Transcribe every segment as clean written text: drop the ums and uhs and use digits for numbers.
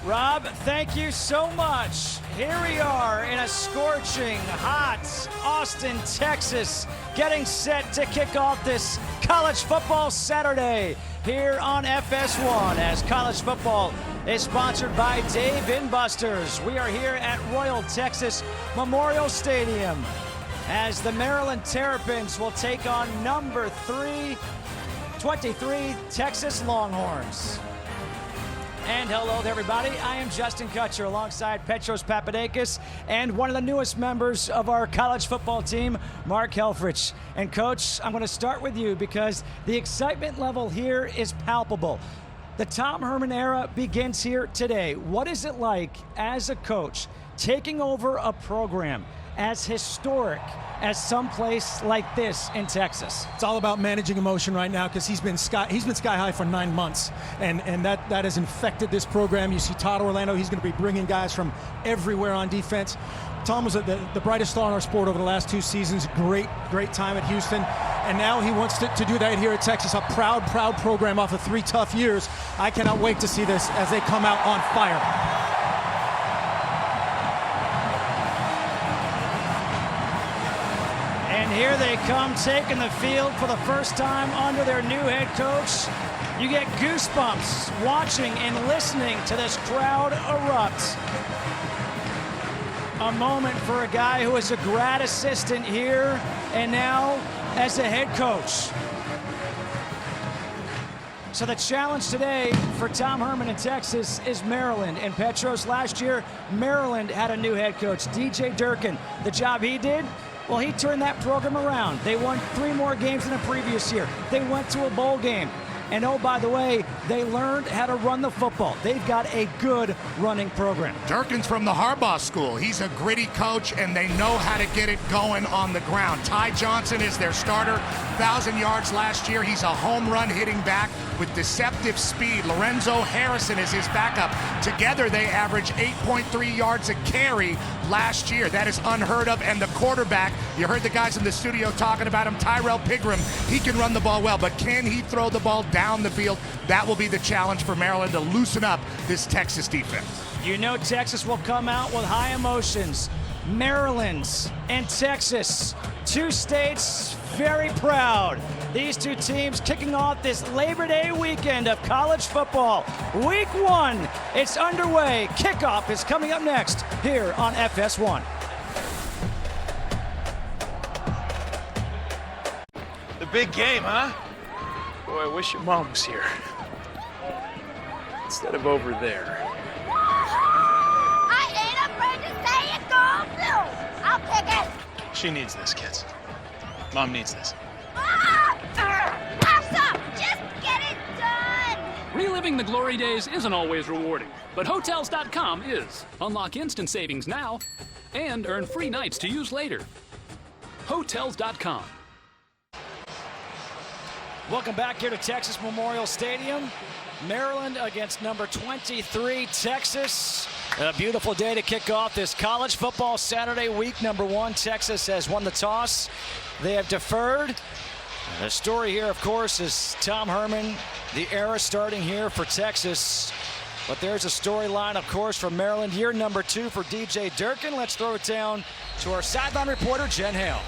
Rob, thank you so much. Here we are in a scorching, hot Austin, Texas, getting set to kick off this college football Saturday here on FS1 as college football is sponsored by Dave & Buster's. We are here at Royal Texas Memorial Stadium as the Maryland Terrapins will take on number 23 Texas Longhorns. And hello there, everybody. I am Justin Kutcher alongside Petros Papadakis and one of the newest members of our college football team, Mark Helfrich. And Coach, I'm going to start with you because the excitement level here is palpable. The Tom Herman era begins here today. What is it like as a coach taking over a program as historic as someplace like this in Texas? It's all about managing emotion right now because he's been sky high for 9 months, and that has infected this program. You see Todd Orlando, he's going to be bringing guys from everywhere on defense. Tom was the brightest star in our sport over the last 2 seasons. Great time at Houston, and now he wants to do that here at Texas. A proud program off of 3 tough years. I cannot wait to see this as they come out on fire. And here they come, taking the field for the first time under their new head coach. You get goosebumps watching and listening to this crowd erupt. A moment for a guy who is a grad assistant here and now as a head coach. So the challenge today for Tom Herman in Texas is Maryland. And Petros, last year, Maryland had a new head coach, DJ Durkin. The job he did, well, he turned that program around. They won 3 more games than the previous year. They went to a bowl game. And oh, by the way, they learned how to run the football. They've got a good running program. Durkin's from the Harbaugh school. He's a gritty coach, and they know how to get it going on the ground. Ty Johnson is their starter, 1,000 yards last year. He's a home run hitting back with deceptive speed. Lorenzo Harrison is his backup. Together, they average 8.3 yards a carry last year. That is unheard of. And the quarterback, you heard the guys in the studio talking about him, Tyrell Pigram. He can run the ball well, but can he throw the ball down the field? That will be the challenge for Maryland to loosen up this Texas defense. You know Texas will come out with high emotions. Maryland and Texas, 2 states very proud. These 2 teams kicking off this Labor Day weekend of college football. Week 1, it's underway. Kickoff is coming up next here on FS1. The big game, huh? Boy, I wish your mom was here. Instead of over there. I ain't afraid to say it, go blue. I'll pick it. She needs this, kids. Mom needs this. Have some. Just get it done. Reliving the glory days isn't always rewarding, but Hotels.com is. Unlock instant savings now and earn free nights to use later. Hotels.com. Welcome back here to Texas Memorial Stadium. Maryland against number 23 Texas. A beautiful day to kick off this college football Saturday, week number 1. Texas has won the toss. They have deferred. The story here, of course, is Tom Herman, the era starting here for Texas. But there's a storyline, of course, for Maryland. Year number 2 for DJ Durkin. Let's throw it down to our sideline reporter, Jen Hale.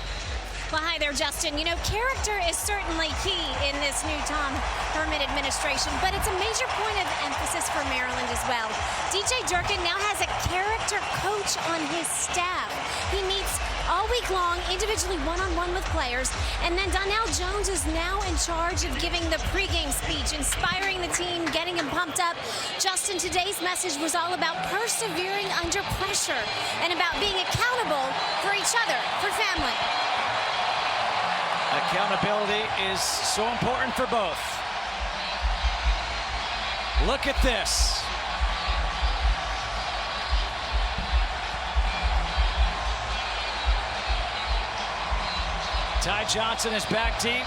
Well, hi there, Justin. You know, character is certainly key in this new Tom Herman administration, but it's a major point of emphasis for Maryland as well. DJ Durkin now has a character coach on his staff. He meets all week long, individually one-on-one with players, and then Donnell Jones is now in charge of giving the pregame speech, inspiring the team, getting them pumped up. Justin, today's message was all about persevering under pressure and about being accountable for each other, for family. Accountability is so important for both. Look at this. Ty Johnson is back deep.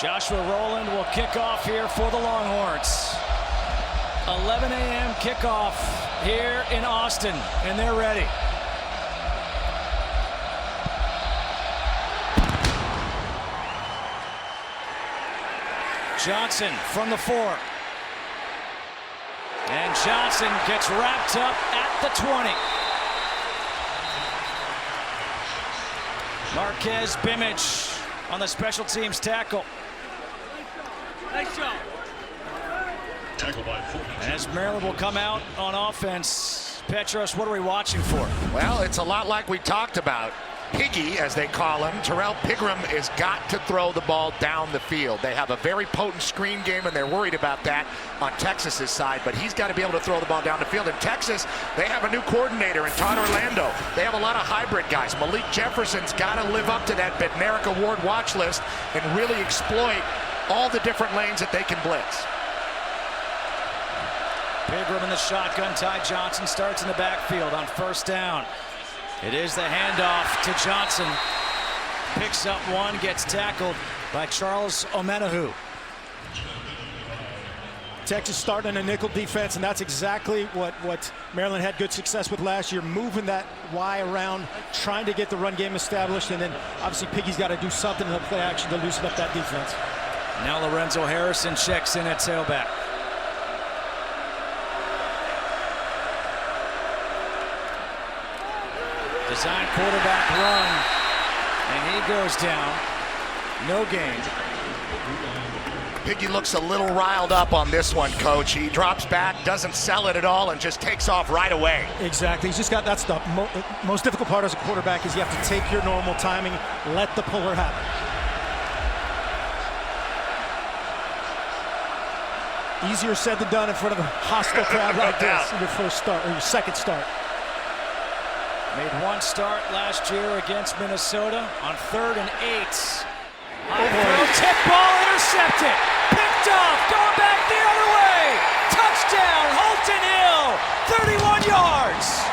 Joshua Rowland will kick off here for the Longhorns. 11 a.m. kickoff here in Austin, and they're ready. Johnson from the 4. And Johnson gets wrapped up at the 20. Marquez Bimage on the special teams tackle. Nice job. As Maryland will come out on offense. Petros, what are we watching for? Well, it's a lot like we talked about. Piggy, as they call him, Terrell Pigram, has got to throw the ball down the field. They have a very potent screen game, and they're worried about that on Texas's side, but he's got to be able to throw the ball down the field. In Texas, they have a new coordinator in Todd Orlando. They have a lot of hybrid guys. Malik Jefferson's got to live up to that Bednarik Award watch list and really exploit all the different lanes that they can blitz. Pigram in the shotgun. Ty Johnson starts in the backfield on first down. It is the handoff to Johnson. Picks up one, gets tackled by Charles Omenihu. Texas starting a nickel defense, and that's exactly what Maryland had good success with last year, moving that Y around, trying to get the run game established, and then obviously Piggy's got to do something in the play action to loosen up that defense. Now Lorenzo Harrison checks in at tailback. Design quarterback run, and he goes down. No gain. Piggy looks a little riled up on this one, Coach. He drops back, doesn't sell it at all, and just takes off right away. Exactly. He's just got that's the most difficult part as a quarterback is you have to take your normal timing, let the puller happen. Easier said than done in front of a hostile crowd like this in your first start or your second start. Made one start last year against Minnesota on 3rd and 8. High throw, tip ball intercepted. Picked off, going back the other way. Touchdown, Holton Hill, 31 yards.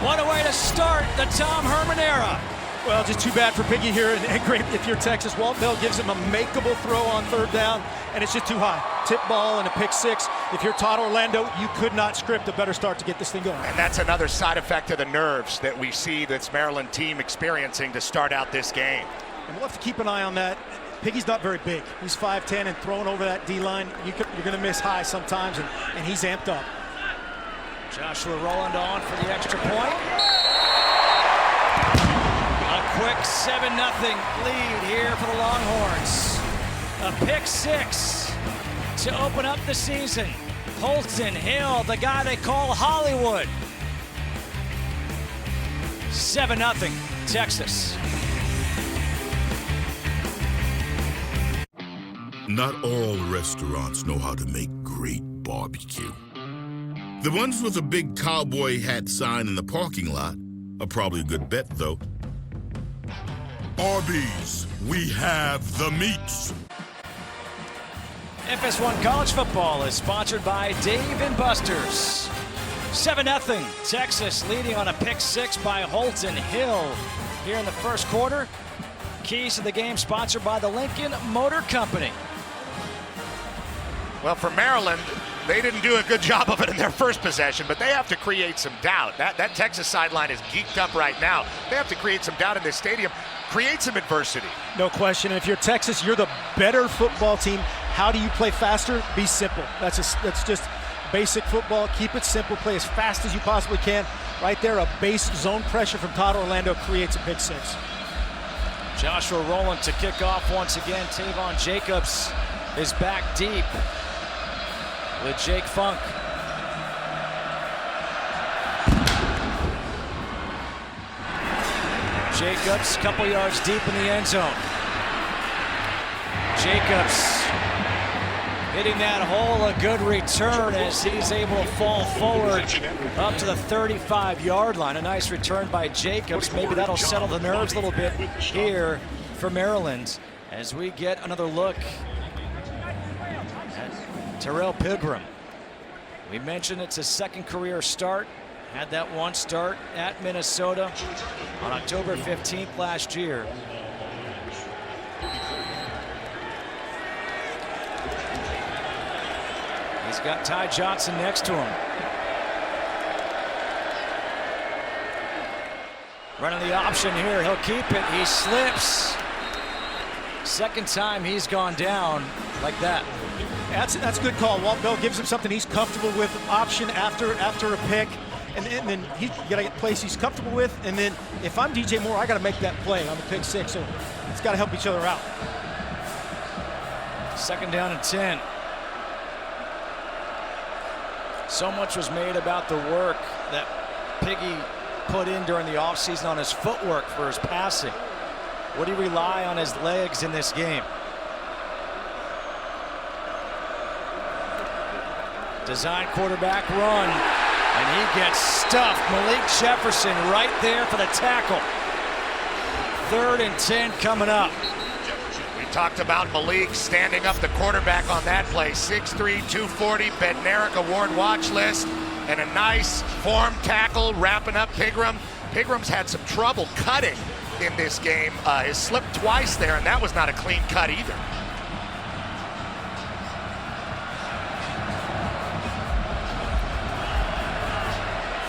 What a way to start the Tom Herman era. Well, just too bad for Piggy here, and great if you're Texas. Walt Bell gives him a makeable throw on 3rd down, and it's just too high. Tip ball and a pick 6. If you're Todd Orlando, you could not script a better start to get this thing going. And that's another side effect of the nerves that we see this Maryland team experiencing to start out this game. And we'll have to keep an eye on that. Piggy's not very big. He's 5'10", and throwing over that D-line, you're going to miss high sometimes, and he's amped up. Joshua Rowland on for the extra point. A quick 7-0 lead here for the Longhorns. A pick 6 to open up the season. Holton Hill, the guy they call Hollywood. 7-0, Texas. Not all restaurants know how to make great barbecue. The ones with a big cowboy hat sign in the parking lot are probably a good bet, though. Arby's, we have the meats. FS1 College Football is sponsored by Dave & Buster's. 7-0, Texas leading on a pick 6 by Holton Hill here in the first quarter. Keys to the game sponsored by the Lincoln Motor Company. Well, for Maryland, they didn't do a good job of it in their first possession, but they have to create some doubt. That Texas sideline is geeked up right now. They have to create some doubt in this stadium, create some adversity. No question. And if you're Texas, you're the better football team. How do you play faster? Be simple. That's just basic football. Keep it simple. Play as fast as you possibly can. Right there, a base zone pressure from Todd Orlando creates a pick 6. Joshua Rowland to kick off once again. Tavon Jacobs is back deep with Jake Funk. Jacobs, couple yards deep in the end zone. Jacobs hitting that hole, a good return as he's able to fall forward up to the 35-yard line. A nice return by Jacobs. Maybe that'll settle the nerves a little bit here for Maryland as we get another look at Terrell Pigram. We mentioned it's his second career start. Had that one start at Minnesota on October 15th last year. He's got Ty Johnson next to him. Running the option here, he'll keep it, he slips. Second time he's gone down like that. That's a good call. Walt Bell gives him something he's comfortable with, option after a pick. And then you got to get plays he's comfortable with. And then if I'm DJ Moore, I got to make that play on the pick six. So it's got to help each other out. Second down and 10. So much was made about the work that Piggy put in during the offseason on his footwork for his passing. Would he rely on his legs in this game? Design quarterback run, and he gets stuffed. Malik Jefferson right there for the tackle. 3rd and 10 coming up. We talked about Malik standing up the quarterback on that play. 6'3", 240, Bednarik Award watch list, and a nice form tackle wrapping up Pigram. Pigram's had some trouble cutting in this game. He slipped twice there, and that was not a clean cut either.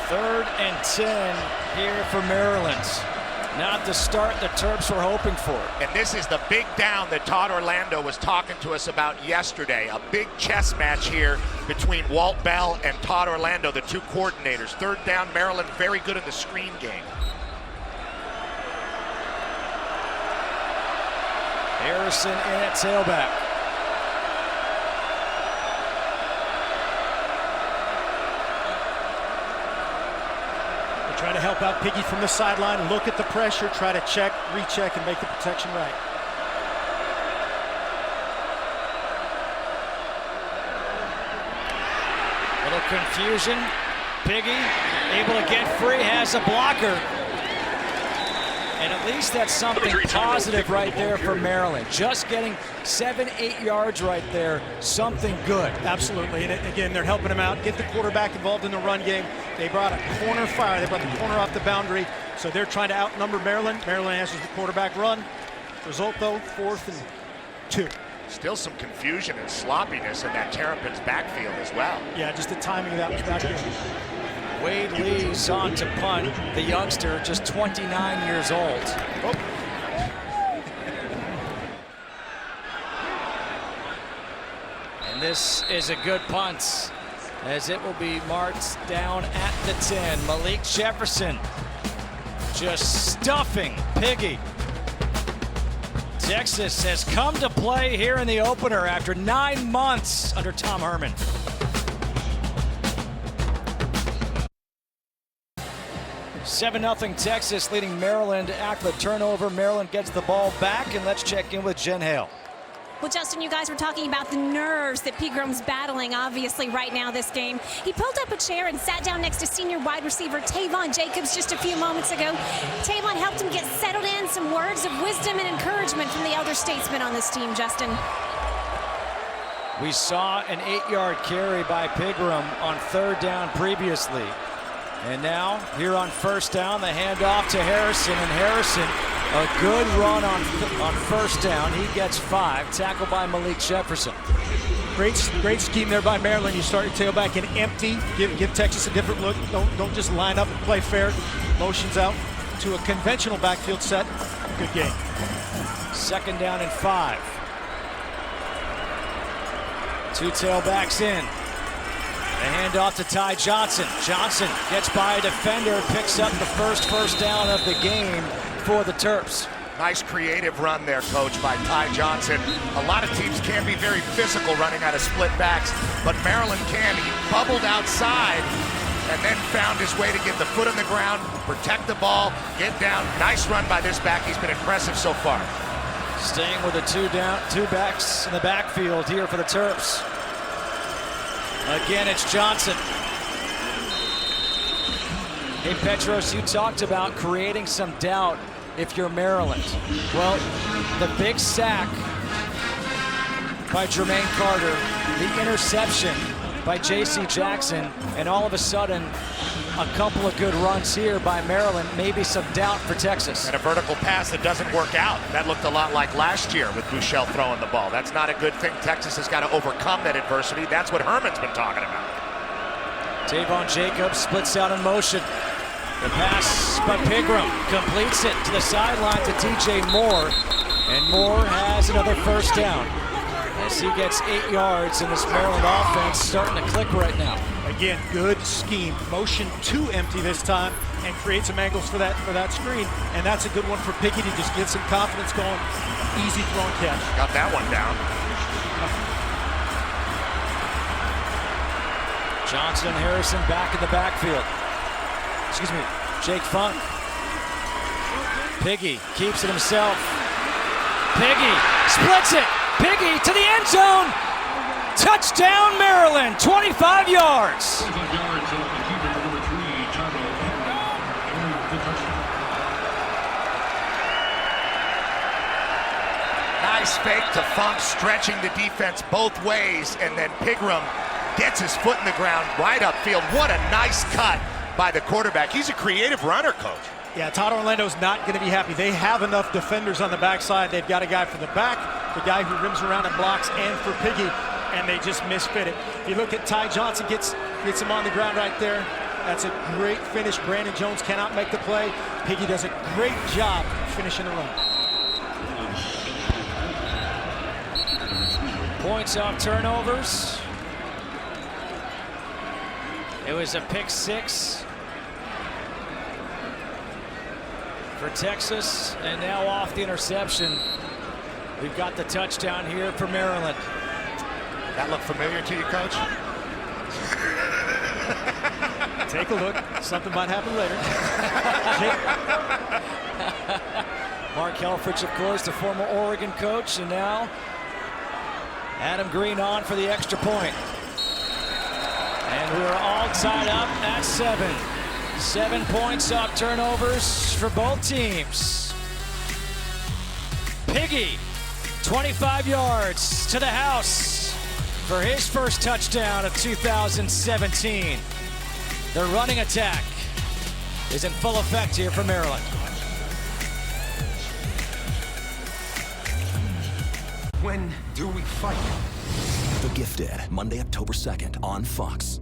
Third and 10 here for Maryland. Not the start the Terps were hoping for. And this is the big down that Todd Orlando was talking to us about yesterday. A big chess match here between Walt Bell and Todd Orlando, the two coordinators. 3rd down, Maryland very good in the screen game. Harrison in at tailback. Try to help out Piggy from the sideline, look at the pressure, try to check, recheck, and make the protection right. Little confusion. Piggy able to get free, has a blocker. And at least that's something positive right there for Maryland. Just getting 7-8 yards right there, something good. Absolutely, and again, they're helping him out, get the quarterback involved in the run game. They brought a corner fire, they brought the corner off the boundary, so they're trying to outnumber Maryland. Maryland answers the quarterback run. Result though, 4th and 2. Still some confusion and sloppiness in that Terrapins backfield as well. Yeah, just the timing of that was back there. Wade Lee's on to punt, the youngster, just 29 years old. Oh. And this is a good punt, as it will be marked down at the 10. Malik Jefferson just stuffing Piggy. Texas has come to play here in the opener after 9 months under Tom Herman. 7-0 Texas leading Maryland after the turnover. Maryland gets the ball back, and let's check in with Jen Hale. Well, Justin, you guys were talking about the nerves that Pigram's battling, obviously, right now this game. He pulled up a chair and sat down next to senior wide receiver Tavon Jacobs just a few moments ago. Tavon helped him get settled in, some words of wisdom and encouragement from the elder statesman on this team, Justin. We saw an 8-yard carry by Pigram on 3rd down previously. And now, here on 1st down, the handoff to Harrison, and Harrison, a good run on 1st down. He gets 5, tackled by Malik Jefferson. Great scheme there by Maryland. You start your tailback in empty, give Texas a different look. Don't just line up and play fair. Motions out to a conventional backfield set. Good game. 2nd down and 5. 2 tailbacks in. The handoff to Ty Johnson. Johnson gets by a defender, picks up the first down of the game for the Terps. Nice creative run there, Coach, by Ty Johnson. A lot of teams can't be very physical running out of split backs, but Maryland can. He bubbled outside and then found his way to get the foot on the ground, protect the ball, get down. Nice run by this back. He's been impressive so far. Staying with the two backs in the backfield here for the Terps. Again, it's Johnson. Hey, Petros, you talked about creating some doubt if you're Maryland. Well, the big sack by Jermaine Carter, the interception by J.C. Jackson, and all of a sudden, a couple of good runs here by Maryland, maybe some doubt for Texas. And a vertical pass that doesn't work out. That looked a lot like last year with Buechele throwing the ball. That's not a good thing. Texas has got to overcome that adversity. That's what Herman's been talking about. Tavon Jacobs splits out in motion. The pass by Pigram completes it to the sideline to DJ Moore. And Moore has another first down as he gets 8 yards, and this Maryland offense starting to click right now. Again, good scheme. Motion too empty this time and create some angles for that screen. And that's a good one for Piggy to just get some confidence going. Easy throw and catch. Got that one down. Johnson and Harrison back in the backfield. Excuse me, Jake Funk. Piggy keeps it himself. Piggy splits it. Piggy to the end zone. Touchdown, Maryland, 25 yards. Nice fake to Funk, stretching the defense both ways, and then Pigram gets his foot in the ground right upfield. What a nice cut by the quarterback. He's a creative runner, Coach. Yeah, Todd Orlando's not going to be happy. They have enough defenders on the backside. They've got a guy for the back, the guy who rims around and blocks, and for Piggy, and they just misfit it. If you look at Ty Johnson, gets him on the ground right there. That's a great finish. Brandon Jones cannot make the play. Piggy does a great job finishing the run. Points off turnovers. It was a pick 6 for Texas, and now off the interception. We've got the touchdown here for Maryland. That look familiar to you, Coach? Take a look. Something might happen later. Mark Helfrich, of course, the former Oregon coach, and now Adam Green on for the extra point. And we're all tied up at 7. 7 points off turnovers for both teams. Piggy, 25 yards to the house for his first touchdown of 2017. The running attack is in full effect here for Maryland. When do we fight? The Gifted, Monday, October 2nd on Fox.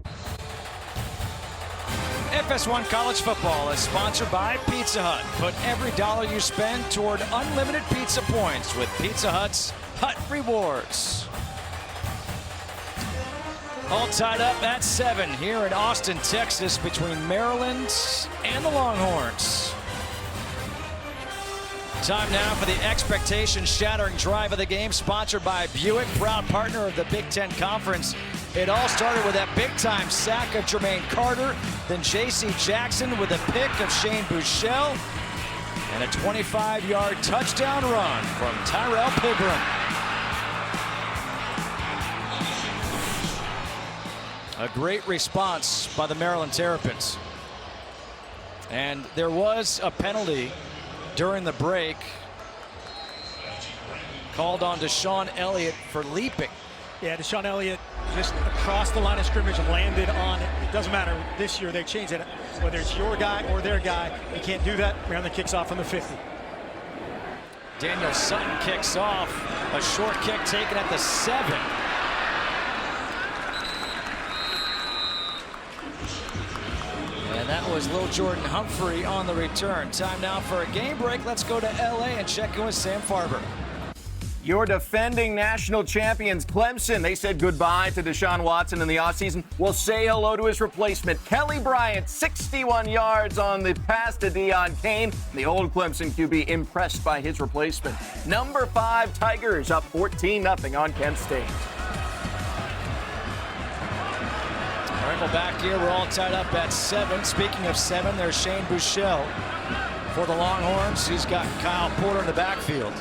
FS1 College Football is sponsored by Pizza Hut. Put every dollar you spend toward unlimited pizza points with Pizza Hut's Hut Rewards. All tied up at 7 here in Austin, Texas, between Maryland and the Longhorns. Time now for the expectation-shattering drive of the game, sponsored by Buick, proud partner of the Big Ten Conference. It all started with that big-time sack of Jermaine Carter, then J.C. Jackson with a pick of Shane Buechele, and a 25-yard touchdown run from Tyrell Pigram. A great response by the Maryland Terrapins. And there was a penalty during the break called on Deshaun Elliott for leaping. Yeah, Deshaun Elliott just across the line of scrimmage landed on it. It doesn't matter. This year they changed it. Whether it's your guy or their guy, you can't do that. Maryland kicks off from the 50. Daniel Sutton kicks off. A short kick taken at the 7. And that was Lil Jordan Humphrey on the return. Time now for a game break. Let's go to LA and check in with Sam Farber. Your defending national champions, Clemson, they said goodbye to Deshaun Watson in the offseason. Will say hello to his replacement, Kelly Bryant, 61 yards on the pass to Deion Kane. The old Clemson QB impressed by his replacement. Number 5, Tigers up 14-0 on Kent State. All right, well, back here, we're all tied up at 7. Speaking of 7, there's Shane Buechele for the Longhorns. He's got Kyle Porter in the backfield.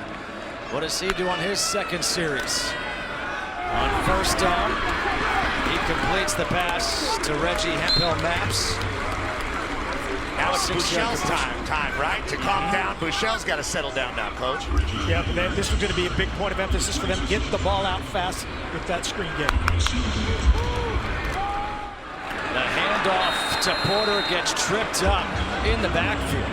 What does he do on his second series? On first down, he completes the pass to Reggie Hemphill-Maps. Now it's Buechele's time, right? To calm down. Buechele's got to settle down now, Coach. Yeah, but this was going to be a big point of emphasis for them to get the ball out fast with that screen game. The handoff to Porter, gets tripped up in the backfield.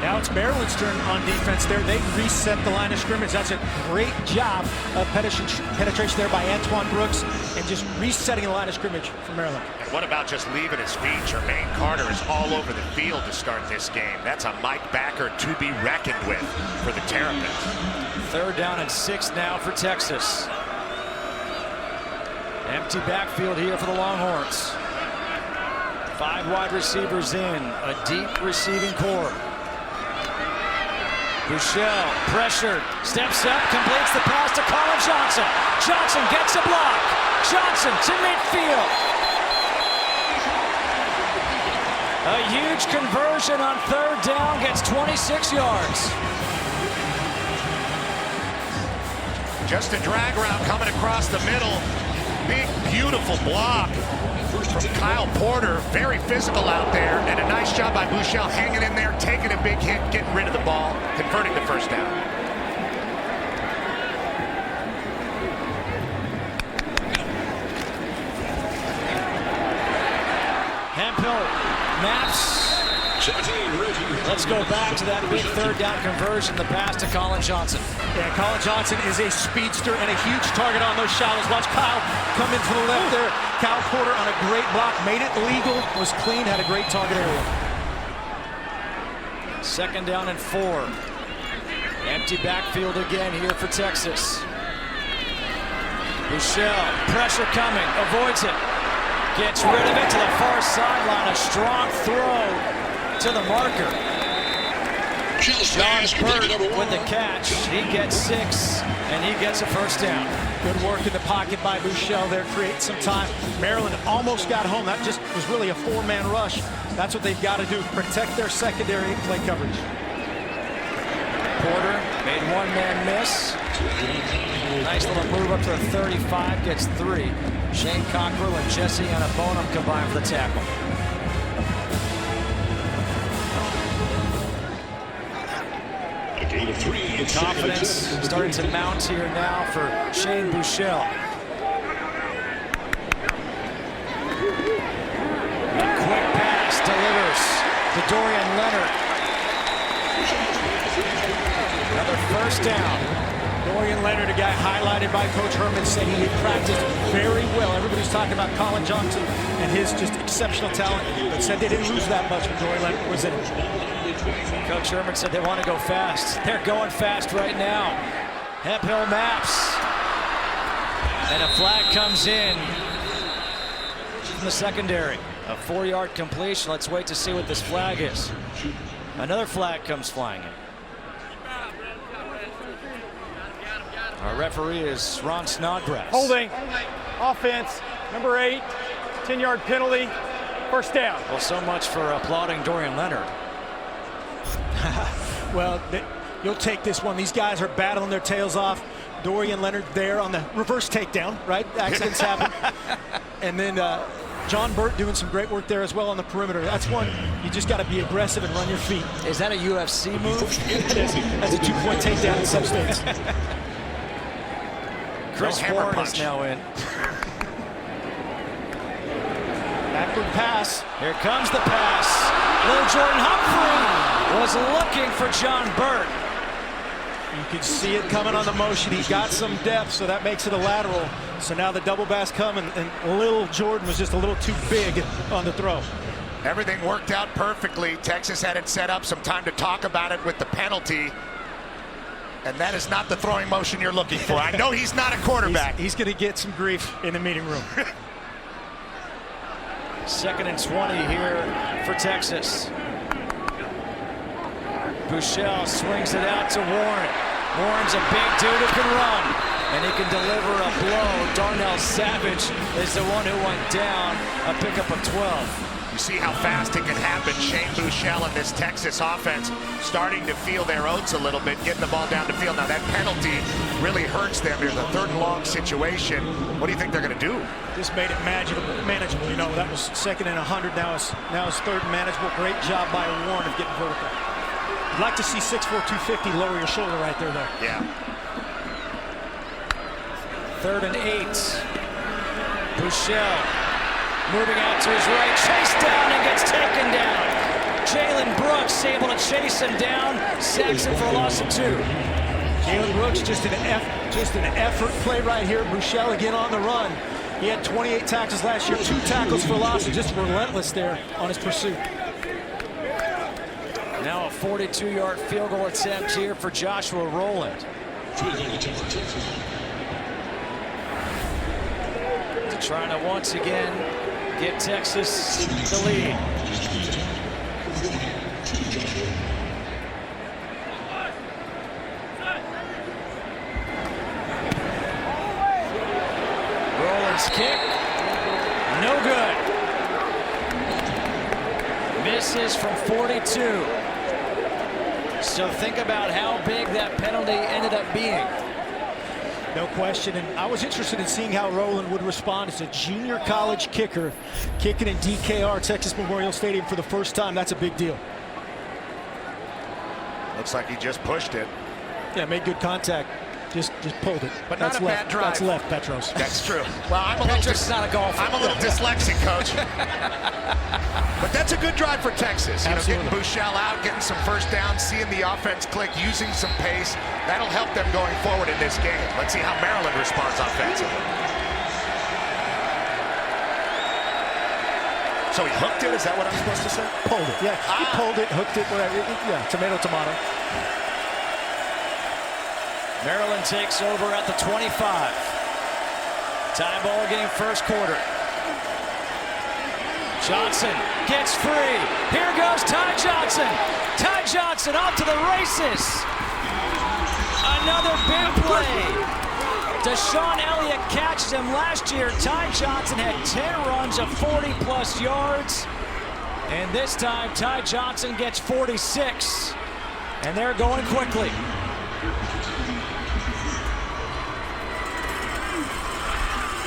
Now it's Maryland's turn on defense there. They reset the line of scrimmage. That's a great job of penetration there by Antoine Brooks and just resetting the line of scrimmage for Maryland. And what about just leaving his feet? Jermaine Carter is all over the field to start this game. That's a Mike Backer to be reckoned with for the Terrapins. 3rd down and 6 now for Texas. Empty backfield here for the Longhorns. 5 wide receivers in, a deep receiving core. Buechele pressured, steps up, completes the pass to Colin Johnson. Johnson gets a block. Johnson to midfield. A huge conversion on 3rd down, gets 26 yards. Just a drag route coming across the middle. Big, beautiful block from Kyle Porter. Very physical out there, and a nice job by Buechele hanging in there, taking a big hit, getting rid of the ball, converting the 1st down. Hemphill maps. Let's go back to that big 3rd down conversion, the pass to Colin Johnson. Yeah, Colin Johnson is a speedster and a huge target on those shallows. Watch Kyle come in to the left there. Kyle Porter on a great block, made it legal, was clean, had a great target area. 2nd down and 4. Empty backfield again here for Texas. Buechele, pressure coming, avoids it. Gets rid of it to the far sideline. A strong throw to the marker. John Burt with the catch. He gets 6, and he gets a 1st down. Good work in the pocket by Buechele there, creating some time. Maryland almost got home. That just was really a 4-man rush. That's what they've got to do, protect their secondary and play coverage. Porter made 1-man miss. Nice little move up to the 35, gets 3. Shane Cockrell and Jesse Anabonum combined for the tackle. Confidence starting to mount here now for Shane Buechele. A quick pass delivers to Dorian Leonard. Another 1st down. Dorian Leonard, a guy highlighted by Coach Herman, saying he practiced very well. Everybody's talking about Colin Johnson and his just exceptional talent, but said they didn't lose that much when Dorian Leonard was in it. Coach Herman said they want to go fast. They're going fast right now. Hemphill maps. And a flag comes in from the secondary. A 4-yard completion. Let's wait to see what this flag is. Another flag comes flying in. Our referee is Ron Snodgrass. Holding. Offense. Number 8. 10-yard penalty. 1st down. Well, so much for applauding Dorian Leonard. Well, you'll take this one. These guys are battling their tails off. Dorian Leonard there on the reverse takedown, right? Accidents happen. And then John Burt doing some great work there as well on the perimeter. That's one you just got to be aggressive and run your feet. Is that a UFC move? That's a 2-point takedown in some states. Chris Warren is now in. Backward pass. Here comes the pass. Little Jordan Humphrey was looking for John Burt. You can see it coming on the motion. He got some depth, so that makes it a lateral. So now the double bass coming, and little Jordan was just a little too big on the throw. Everything worked out perfectly. Texas had it set up, some time to talk about it with the penalty. And that is not the throwing motion you're looking for. I know he's not a quarterback. He's going to get some grief in the meeting room. 2nd and 20 here for Texas. Buechele swings it out to Warren. Warren's a big dude who can run, and he can deliver a blow. Darnell Savage is the one who went down, a pickup of 12. You see how fast it can happen. Shane Buechele and this Texas offense starting to feel their oats a little bit, getting the ball down the field. Now that penalty really hurts them. There's a 3rd and long situation. What do you think they're going to do? Just made it manageable. You know, that was 2nd and 100. Now it's 3rd and manageable. Great job by Warren of getting vertical. I'd like to see 6'4", 250 lower your shoulder right there, though. Yeah. 3rd and 8. Buechele Moving out to his right, chased down and gets taken down. Jalen Brooks able to chase him down, sacks him for a loss of 2. Jalen Brooks, just an effort play right here. Buechele again on the run. He had 28 tackles last year, 2 tackles for loss, and just relentless there on his pursuit. Now a 42-yard field goal attempt here for Joshua Rowland. Trying to once again give Texas the lead. Rowland's kick, no good. Misses from 42. So think about how big that penalty ended up being. No question, and I was interested in seeing how Rowland would respond as a junior college kicker, kicking in DKR, Texas Memorial Stadium for the first time. That's a big deal. Looks like he just pushed it. Yeah, made good contact. Just pulled it. But that's not a left. bad drive. That's left, Petros. That's true. Well, I'm a little dyslexic, Coach. But that's a good drive for Texas. You know, getting Buechele out, getting some first down, seeing the offense click, using some pace. That'll help them going forward in this game. Let's see how Maryland responds offensively. So he hooked it? Is that what I'm supposed to say? Pulled it. Yeah, he pulled it, hooked it, whatever. Yeah, tomato, tomato. Maryland takes over at the 25. Tie ball game, first quarter. Johnson gets free. Here goes Ty Johnson. Ty Johnson off to the races. Another big play. Deshaun Elliott catches him last year. Ty Johnson had 10 runs of 40-plus yards. And this time, Ty Johnson gets 46. And they're going quickly.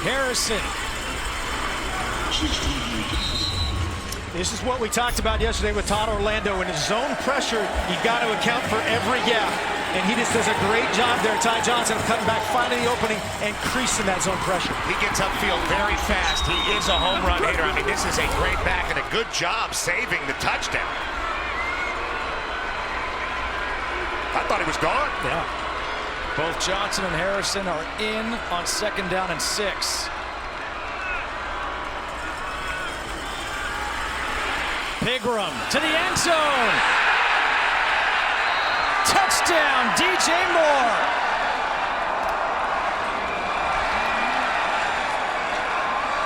Harrison. This is what we talked about yesterday with Todd Orlando. In his zone pressure, you've got to account for every gap. And he just does a great job there, Ty Johnson, of cutting back, finding the opening, and creasing that zone pressure. He gets upfield very fast. He is a home run hitter. I mean, this is a great back and a good job saving the touchdown. I thought he was gone. Yeah. Both Johnson and Harrison are in on 2nd down and 6. Pigram to the end zone. Touchdown, DJ Moore.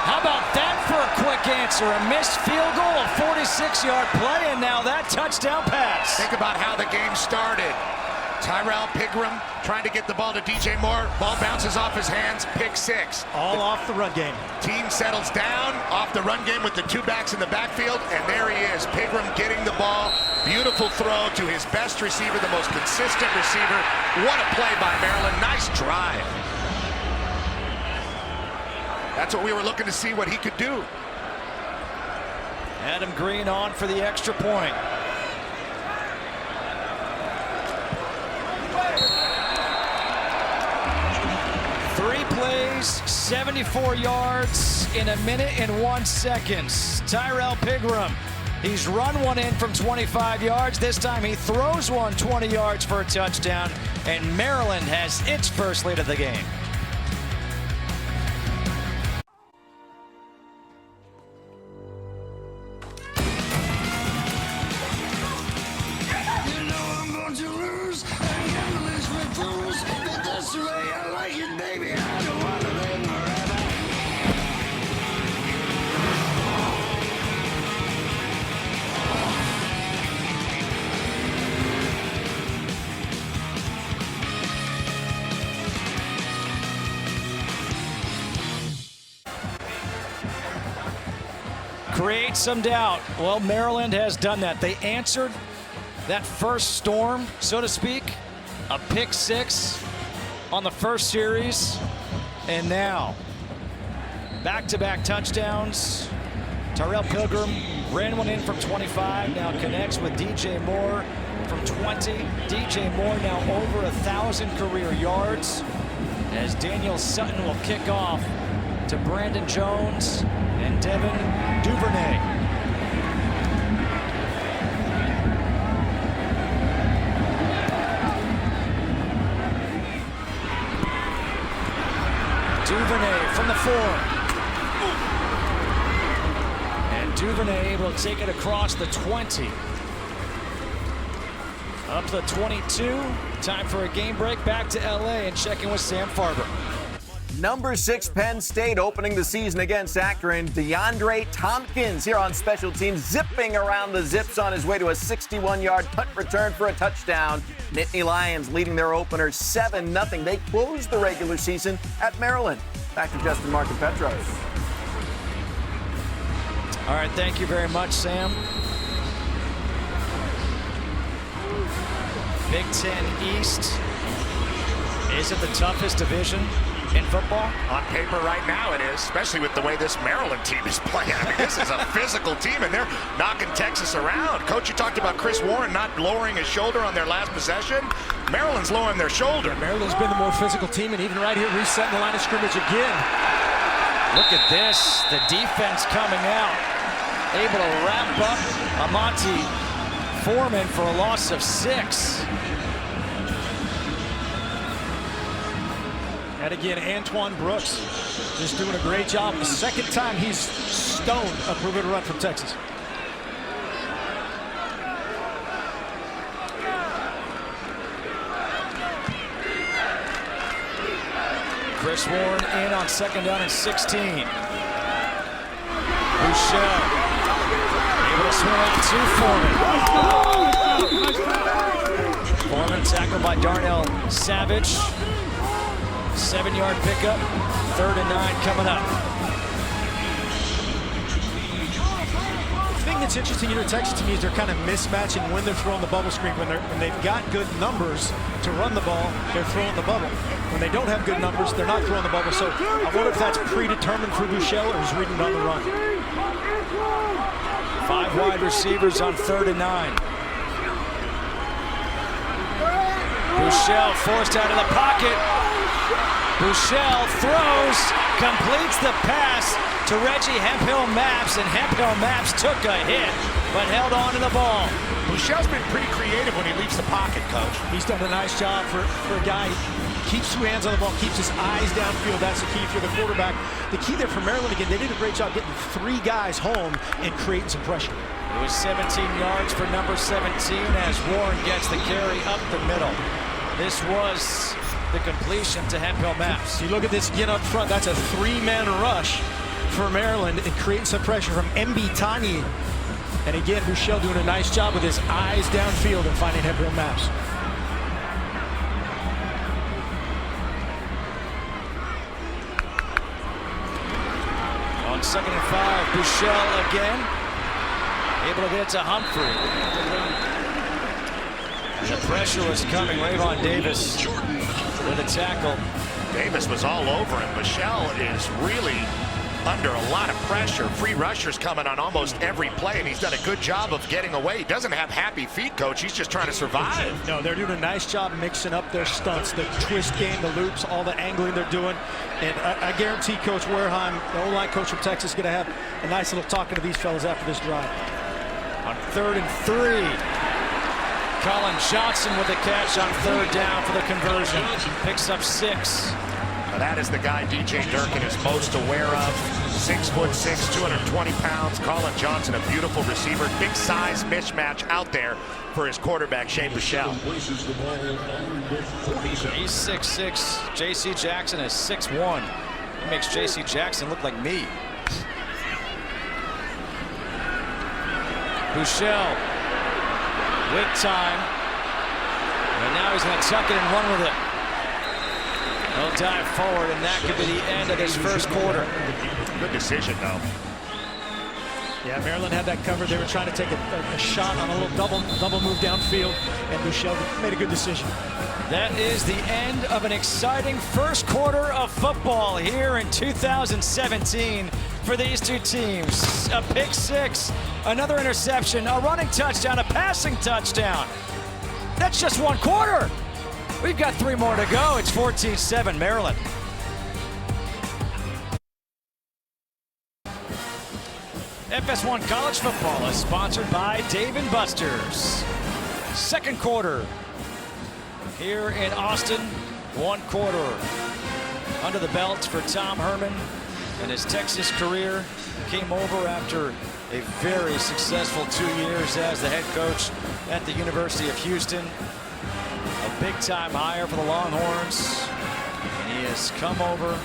How about that for a quick answer? A missed field goal, a 46-yard play, and now that touchdown pass. Think about how the game started. Tyrell Pigram trying to get the ball to DJ Moore. Ball bounces off his hands, pick 6. All off the run game. Team settles down off the run game with the 2 backs in the backfield, and there he is, Pigram getting the ball. Beautiful throw to his best receiver, the most consistent receiver. What a play by Maryland. Nice drive. That's what we were looking to see, what he could do. Adam Green on for the extra point. Plays 74 yards in 1 minute and 1 second. Tyrell Pigram, he's run one in from 25 yards. This time he throws one 20 yards for a touchdown, and Maryland has its first lead of the game. Create some doubt. Well, Maryland has done that. They answered that first storm, so to speak, a pick 6 on the first series, and now back-to-back touchdowns. Tyrell Pigram ran one in from 25, now connects with DJ Moore from 20. DJ Moore now over 1,000 career yards as Daniel Sutton will kick off to Brandon Jones, and Devin Duvernay. Duvernay from the 4. And Duvernay able to take it across the 20. Up to the 22. Time for a game break. Back to LA and check in with Sam Farber. Number 6 Penn State opening the season against Akron. DeAndre Tompkins here on special teams, zipping around the zips on his way to a 61-yard punt return for a touchdown. Nittany Lions leading their opener 7-0. They closed the regular season at Maryland. Back to Justin, Mark, and Petros. All right, thank you very much, Sam. Big Ten East. Is it the toughest division in football? On paper right now it is, especially with the way this Maryland team is playing. I mean, this is a physical team, and they're knocking Texas around. Coach, you talked about Chris Warren not lowering his shoulder on their last possession. Maryland's lowering their shoulder. Yeah, Maryland's been the more physical team, and even right here, resetting the line of scrimmage again. Look at this. The defense coming out. Able to wrap up Amonte Foreman for a loss of 6. And again, Antoine Brooks just doing a great job. The second time he's stoned a perimeter run from Texas. Chris Warren in on 2nd down and 16. Bouchel able to swing out to Foreman. Foreman tackled by Darnell Savage. 7-yard pickup. 3rd and 9 coming up. The thing that's interesting here at Texas to me is they're kind of mismatching when they're throwing the bubble screen. When they've got good numbers to run the ball, they're throwing the bubble. When they don't have good numbers, they're not throwing the bubble. So I wonder if that's predetermined for Bouchel or is reading on the run. 5 wide receivers on 3rd and 9. Bouchel forced out of the pocket. Bouchel throws, completes the pass to Reggie Hemphill-Maps, and Hemphill-Maps took a hit, but held on to the ball. Bouchel's been pretty creative when he leaves the pocket, Coach. He's done a nice job for a guy. Keeps 2 hands on the ball, keeps his eyes downfield. That's the key for the quarterback. The key there for Maryland, again, they did a great job getting 3 guys home and creating some pressure. It was 17 yards for number 17 as Warren gets the carry up the middle. This was the completion to Hemphill-Maps. You look at this again up front. That's a 3-man rush for Maryland and creating some pressure from Mbitani. And again, Bouchel doing a nice job with his eyes downfield and finding Hemphill-Maps. On 2nd and 5, Bouchel again. Able to get it to Humphrey. And the pressure was coming. Rayvon Davis with a tackle. Davis was all over him. Bouchel is really under a lot of pressure. Free rushers coming on almost every play, and he's done a good job of getting away. He doesn't have happy feet, Coach. He's just trying to survive. No, they're doing a nice job mixing up their stunts, the twist game, the loops, all the angling they're doing. And I guarantee Coach Wareheim, the O-line coach from Texas, is going to have a nice little talking to these fellas after this drive. On 3rd and 3, Colin Johnson with the catch on 3rd down for the conversion. Picks up 6. Now that is the guy DJ Durkin is most aware of. 6'6", 220 pounds. Colin Johnson, a beautiful receiver. Big size mismatch out there for his quarterback, Shane Bouchel. He's 6'6". J.C. Jackson is 6'1". He makes J.C. Jackson look like me. Bouchel with time. And now he's going to tuck it and run with it. He'll dive forward, and that could be the end of this first quarter. Good decision, though. Yeah, Maryland had that covered. They were trying to take a shot on a little double move downfield, and Bouchel made a good decision. That is the end of an exciting first quarter of football here in 2017 for these two teams. A pick 6, another interception, a running touchdown, a passing touchdown. That's just one quarter. We've got 3 more to go. It's 14-7 Maryland. FS1 College Football is sponsored by Dave & Buster's. Second quarter here in Austin. 1 quarter under the belt for Tom Herman, and his Texas career came over after a very successful 2 years as the head coach at the University of Houston. A big-time hire for the Longhorns, and he has come over.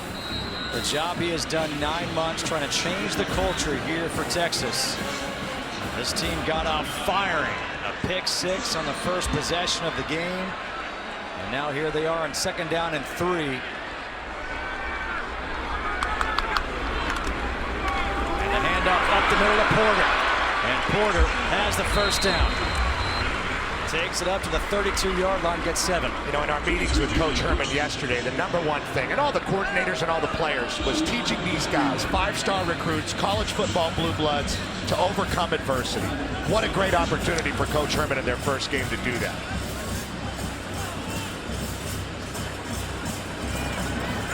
The job he has done 9 months trying to change the culture here for Texas. This team got off firing. A pick 6 on the first possession of the game. And now here they are on 2nd down and 3. And the handoff up the middle of Porter. And Porter has the first down. Takes it up to the 32-yard line, gets 7. You know, in our meetings with Coach Herman yesterday, the #1 thing, and all the coordinators and all the players, was teaching these guys, 5-star recruits, college football blue bloods, to overcome adversity. What a great opportunity for Coach Herman in their first game to do that.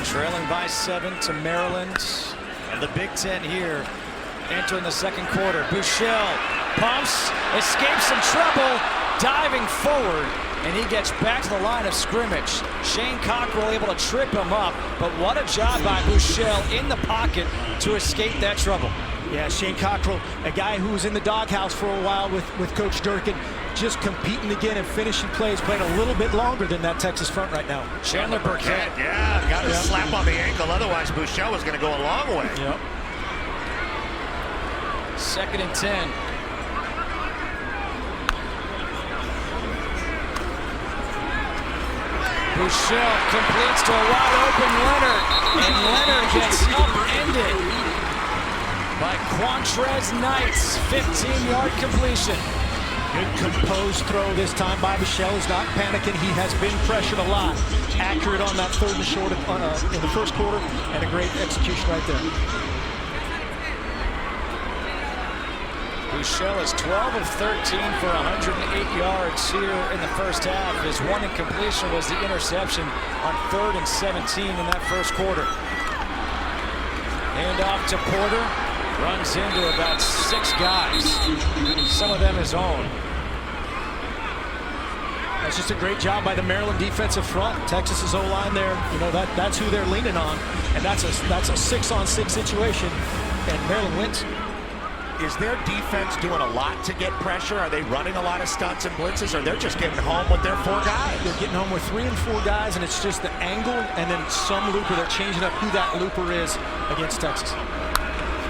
Trailing by 7 to Maryland. And the Big Ten here entering the second quarter. Buechele pumps, escapes some trouble, diving forward, and he gets back to the line of scrimmage. Shane Cockrell able to trip him up, but what a job by Buechele in the pocket to escape that trouble. Yeah, Shane Cockrell, a guy who was in the doghouse for a while with Coach Durkin, just competing again and finishing plays, playing a little bit longer than that Texas front right now. Chandler Burkett. Yeah, got a slap on the ankle, otherwise Buechele was going to go a long way. Yep. 2nd and 10. Buechele completes to a wide open Leonard, and Leonard gets upended by Quantrez Knight's 15-yard completion. Good composed throw this time by Buechele. He's not panicking. He has been pressured a lot. Accurate on that 3rd and short in the first quarter, and a great execution right there. Buechele is 12 of 13 for 108 yards here in the first half. His one incompletion was the interception on 3rd and 17 in that first quarter. Hand off to Porter. Runs into about 6 guys. Some of them his own. That's just a great job by the Maryland defensive front. Texas's O-line there, you know, that's who they're leaning on, and that's a 6-on-6 situation, and Maryland wins. Is their defense doing a lot to get pressure? Are they running a lot of stunts and blitzes, or they're just getting home with their 4 guys? They're getting home with 3 and 4 guys, and it's just the angle and then some looper. They're changing up who that looper is against Texas.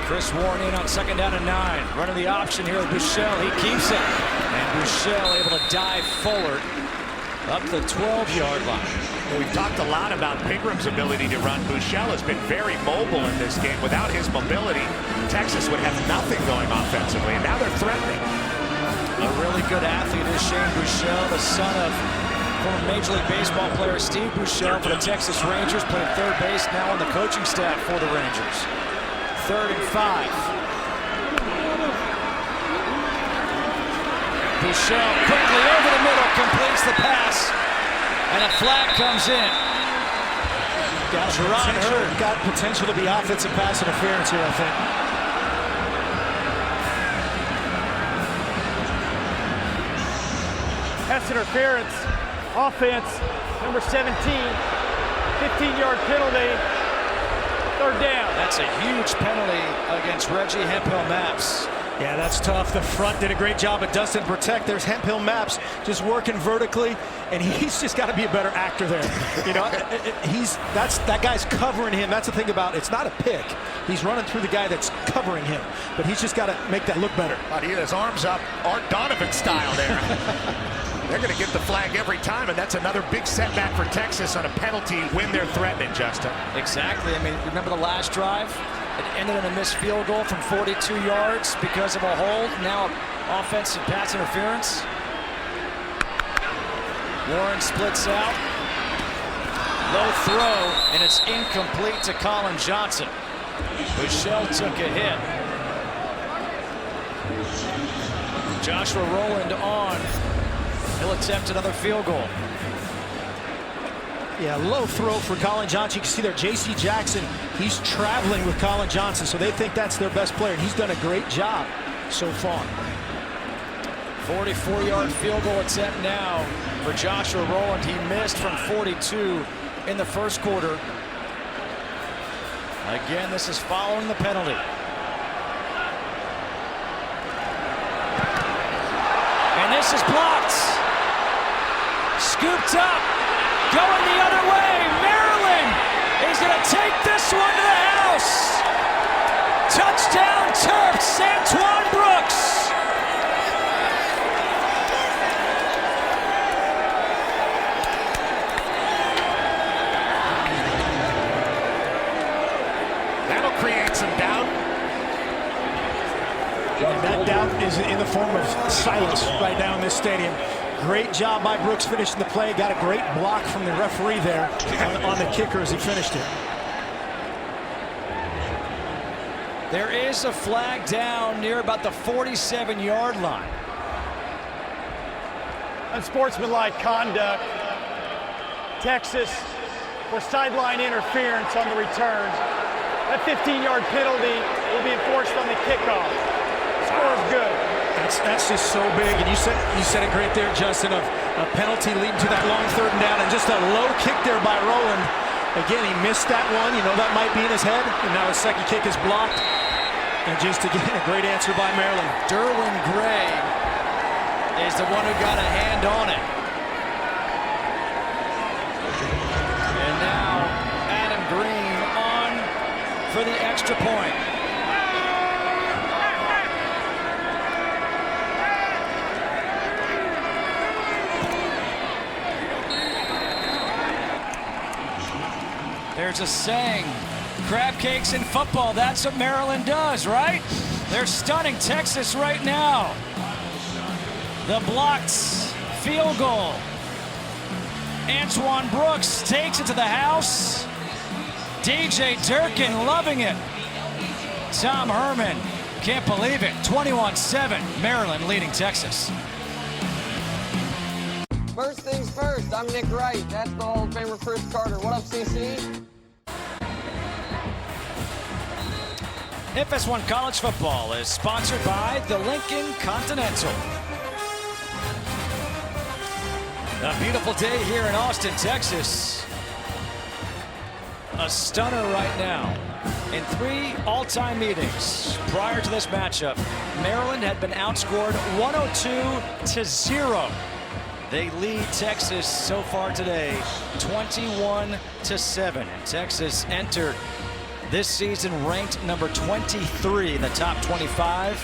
Chris Warren in on 2nd down and 9. Running the option here with Buechele. He keeps it. And Buechele able to dive forward up the 12-yard line. Well, we've talked a lot about Pingram's ability to run. Buechele has been very mobile in this game. Without his mobility, Texas would have nothing going offensively, and now they're threatening. A really good athlete is Shane Buechele, the son of former Major League Baseball player Steve Buechele for the Texas Rangers, played 3rd base, now on the coaching staff for the Rangers. 3rd and 5. Buechele quickly over the middle, completes the pass, and a flag comes in. Got potential to be offensive pass interference here, I think. Pass interference, offense, number 17, 15-yard penalty, 3rd down. That's a huge penalty against Reggie Hemphill-Maps. Yeah, that's tough. The front did a great job at Dustin Protect. There's Hemphill-Maps just working vertically, and he's just got to be a better actor there. You know, that guy's covering him. That's the thing about it. It's not a pick. He's running through the guy that's covering him, but he's just got to make that look better. But he had his arms up, Art Donovan style there. They're going to get the flag every time, and that's another big setback for Texas on a penalty when they're threatening, Justin. Exactly. I mean, remember the last drive? It ended in a missed field goal from 42 yards because of a hold. Now offensive pass interference. Warren splits out. Low throw, and it's incomplete to Colin Johnson. Buechele took a hit. Joshua Rowland on. He'll attempt another field goal. Yeah, low throw for Colin Johnson. You can see there, J.C. Jackson, he's traveling with Colin Johnson, so they think that's their best player, and he's done a great job so far. 44-yard field goal attempt now for Joshua Rowland. He missed from 42 in the first quarter. Again, this is following the penalty. And this is blocked. Scooped up. Going the other way. Maryland is going to take this one to the house. Touchdown Terps, Antoine Brooks. That'll create some doubt. And that doubt is in the form of silence right now in this stadium. Great job by Brooks finishing the play. Got a great block from the referee there on the kicker as he finished it. There is a flag down near about the 47-yard line. Unsportsmanlike conduct. Texas for sideline interference on the return. That 15-yard penalty will be enforced on the kickoff. Score is good. That's just so big, and you said it great there, Justin, of a penalty leading to that long 3rd and down, and just a low kick there by Rowland. Again, he missed that one. You know, that might be in his head, and now his second kick is blocked. And just again, a great answer by Maryland. Derwin Gray is the one who got a hand on it. And now Adam Green on for the extra point. There's a saying, crab cakes in football, that's what Maryland does, right? They're stunning Texas right now. The blocked field goal. Antoine Brooks takes it to the house. DJ Durkin loving it. Tom Herman can't believe it. 21-7, Maryland leading Texas. First things first, I'm Nick Wright. That's the Hall of Famer Chris Carter. What up, CC? FS1 College Football is sponsored by the Lincoln Continental. A beautiful day here in Austin, Texas. A stunner right now. In 3 all-time meetings prior to this matchup, Maryland had been outscored 102-0. They lead Texas so far today 21-7. And Texas entered this season ranked number 23 in the top 25.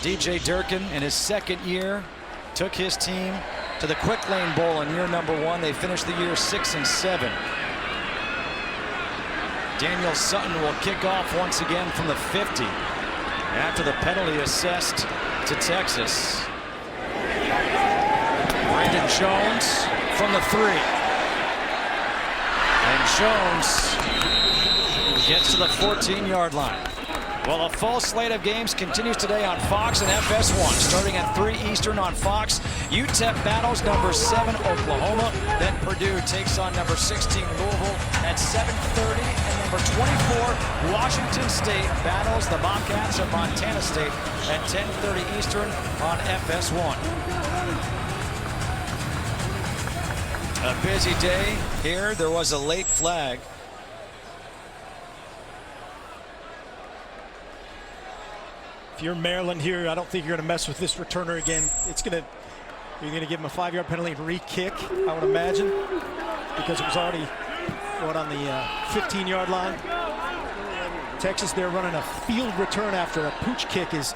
DJ Durkin in his second year took his team to the Quick Lane Bowl in year number 1. They finished the year 6-7. Daniel Sutton will kick off once again from the 50 after the penalty assessed to Texas. Brandon Jones from the 3. And Jones gets to the 14-yard line. Well, a full slate of games continues today on Fox and FS1. Starting at 3 Eastern on Fox, UTEP battles number 7 Oklahoma. Then Purdue takes on number 16 Louisville at 7:30. And number 24 Washington State battles the Bobcats of Montana State at 10:30 Eastern on FS1. A busy day here. There was a late flag. If you're Maryland here, I don't think you're going to mess with this returner again. You're going to give him a 5-yard penalty and re-kick, I would imagine, because it was already going on the 15-yard line. Texas, they're running a field return after a pooch kick is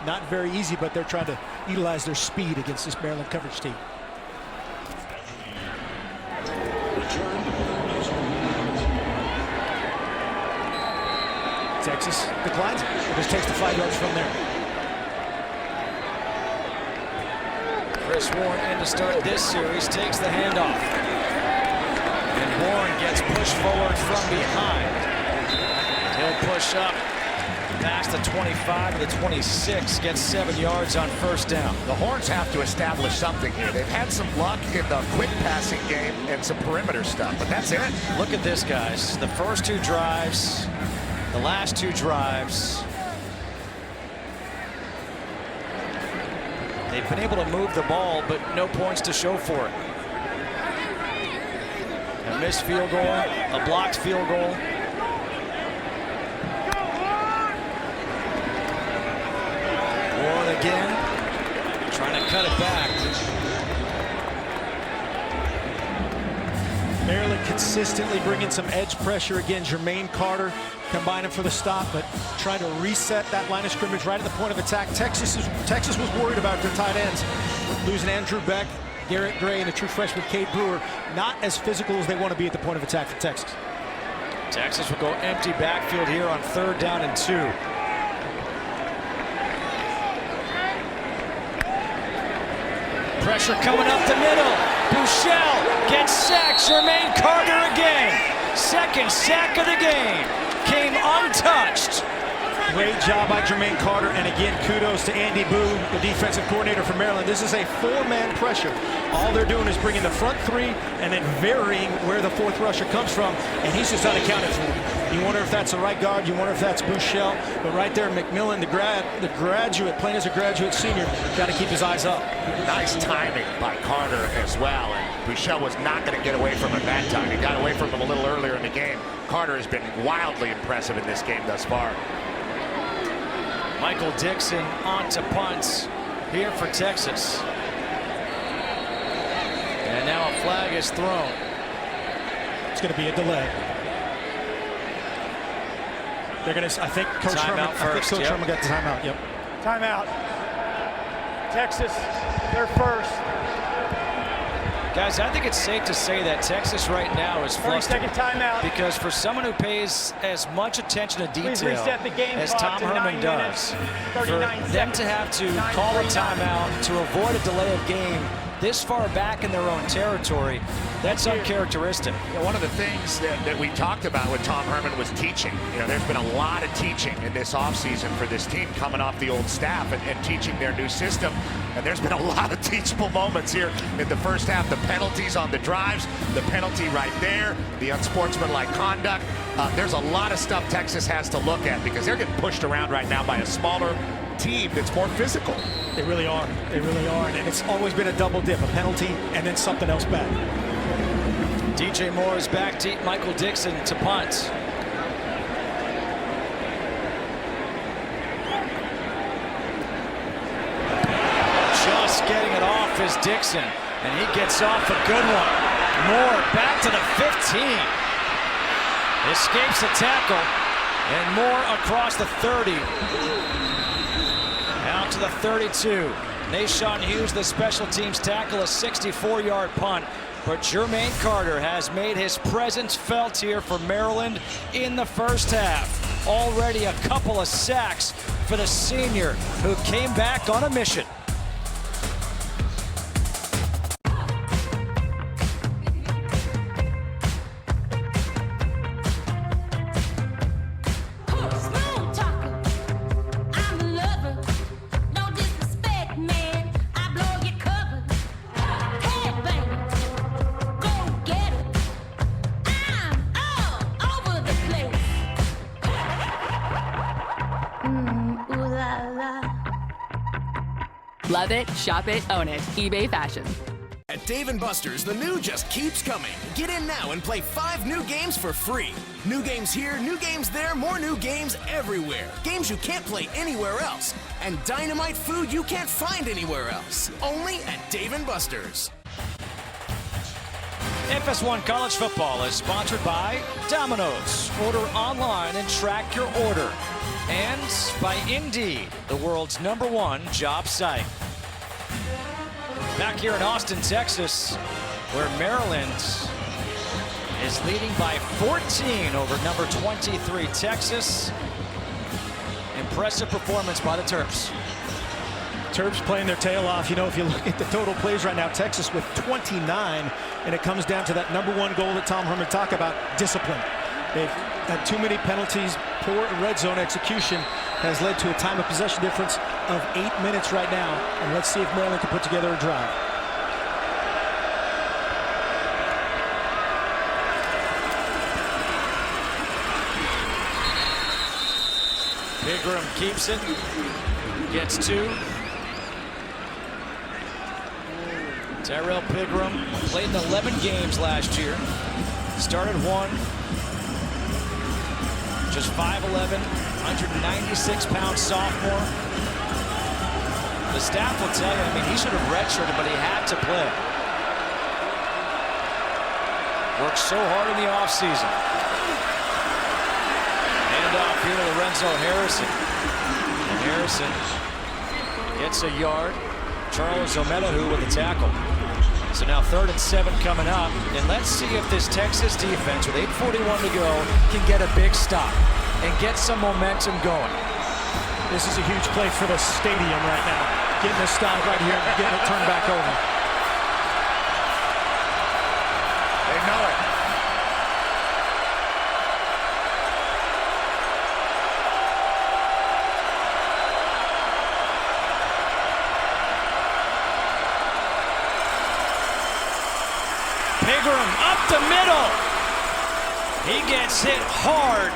not very easy, but they're trying to utilize their speed against this Maryland coverage team. Texas declines it. Just takes the 5 yards from there. Chris Warren in to start this series, takes the handoff. And Warren gets pushed forward from behind. He'll push up Past the 25 to the 26, gets 7 yards on first down. The Horns have to establish something here. They've had some luck in the quick passing game and some perimeter stuff, but that's it. Look at this, guys. The first 2 drives, the last 2 drives. They've been able to move the ball, but no points to show for it. A missed field goal, a blocked field goal. Warren again, trying to cut it back. Maryland consistently bringing some edge pressure. Again, Jermaine Carter combining for the stop, but trying to reset that line of scrimmage right at the point of attack. Texas was worried about their tight ends. Losing Andrew Beck, Garrett Gray, and a true freshman, Cade Brewer. Not as physical as they want to be at the point of attack for Texas. Texas will go empty backfield here on 3rd down and 2. Pressure coming up the middle. Buechele gets sacked. Jermaine Carter again. Second sack of the game. Came untouched. Great job by Jermaine Carter, and again, kudos to Andy Boo, the defensive coordinator for Maryland. This is a 4-man pressure. All they're doing is bringing the front 3 and then varying where the 4th rusher comes from, and he's just unaccounted for. You wonder if that's the right guard, you wonder if that's Buechele, but right there, McMillan, the graduate, playing as a graduate senior, got to keep his eyes up. Nice timing by Carter as well, and Buechele was not going to get away from him that time. He got away from him a little earlier in the game. Carter has been wildly impressive in this game thus far. Michael Dixon on to punts here for Texas. And now a flag is thrown. It's going to be a delay. They're going to, I think Coach Herman got the timeout. Yep. Timeout. Texas, they're first. Guys, I think it's safe to say that Texas right now is flustered. 30-second timeout. Because for someone who pays as much attention to detail as Tom Herman does, for them to have to call a timeout to avoid a delay of game this far back in their own territory, that's uncharacteristic. You know, one of the things that we talked about with Tom Herman was teaching. You know, there's been a lot of teaching in this offseason for this team coming off the old staff and teaching their new system. And there's been a lot of teachable moments here in the first half. The penalties on the drives, the penalty right there, the unsportsmanlike conduct. There's a lot of stuff Texas has to look at because they're getting pushed around right now by a smaller team that's more physical. They really are. They really are. And it's always been a double dip, a penalty and then something else back. DJ Moore is back to Michael Dixon to punt. Just getting it off is Dixon, and he gets off a good one. Moore back to the 15. Escapes the tackle, and Moore across the 30. Out to the 32. Nashawn Hughes, the special teams tackle, a 64-yard punt. But Jermaine Carter has made his presence felt here for Maryland in the first half. Already a couple of sacks for the senior who came back on a mission. Love it, shop it, own it. eBay Fashion. At Dave & Buster's, the new just keeps coming. Get in now and play 5 new games for free. New games here, new games there, more new games everywhere. Games you can't play anywhere else. And dynamite food you can't find anywhere else. Only at Dave & Buster's. FS1 College Football is sponsored by Domino's. Order online and track your order. And by Indeed, the world's #1 job site. Back here in Austin, Texas, where Maryland is leading by 14 over number 23 Texas. Impressive performance by the Terps. Terps playing their tail off. You know, if you look at the total plays right now, Texas with 29, and it comes down to that #1 goal that Tom Herman talked about, discipline. They've had too many penalties, poor red zone execution has led to a time of possession difference of 8 minutes right now. And let's see if Maryland can put together a drive. Pigram keeps it, gets 2. Tyrell Pigram played in 11 games last year. Started 1. Just 5'11", 196-pound sophomore. The staff will tell you, I mean, he should have redshirted, but he had to play. Worked so hard in the offseason. Hand off here to Lorenzo Harrison. And Harrison gets a yard. Charles Omenihu with the tackle. So now 3rd and 7 coming up. And let's see if this Texas defense with 8:41 to go can get a big stop and get some momentum going. This is a huge play for the stadium right now. Getting a stop right here and getting it turned back over. They know it. Pigram up the middle. He gets hit hard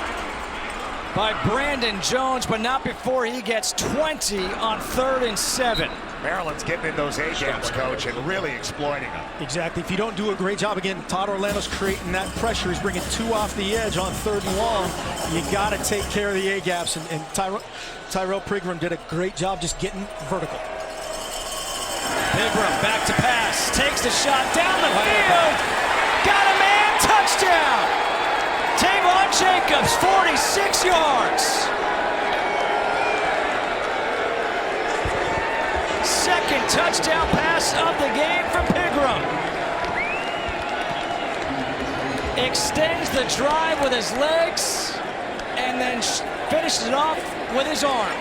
by Brandon Jones, but not before he gets 20 on 3rd and 7. Maryland's getting in those A-gaps, Coach, and really exploiting them. Exactly. If you don't do a great job, again, Todd Orlando's creating that pressure. He's bringing 2 off the edge on 3rd and long. You got to take care of the A-gaps, and Tyrell Pigram did a great job just getting vertical. Pigram back to pass, takes the shot down the field. Got a man, touchdown. Tavon Jacobs, 46 yards. Second touchdown pass of the game for Pigram. Extends the drive with his legs and then finishes it off with his arm.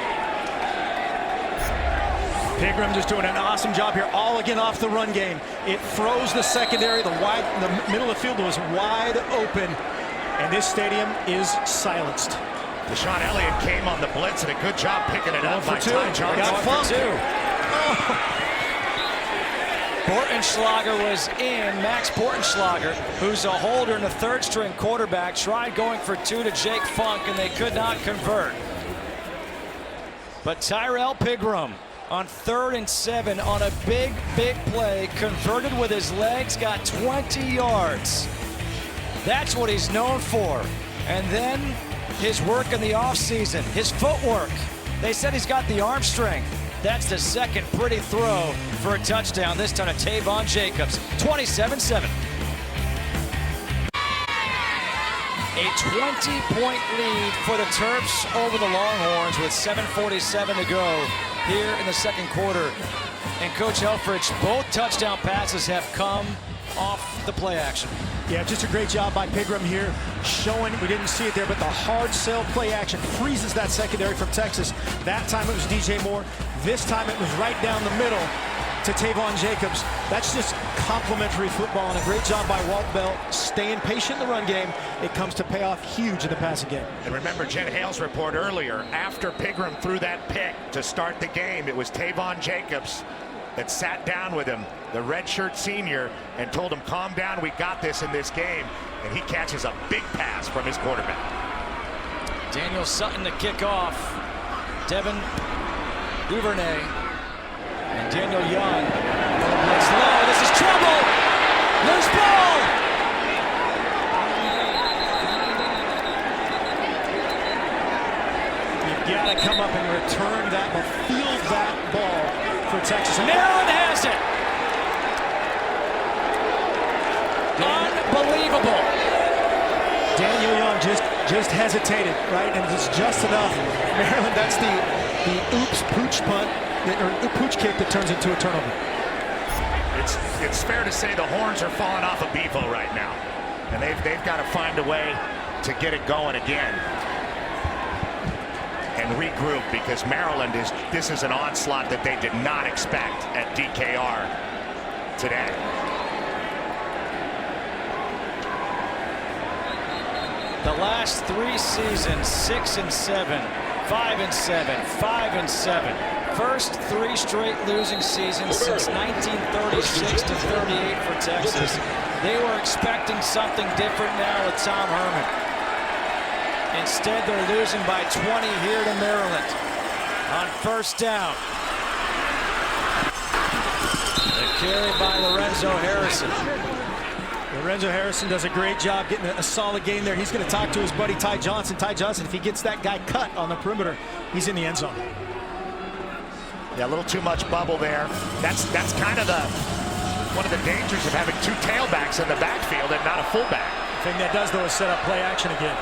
Pigram just doing an awesome job here, all again off the run game. It froze the secondary, the middle of the field was wide open, and this stadium is silenced. Deshaun Elliott came on the blitz and a good job picking it up by Ty Johnson. Got funked. Oh. Bortenschlager was in. Max Bortenschlager, who's a holder and a 3rd-string quarterback, tried going for 2 to Jake Funk, and they could not convert. But Tyrell Pigram on 3rd and 7 on a big play, converted with his legs, got 20 yards. That's what he's known for. And then his work in the offseason, his footwork. They said he's got the arm strength. That's the second pretty throw for a touchdown, this time to Tavon Jacobs, 27-7. A 20-point lead for the Terps over the Longhorns with 7:47 to go here in the second quarter. And Coach Helfrich, both touchdown passes have come off the play action. Yeah, just a great job by Pigram here, showing, we didn't see it there, but the hard sell play action freezes that secondary from Texas. That time it was DJ Moore. This time it was right down the middle to Tavon Jacobs. That's just complimentary football, and a great job by Walt Bell staying patient in the run game. It comes to pay off huge in the passing game. And remember Jen Hale's report earlier, after Pigram threw that pick to start the game, it was Tavon Jacobs that sat down with him, the redshirt senior, and told him, calm down, we got this in this game. And he catches a big pass from his quarterback. Daniel Sutton to kick off. Devin Duvernay and Daniel Young. Blitz low, this is trouble! Loose ball! You've got to come up and return that, or field that ball for Texas. Maryland has it! Unbelievable! Daniel Young just hesitated, right? And it's just enough. Maryland, that's the oops pooch punt, or pooch kick that turns into a turnover. It's fair to say the horns are falling off of Bevo right now. And they've got to find a way to get it going again. And regroup, because Maryland this is an onslaught that they did not expect at DKR today. The last 3 seasons, 6-7, 5-7, 5-7. First 3 straight losing seasons since 1936 to 38 for Texas. They were expecting something different now with Tom Herman. Instead, they're losing by 20 here to Maryland on first down. The carry by Lorenzo Harrison. Lorenzo Harrison does a great job getting a solid gain there. He's going to talk to his buddy Ty Johnson. Ty Johnson, if he gets that guy cut on the perimeter, he's in the end zone. Yeah, a little too much bubble there. That's kind of one of the dangers of having 2 tailbacks in the backfield and not a fullback. The thing that does, though, is set up play action again.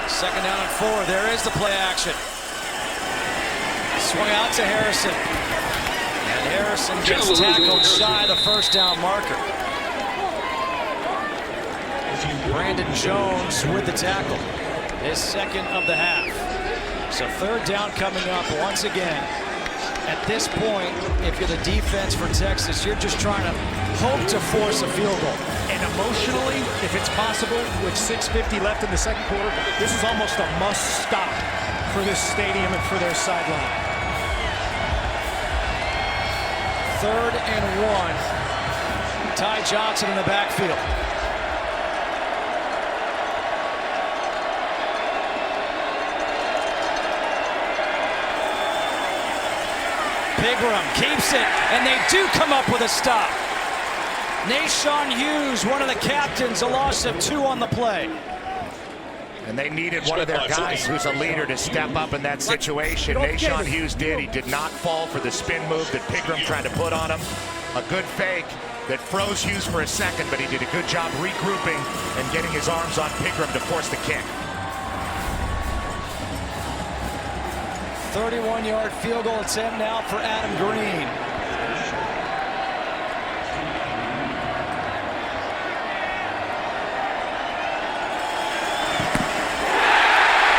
Second down and 4. There is the play action. Swung out to Harrison. And Harrison gets tackled shy of the first down marker. Brandon Jones with the tackle. His second of the half. So third down coming up once again. At this point, if you're the defense for Texas, you're just trying to hope to force a field goal. And emotionally, if it's possible, with 6:50 left in the second quarter, this is almost a must stop for this stadium and for their sideline. Third and 1. Ty Johnson in the backfield. Pigram keeps it, and they do come up with a stop. Nashawn Hughes, one of the captains, a loss of 2 on the play. And they needed one of their guys who's a leader to step up in that situation. Nashawn Hughes did. He did not fall for the spin move that Pigram tried to put on him. A good fake that froze Hughes for a second, but he did a good job regrouping and getting his arms on Pigram to force the kick. 31-yard field goal attempt now for Adam Green.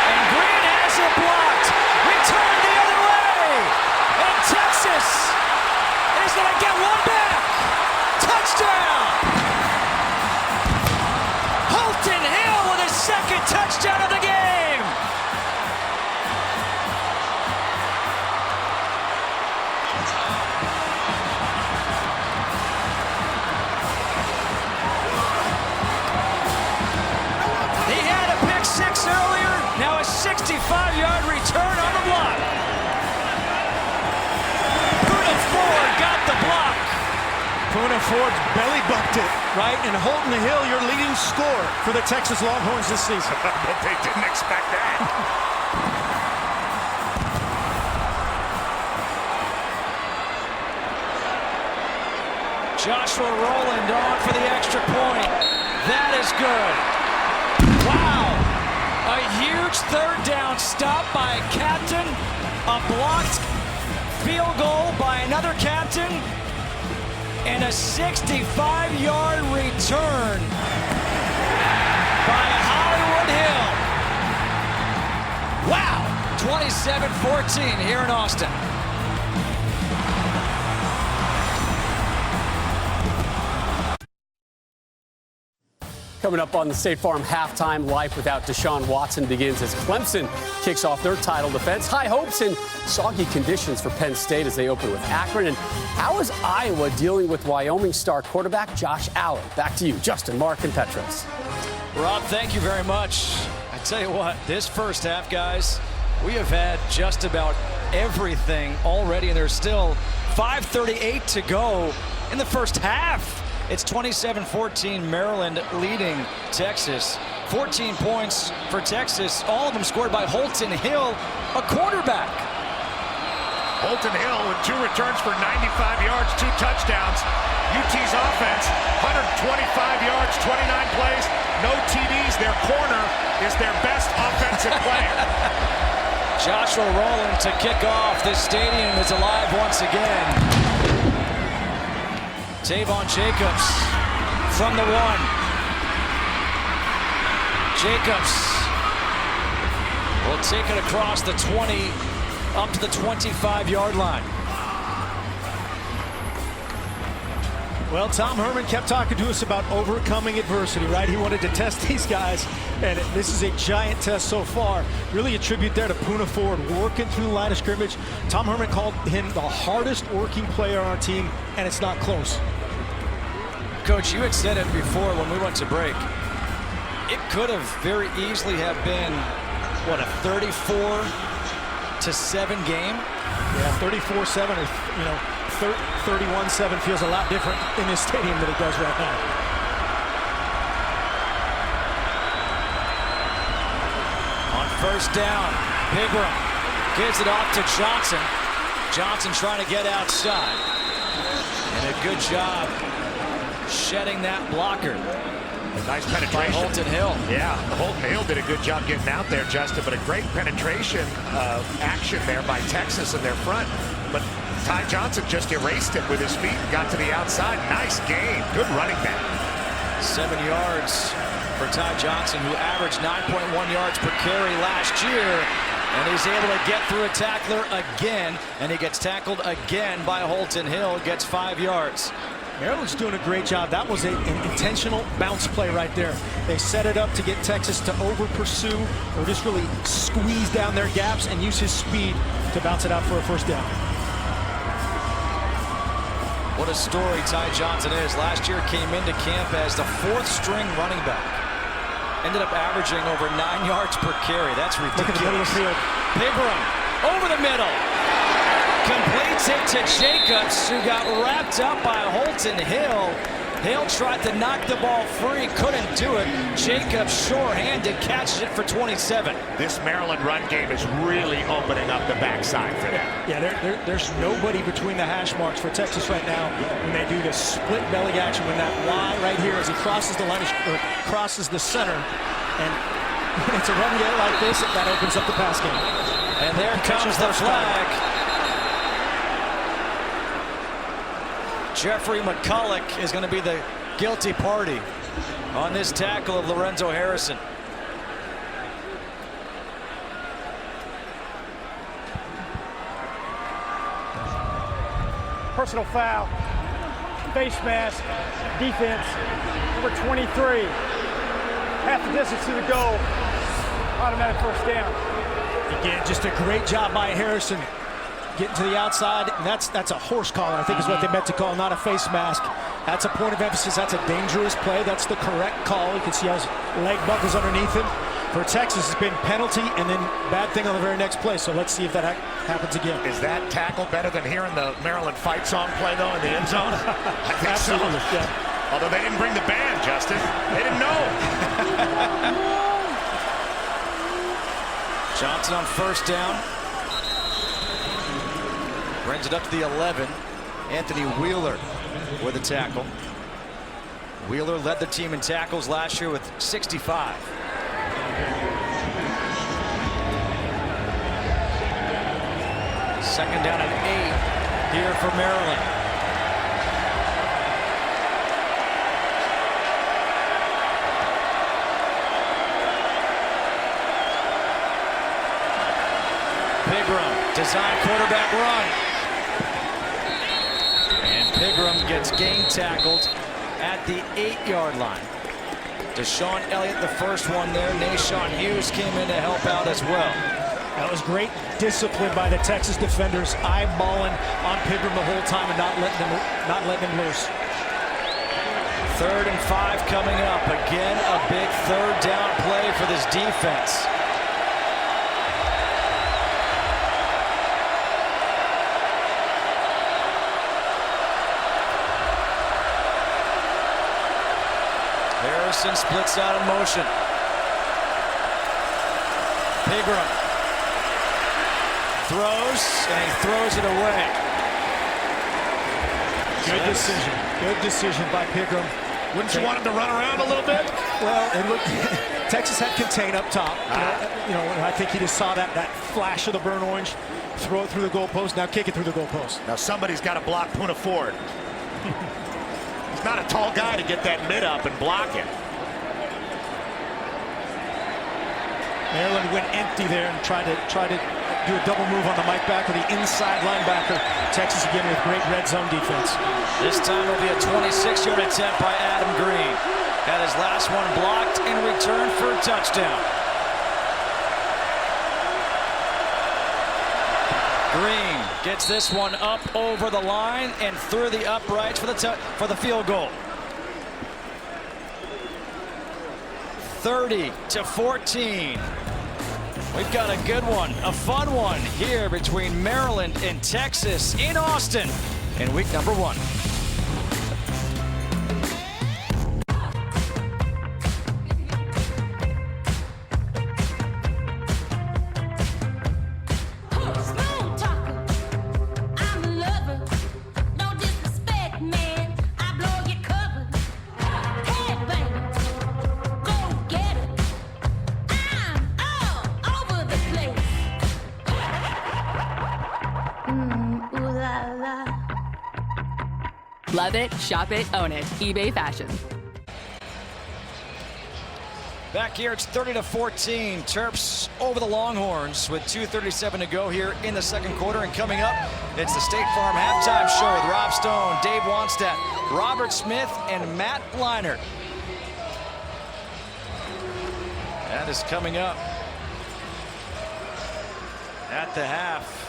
And Green has it blocked. Returned the other way. And Texas is going to get one back. Touchdown. Holton Hill with his second touchdown of the game. Earlier, now a 65-yard return on the block. Poona Ford got the block. Poona Ford's belly bucked it, right? And Holton Hill, your leading scorer for the Texas Longhorns this season. But they didn't expect that. Joshua Rowland on for the extra point. That is good. Wow. A huge third down stop by a captain. A blocked field goal by another captain. And a 65-yard return by Hollywood Hill. Wow. 27-14 here in Austin. Coming up on the State Farm halftime, life without Deshaun Watson begins as Clemson kicks off their title defense. High hopes and soggy conditions for Penn State as they open with Akron. And how is Iowa dealing with Wyoming star quarterback Josh Allen? Back to you, Justin, Mark, and Petros. Rob, thank you very much. I tell you what, this first half, guys, we have had just about everything already, and there's still 5:38 to go in the first half. It's 27-14, Maryland leading Texas. 14 points for Texas, all of them scored by Holton Hill, a quarterback. Holton Hill with 2 returns for 95 yards, 2 touchdowns. UT's offense, 125 yards, 29 plays, no TDs. Their corner is their best offensive player. Joshua Rowland to kick off. This stadium is alive once again. Tavon Jacobs from the 1. Jacobs will take it across the 20 up to the 25-yard line. Well, Tom Herman kept talking to us about overcoming adversity, right? He wanted to test these guys, and this is a giant test so far. Really a tribute there to Poona Ford, working through the line of scrimmage. Tom Herman called him the hardest working player on our team, and it's not close. Coach, you had said it before when we went to break. It could have very easily have been, what, a 34-7 game? Yeah, 34-7 or, 31-7 feels a lot different in this stadium than it does right now. On first down, Pigram gives it off to Johnson. Johnson trying to get outside. And a good job shedding that blocker. Nice penetration. By Holton Hill. Yeah, Holton Hill did a good job getting out there, Justin, but a great penetration action there by Texas in their front. But Ty Johnson just erased it with his feet and got to the outside. Nice game. Good running back. 7 yards for Ty Johnson, who averaged 9.1 yards per carry last year. And he's able to get through a tackler again. And he gets tackled again by Holton Hill. Gets 5 yards. Maryland's doing a great job. That was an intentional bounce play right there. They set it up to get Texas to over-pursue or just really squeeze down their gaps and use his speed to bounce it out for a first down. What a story Ty Johnson is. Last year came into camp as the 4th-string running back. Ended up averaging over 9 yards per carry. That's ridiculous. Look at the middle of the field. Pigram over the middle. Completes it to Jacobs, who got wrapped up by Holton Hill. Hill tried to knock the ball free, couldn't do it. Jacobs, sure-handed, catches it for 27. This Maryland run game is really opening up the backside for them. Yeah, there's nobody between the hash marks for Texas right now when they do this split belly action. When that Y right here, as he crosses the line, or crosses the center, and when it's a run get like this, that opens up the pass game. And there comes the flag. Jeffrey McCulloch is going to be the guilty party on this tackle of Lorenzo Harrison. Personal foul, face mask, defense, number 23. Half the distance to the goal, automatic first down. Again, just a great job by Harrison. Getting to the outside, and that's a horse collar, I think is what they meant to call, not a face mask. That's a point of emphasis. That's a dangerous play. That's the correct call. You can see how his leg buckles underneath him. For Texas, it's been penalty and then bad thing on the very next play. So let's see if that happens again. Is that tackle better than hearing the Maryland fight song play, though, in the end zone? I think Absolutely, so. yeah. Although they didn't bring the band, Justin. They didn't know. Johnson on first down. Brings it up to the 11. Anthony Wheeler with a tackle. Wheeler led the team in tackles last year with 65. Second down and 8 here for Maryland. Pigram, design quarterback run. And Pigram gets game tackled at the 8-yard line. Deshaun Elliott, the first one there. Nashawn Hughes came in to help out as well. That was great discipline by the Texas defenders, eyeballing on Pigram the whole time and not letting him loose. 3rd and 5 coming up. Again, a big 3rd down play for this defense. Harrison splits out in motion. Pigram throws, and he throws it away. Good decision. Good decision by Pigram. Wouldn't you want him to run around a little bit? Well, and look, Texas had contain up top. And I think he just saw that flash of the burnt orange, throw it through the goalpost, now kick it through the goalpost. Now somebody's got to block Poona Ford. He's not a tall guy to get that mid up and block it. Maryland went empty there and tried to do a double move on the Mike back or the inside linebacker. Texas again with great red zone defense. This time will be a 26-yard attempt by Adam Green. Had his last one blocked and returned for a touchdown. Green gets this one up over the line and through the uprights for the field goal. 30-14. We've got a good one, a fun one here between Maryland and Texas in Austin in week number 1. Love it, shop it, own it. eBay Fashion. Back here, it's 30-14. Terps over the Longhorns with 2:37 to go here in the second quarter. And coming up, it's the State Farm Halftime Show with Rob Stone, Dave Wannstedt, Robert Smith, and Matt Leinart. That is coming up at the half.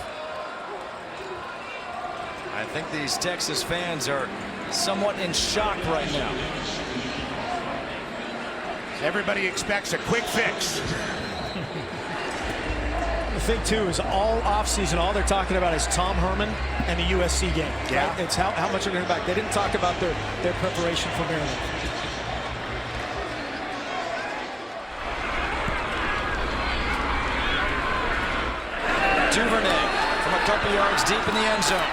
I think these Texas fans are somewhat in shock right now. Everybody expects a quick fix. The thing, too, is all offseason, all they're talking about is Tom Herman and the USC game. Yeah. Right? It's how much they're going to back. They didn't talk about their preparation for Maryland. Duvernay from a couple yards deep in the end zone.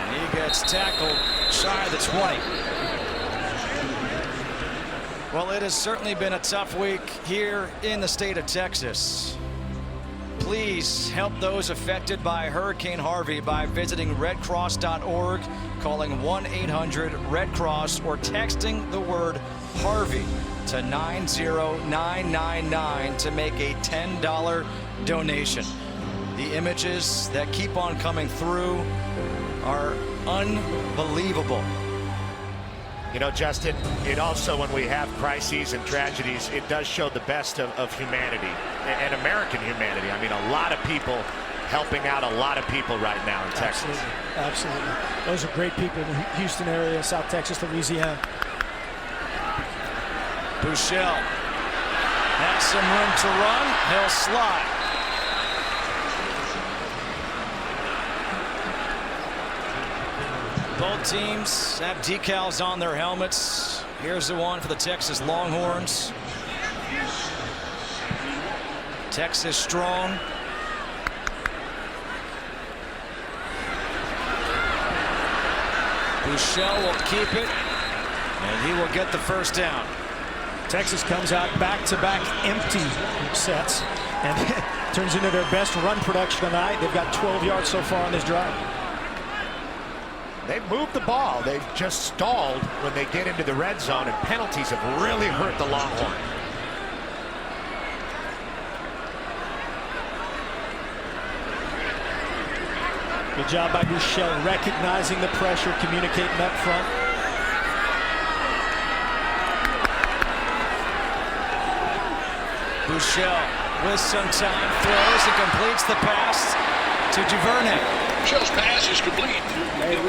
And he gets tackled shy of the 20. Well, it has certainly been a tough week here in the state of Texas. Please help those affected by Hurricane Harvey by visiting redcross.org, calling 1-800-RED-CROSS, or texting the word Harvey to 90999 to make a $10 donation. The images that keep on coming through are unbelievable. You know, Justin, it also, when we have crises and tragedies, it does show the best of humanity and American humanity. I mean, a lot of people helping out a lot of people right now in Texas. Absolutely. Absolutely. Those are great people in the Houston area, South Texas, Louisiana. Buechele has some room to run. He'll slide. Both teams have decals on their helmets. Here's the one for the Texas Longhorns. Texas strong. Buechele will keep it, and he will get the first down. Texas comes out back-to-back empty sets and turns into their best run production tonight. They've got 12 yards so far on this drive. They've moved the ball. They've just stalled when they get into the red zone, and penalties have really hurt the Longhorns. Good job by Buechele, recognizing the pressure, communicating up front. Buechele with some time, throws and completes the pass to Duvernay. Buechele's pass is complete.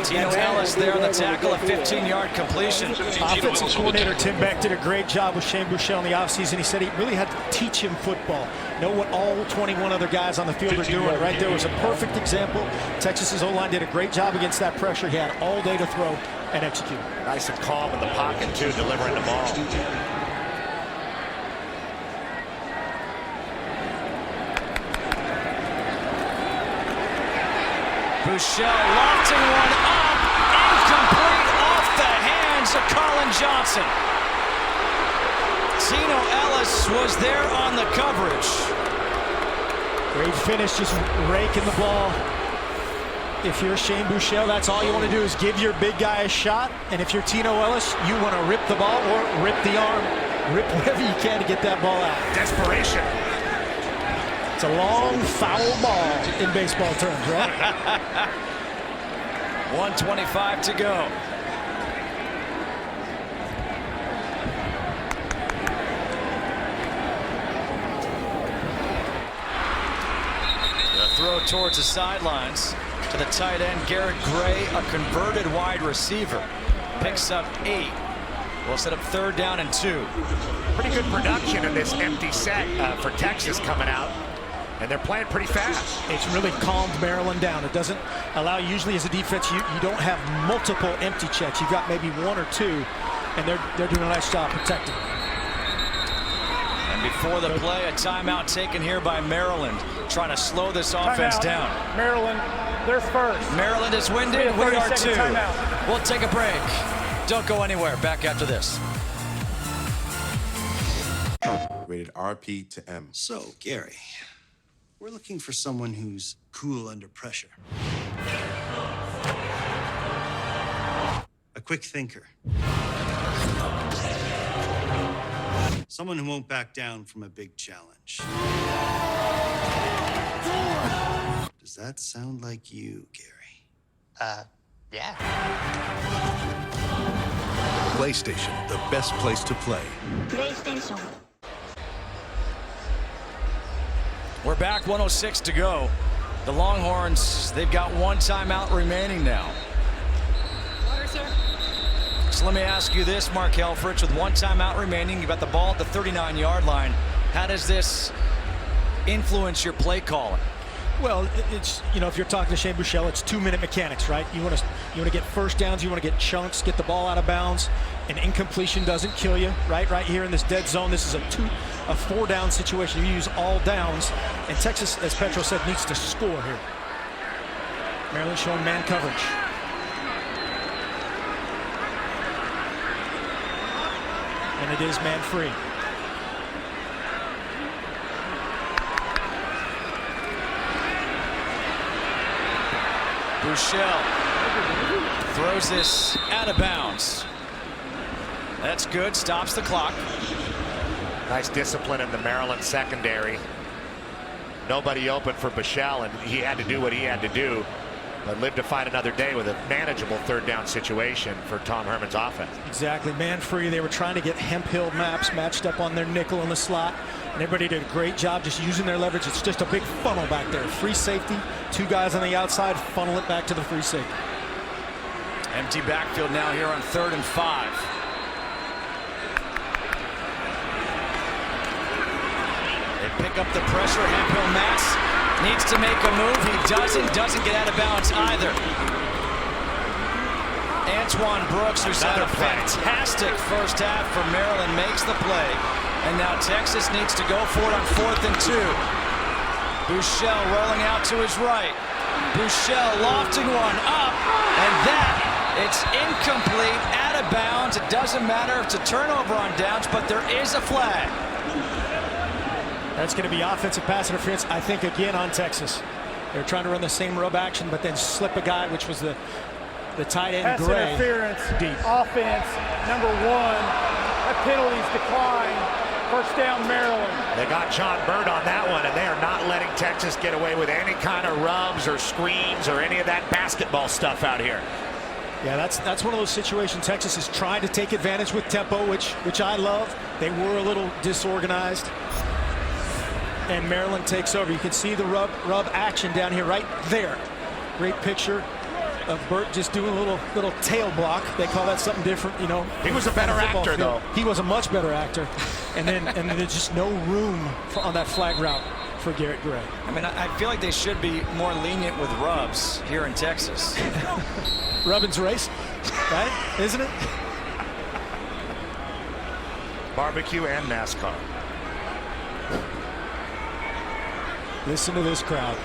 Tino Ellis there on the tackle, a 15-yard completion. Offensive coordinator Tim Beck did a great job with Shane Buechele in the offseason. He said he really had to teach him football, know what all 21 other guys on the field are doing. Right there was a perfect example. Texas's O-line did a great job against that pressure. He had all day to throw and execute. Nice and calm in the pocket, too, delivering the ball. Buechele lofting one up, incomplete, off the hands of Colin Johnson. Tino Ellis was there on the coverage. Great finish, just raking the ball. If you're Shane Buechele, that's all you want to do is give your big guy a shot. And if you're Tino Ellis, you want to rip the ball or rip the arm. Rip whatever you can to get that ball out. Desperation. It's a long foul ball in baseball terms, right? 1:25 to go. The throw towards the sidelines to the tight end, Garrett Gray, a converted wide receiver. Picks up 8. We'll set up 3rd down and 2. Pretty good production in this empty set for Texas coming out. And they're playing pretty fast. It's really calmed Maryland down. It doesn't allow, usually as a defense, you don't have multiple empty checks. You've got maybe 1 or 2, and they're doing a nice job protecting. And before the play, a timeout taken here by Maryland, trying to slow this offense down. Maryland, they're first. Maryland is winded. We are 2. Timeout. We'll take a break. Don't go anywhere. Back after this. Rated RP to M. So, Gary, we're looking for someone who's cool under pressure. A quick thinker. Someone who won't back down from a big challenge. Does that sound like you, Gary? Yeah. PlayStation, the best place to play. PlayStation. We're back, 1:06 to go. The Longhorns, they've got 1 timeout remaining now. Water, sir. So let me ask you this, Mark Helfrich, with 1 timeout remaining, you've got the ball at the 39-yard line. How does this influence your play calling? Well, it's, you know, if you're talking to Shane Buechele, it's 2-minute mechanics, right? You want to get first downs, you want to get chunks, get the ball out of bounds. An incompletion doesn't kill you, right? Right here in this dead zone, this is a 4-down situation. You use all downs, and Texas, as Petro said, needs to score here. Maryland showing man coverage. And it is man free. Buechele throws this out of bounds. That's good, stops the clock. Nice discipline in the Maryland secondary. Nobody open for Buechele, and he had to do what he had to do, but lived to fight another day with a manageable 3rd down situation for Tom Herman's offense. Exactly, man free. They were trying to get Hemphill maps matched up on their nickel in the slot, and everybody did a great job just using their leverage. It's just a big funnel back there. Free safety, 2 guys on the outside, funnel it back to the free safety. Empty backfield now here on 3rd and 5. They pick up the pressure. Hemphill Max needs to make a move. He doesn't get out of bounds either. Antoine Brooks, who's had a fantastic first half for Maryland, makes the play. And now Texas needs to go for it on 4th and 2. Buechele rolling out to his right. Buechele lofting one up, and it's incomplete, out of bounds. It doesn't matter if it's a turnover on downs, but there is a flag. That's going to be offensive pass interference, I think, again on Texas. They're trying to run the same rub action, but then slip a guy, which was the tight end, pass Gray. Interference, deep. Offense, number 1. That penalty's declined. 1st down, Maryland. They got John Bird on that one, and they are not letting Texas get away with any kind of rubs or screens or any of that basketball stuff out here. Yeah, that's one of those situations. Texas is trying to take advantage with tempo, which I love. They were a little disorganized, and Maryland takes over. You can see the rub action down here, right there. Great picture of Burt just doing a little tail block. They call that something different, you know. He was a better actor, though. He was a much better actor, and then there's just no room on that flag route for Garrett Gray. I mean, I feel like they should be more lenient with rubs here in Texas. Rubbin's race, right? Isn't it? Barbecue and NASCAR. Listen to this crowd.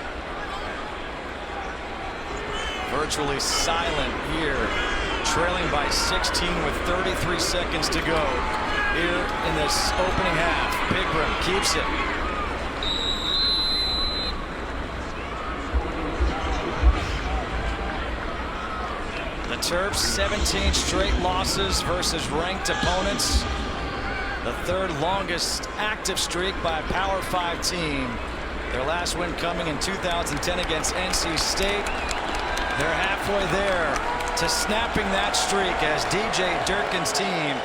Virtually silent here, trailing by 16 with 33 seconds to go here in this opening half. Pigram keeps it. The Terps, 17 straight losses versus ranked opponents. The 3rd longest active streak by a Power 5 team Their last win coming in 2010 against NC State. They're halfway there to snapping that streak as DJ Durkin's team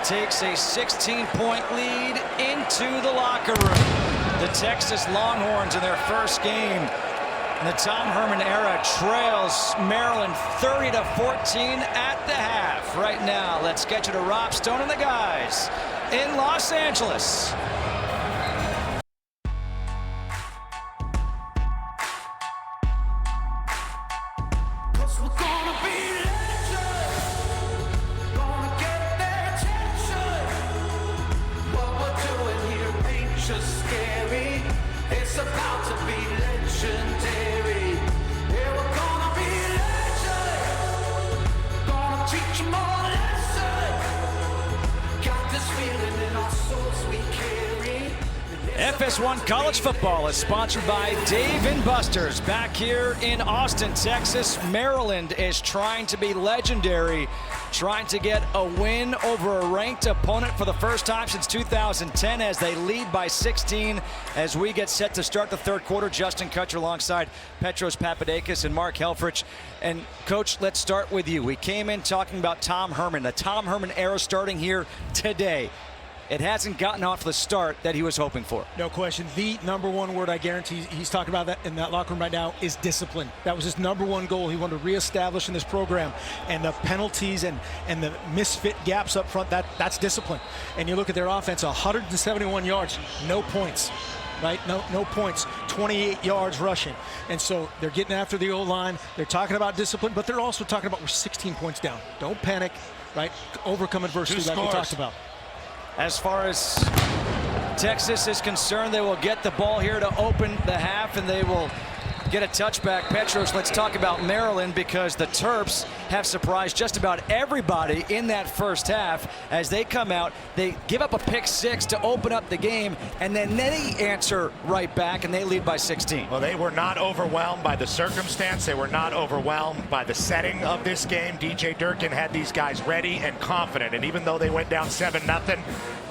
takes a 16-point lead into the locker room. The Texas Longhorns in their first game in the Tom Herman era trails Maryland 30-14 at the half. Right now, let's get you to Rob Stone and the guys in Los Angeles. It's about to be legendary. Yeah, we're gonna be legend. Gonna teach them all a lesson. Got this feeling in our souls we carry. FS1 College Football is sponsored by Dave & Buster's. Back here in Austin, Texas, Maryland is trying to be legendary, trying to get a win over a ranked opponent for the first time since 2010 as they lead by 16 as we get set to start the third quarter. Justin Kutcher alongside Petros Papadakis and Mark Helfrich. And Coach, let's start with you. We came in talking about Tom Herman, the Tom Herman era starting here today. It hasn't gotten off the start that he was hoping for. No question. The number one word I guarantee he's talking about that in that locker room right now is discipline. That was his number one goal. He wanted to reestablish in this program. And the penalties and the misfit gaps up front, that's discipline. And you look at their offense, 171 yards, no points. Right? No points, 28 yards rushing. And so they're getting after the O-line. They're talking about discipline, but they're also talking about we're 16 points down. Don't panic, right? Overcome adversity like we talked about. As far as Texas is concerned, they will get the ball here to open the half, and they will get a touchback. Petros, let's talk about Maryland because the Terps have surprised just about everybody in that first half. As they come out, they give up a pick six to open up the game, and then they answer right back, and they lead by 16. Well, they were not overwhelmed by the circumstance. They were not overwhelmed by the setting of this game. DJ Durkin had these guys ready and confident, and even though they went down 7-0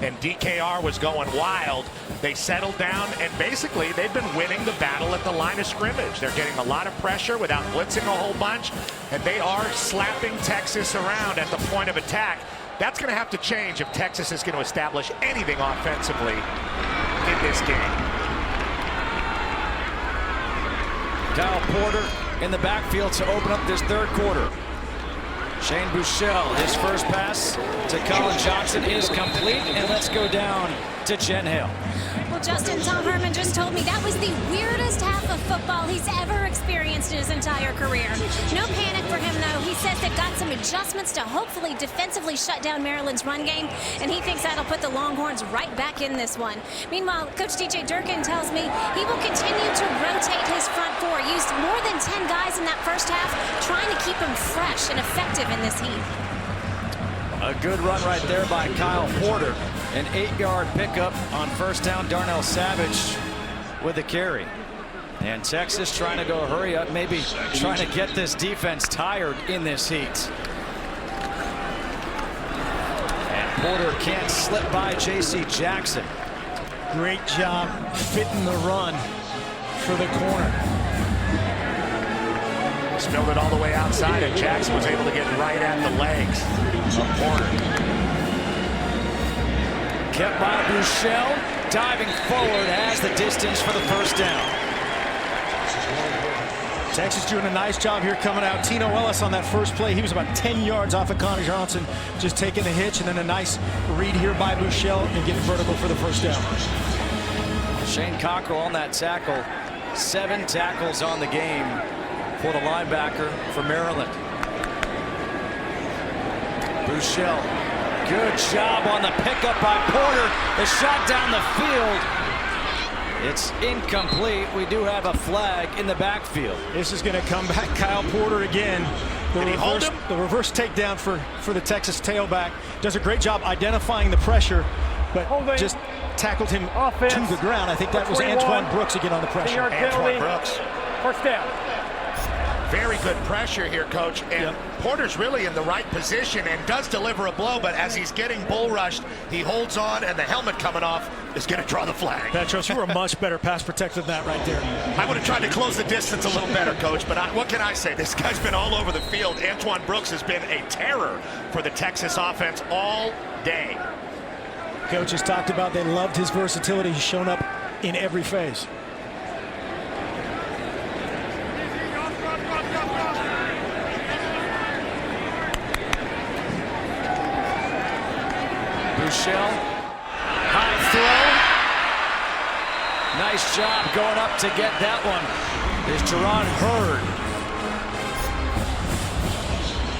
and DKR was going wild, they settled down, and basically they've been winning the battle at the line of scrimmage. They're getting a lot of pressure without blitzing a whole bunch, and they are slapping Texas around at the point of attack. That's going to have to change if Texas is going to establish anything offensively in this game. Kyle Porter in the backfield to open up this third quarter. Shane Buechele, his first pass to Colin Johnson is complete, and let's go down to Jen Hill. Well, Justin, Tom Herman just told me that was the weirdest half of football he's ever experienced in his entire career. No panic for him, though. He says they've got some adjustments to hopefully defensively shut down Maryland's run game, and he thinks that'll put the Longhorns right back in this one. Meanwhile, Coach DJ Durkin tells me he will continue to rotate his front four, used more than 10 guys in that first half, trying to keep them fresh and effective in this heat. A good run right there by Kyle Porter. An 8-yard pickup on first down. Darnell Savage with the carry. And Texas trying to go hurry up, maybe trying to get this defense tired in this heat. And Porter can't slip by J.C. Jackson. Great job fitting the run for the corner. Spilled it all the way outside, and Jackson was able to get right at the legs of Porter. Kept by Buechele, diving forward, has the distance for the first down. Texas doing a nice job here coming out. Tino Ellis on that first play, he was about 10 yards off of Connie Johnson, just taking the hitch, and then a nice read here by Buechele and getting vertical for the first down. Shane Cockrell on that tackle. 7 tackles on the game for the linebacker for Maryland. Buechele. Good job on the pickup by Porter. The shot down the field. It's incomplete. We do have a flag in the backfield. This is going to come back. Kyle Porter again. The reverse takedown for the Texas tailback. Does a great job identifying the pressure, but just tackled him to the ground. I think that was Antoine Brooks again on the pressure. Antoine Brooks. First down. Very good pressure here, Coach. And Porter's really in the right position and does deliver a blow, but as he's getting bull rushed, he holds on, and the helmet coming off is going to draw the flag. Petros, you were a much better pass protector than that right there. I would have tried to close the distance a little better, Coach, but what can I say? This guy's been all over the field. Antoine Brooks has been a terror for the Texas offense all day. Coach has talked about they loved his versatility. He's shown up in every phase. Buechele, high throw. Nice job going up to get that one. Is Jerron Hurd.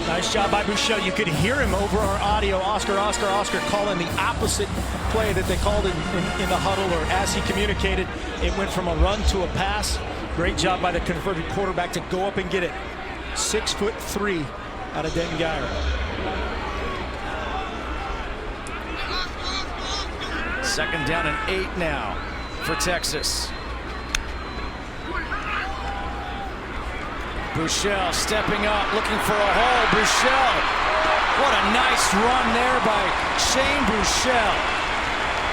Nice job by Buechele. You could hear him over our audio. Oscar calling the opposite play that they called in the huddle, or as he communicated. It went from a run to a pass. Great job by the converted quarterback to go up and get it. 6'3" out of Denton Guyer. Second down and 8 now for Texas. Buechele stepping up, looking for a hole. Buechele, what a nice run there by Shane Buechele.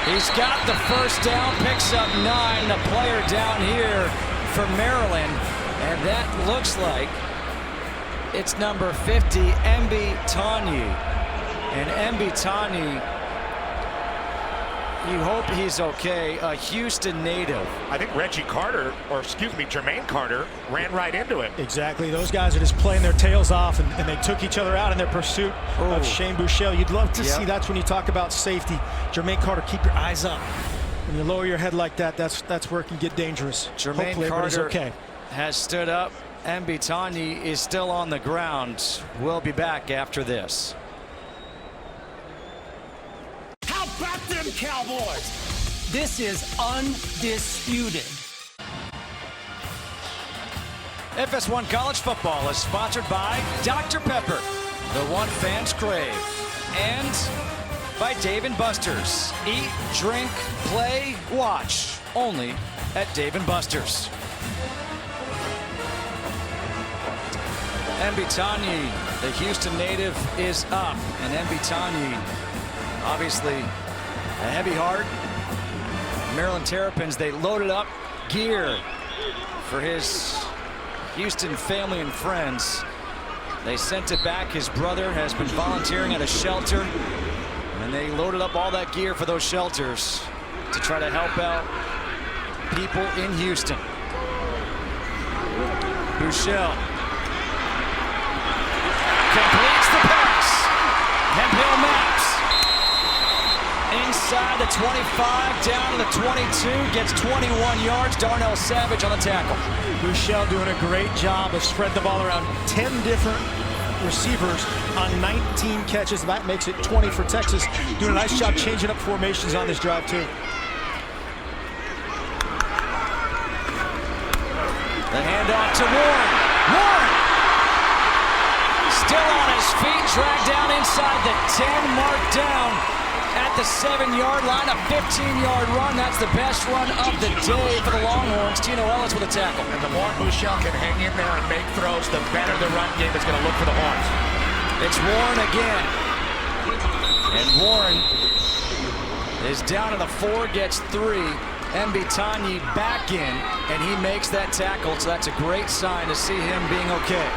He's got the first down, picks up 9, the player down here for Maryland. And that looks like it's number 50, Emby Tanyi. And Emby Tanyi, you hope he's okay, a Houston native. I think Jermaine Carter ran right into it. Exactly. Those guys are just playing their tails off, and they took each other out in their pursuit of Shane Buechele. You'd love to see, that's when you talk about safety. Jermaine Carter, keep your eyes up. When you lower your head like that, that's where it can get dangerous. Jermaine Carter has stood up. Emby Tanyi is still on the ground. We'll be back after this. How about them Cowboys? This is undisputed. FS1 College Football is sponsored by Dr. Pepper, the one fans crave, and by Dave & Buster's. Eat, drink, play, watch, only at Dave & Buster's. Emby Tanyi, the Houston native, is up, and Emby Tanyi, obviously a heavy heart. Maryland Terrapins, they loaded up gear for his Houston family and friends. They sent it back. His brother has been volunteering at a shelter, and they loaded up all that gear for those shelters to try to help out people in Houston. Buechele completes the pass. Hemphill Maps inside the 25, down to the 22, gets 21 yards. Darnell Savage on the tackle. Buechele doing a great job of spreading the ball around 10 different receivers on 19 catches. That makes it 20 for Texas. Doing a nice job changing up formations on this drive, too. The handoff to Warren. Warren still on his feet, dragged down inside the 10, marked down at the 7-yard line. A 15-yard run. That's the best run of the day for the Longhorns. Tino Ellis with a tackle. And the more Buechele can hang in there and make throws, the better the run game is going to look for the Horns. It's Warren again. And Warren is down to the 4, gets 3. Emby Tanyi back in, and he makes that tackle, so that's a great sign to see him being okay.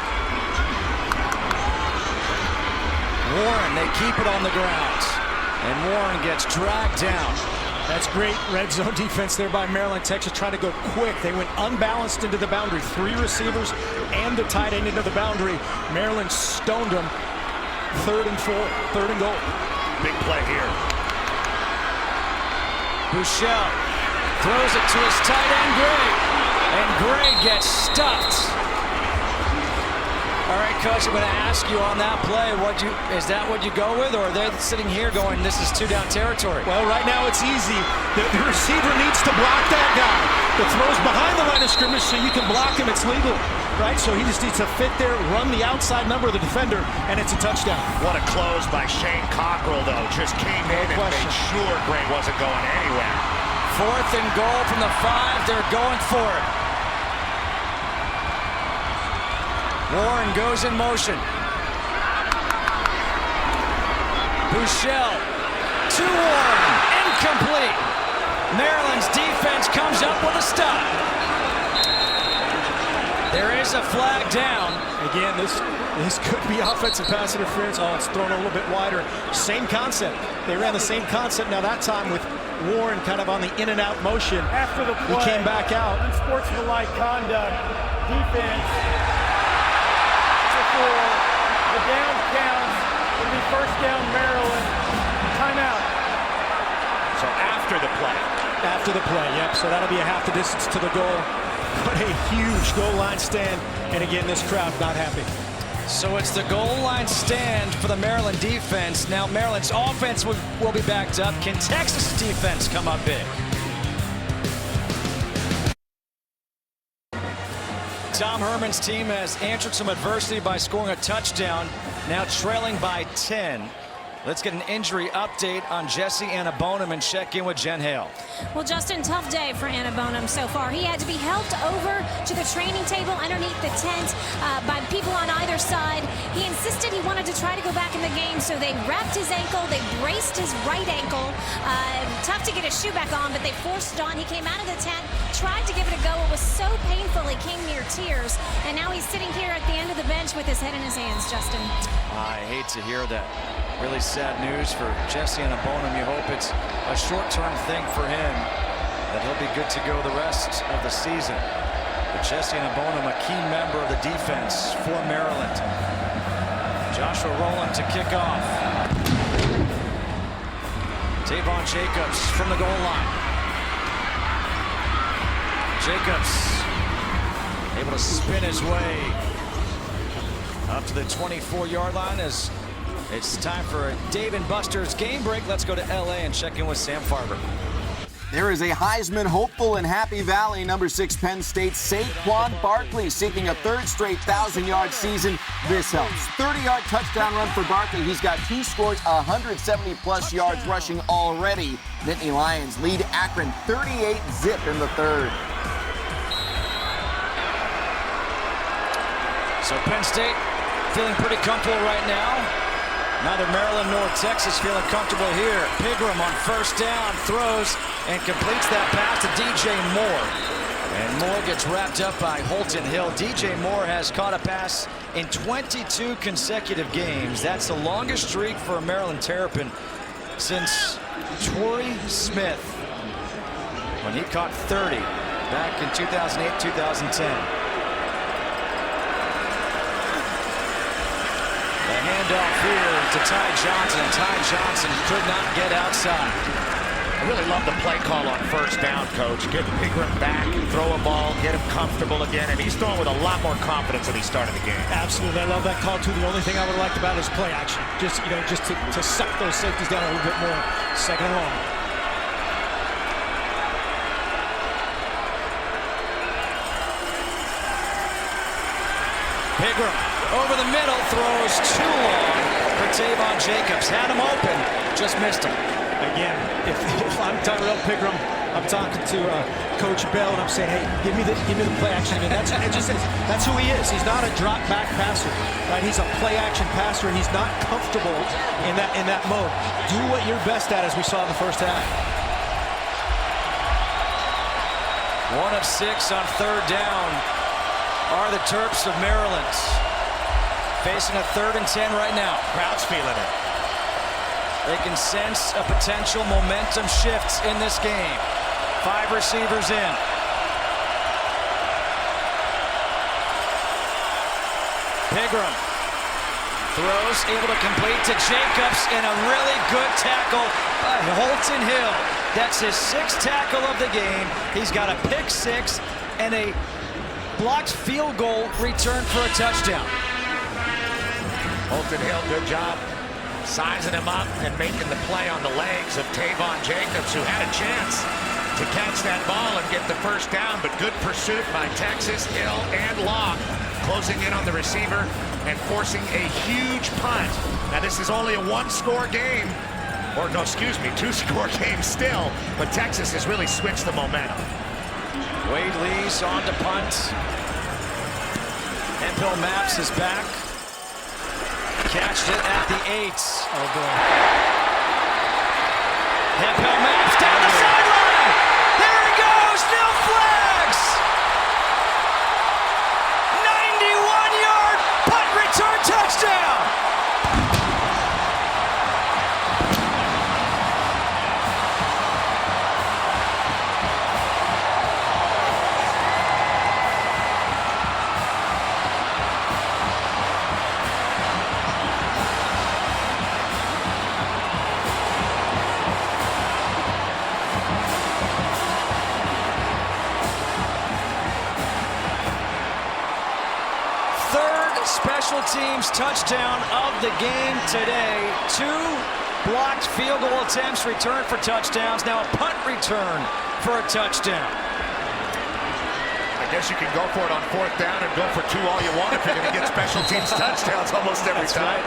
Warren, they keep it on the ground, and Warren gets dragged down. That's great red zone defense there by Maryland. Texas trying to go quick. They went unbalanced into the boundary. 3 receivers and the tight end into the boundary. Maryland stoned them. 3rd and 4, 3rd and goal. Big play here. Buechele throws it to his tight end, Gray. And Gray gets stuffed. All right, Coach, I'm going to ask you on that play, is that what you go with, or are they sitting here going, this is 2-down territory? Well, right now it's easy. The receiver needs to block that guy. The throw's behind the line of scrimmage, so you can block him. It's legal, right? So he just needs to fit there, run the outside number of the defender, and it's a touchdown. What a close by Shane Cockrell, though. Just came in and made sure Gray wasn't going anywhere. 4th and goal from the 5. They're going for it. Warren goes in motion. Buechele to Warren. Incomplete. Maryland's defense comes up with a stop. There is a flag down. Again, this could be offensive pass interference. Oh, it's thrown a little bit wider. Same concept. They ran the same concept. Now that time with Warren kind of on the in and out motion. After the play, he came back out. Unsportsmanlike conduct. Defense. Before the down counts, it'll be first down Maryland. Timeout. So after the play. After the play, yep. So that'll be a half the distance to the goal. What a huge goal line stand. And again, this crowd not happy. So it's the goal line stand for the Maryland defense. Now Maryland's offense will be backed up. Can Texas' defense come up big? Tom Herman's team has answered some adversity by scoring a touchdown, now trailing by 10. Let's get an injury update on Jesse Annabonum and check in with Jen Hale. Well, Justin, tough day for Annabonum so far. He had to be helped over to the training table underneath the tent by people on either side. He insisted he wanted to try to go back in the game, so they wrapped his ankle, they braced his right ankle. Tough to get his shoe back on, but they forced it on. He came out of the tent, tried to give it a go. It was so painful, he came near tears. And now he's sitting here at the end of the bench with his head in his hands, Justin. I hate to hear that. Really sad news for Jesse Annabonum. You hope it's a short-term thing for him, that he'll be good to go the rest of the season. But Jesse Annabonum, a key member of the defense for Maryland. Joshua Rowland to kick off. Tavon Jacobs from the goal line. Jacobs able to spin his way up to the 24-yard line as it's time for a Dave & Buster's game break. Let's go to LA and check in with Sam Farber. There is a Heisman hopeful in Happy Valley. Number 6 Penn State, Saquon Barkley, seeking a third straight 1,000-yard season. This helps. 30-yard touchdown run for Barkley. He's got 2 scores, 170-plus yards rushing already. Nittany Lions lead Akron 38-zip in the third. So Penn State feeling pretty comfortable right now. Neither Maryland nor Texas feeling comfortable here. Pigram on first down, throws and completes that pass to DJ Moore. And Moore gets wrapped up by Holton Hill. DJ Moore has caught a pass in 22 consecutive games. That's the longest streak for a Maryland Terrapin since Torrey Smith, when he caught 30 back in 2008-2010. Handoff here to Ty Johnson, and Ty Johnson could not get outside. I really love the play call on first down, Coach. Get Pigram back, throw a ball, get him comfortable again, and he's throwing with a lot more confidence than he started the game. Absolutely, I love that call too. The only thing I would have liked about his play action, just to suck those safeties down a little bit more. Second and long. Pigram over the middle, throws too long for Tavon Jacobs. Had him open, just missed him. Again, if I'm Tyrell Pigram, I'm talking to Coach Bell, and I'm saying, hey, give me the play action. And that's who he is. He's not a drop back passer, right? He's a play action passer, and he's not comfortable in that mode. Do what you're best at, as we saw in the first half. 1 of 6 on third down are the Terps of Maryland. Facing a 3rd and 10 right now. Crowd's feeling it. They can sense a potential momentum shift in this game. 5 receivers in. Pigram throws, able to complete to Jacobs, and a really good tackle by Holton Hill. That's his 6th tackle of the game. He's got a pick 6 and a blocked field goal return for a touchdown. Holton Hill, good job sizing him up and making the play on the legs of Tavon Jacobs, who had a chance to catch that ball and get the first down, but good pursuit by Texas. Hill and Locke closing in on the receiver and forcing a huge punt. Now this is only a 1-score game, or no, excuse me, 2-score game still, but Texas has really switched the momentum. Wade Lees on to punt. And Hemphill Maps is back. Catched it at the 8. Oh, boy. Hemphill Maps down the sideline. There he goes. No flags. 91-yard punt return touchdown. Special teams touchdown of the game today. 2 blocked field goal attempts returned for touchdowns. Now a punt return for a touchdown. I guess you can go for it on 4th down and go for 2 all you want if you're going to get special teams touchdowns almost every time. Right.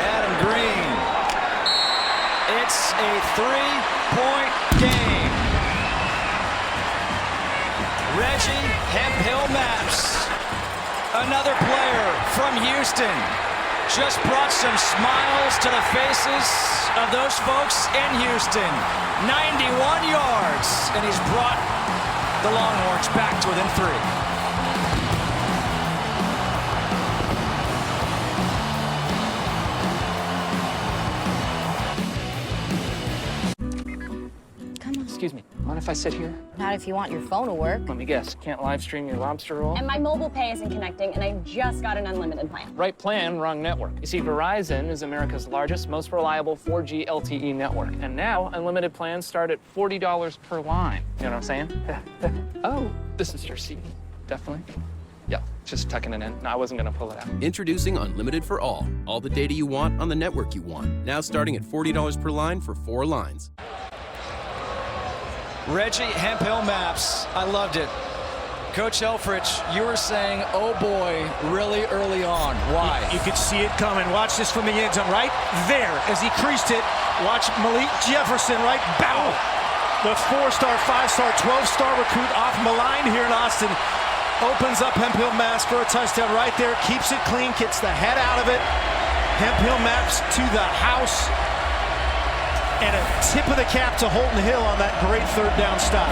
Adam Green. It's a 3-point game. Reggie Hemphill Maps, another player from Houston, just brought some smiles to the faces of those folks in Houston. 91 yards, and he's brought the Longhorns back to within 3. Excuse me, mind if I sit here? Not if you want your phone to work. Let me guess, can't live stream your lobster roll? And my mobile pay isn't connecting, and I just got an unlimited plan. Right plan, wrong network. You see, Verizon is America's largest, most reliable 4G LTE network. And now, unlimited plans start at $40 per line. You know what I'm saying? Oh, this is your seat. Definitely. Yeah, just tucking it in. No, I wasn't gonna pull it out. Introducing Unlimited for All. All the data you want on the network you want. Now starting at $40 per line for 4 lines. Reggie Hemphill Maps, I loved it. Coach Helfrich, you were saying, oh boy, really early on. Why? You could see it coming. Watch this from the end zone, right there. As he creased it, watch Malik Jefferson, right? Bow! The 4-star, 5-star, 12-star recruit off Malign here in Austin. Opens up Hemphill Maps for a touchdown right there. Keeps it clean, gets the head out of it. Hemphill Maps to the house. And a tip of the cap to Holton Hill on that great 3rd down stop.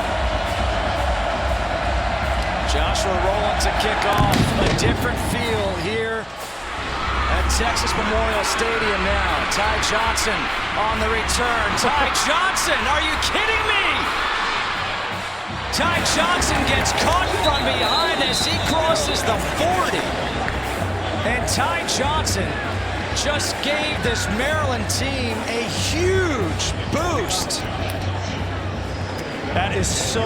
Joshua Rowland to kick off. A different feel here at Texas Memorial Stadium now. Ty Johnson on the return. Ty Johnson, are you kidding me? Ty Johnson gets caught from behind as he crosses the 40. And Ty Johnson just gave this Maryland team a huge boost. That is so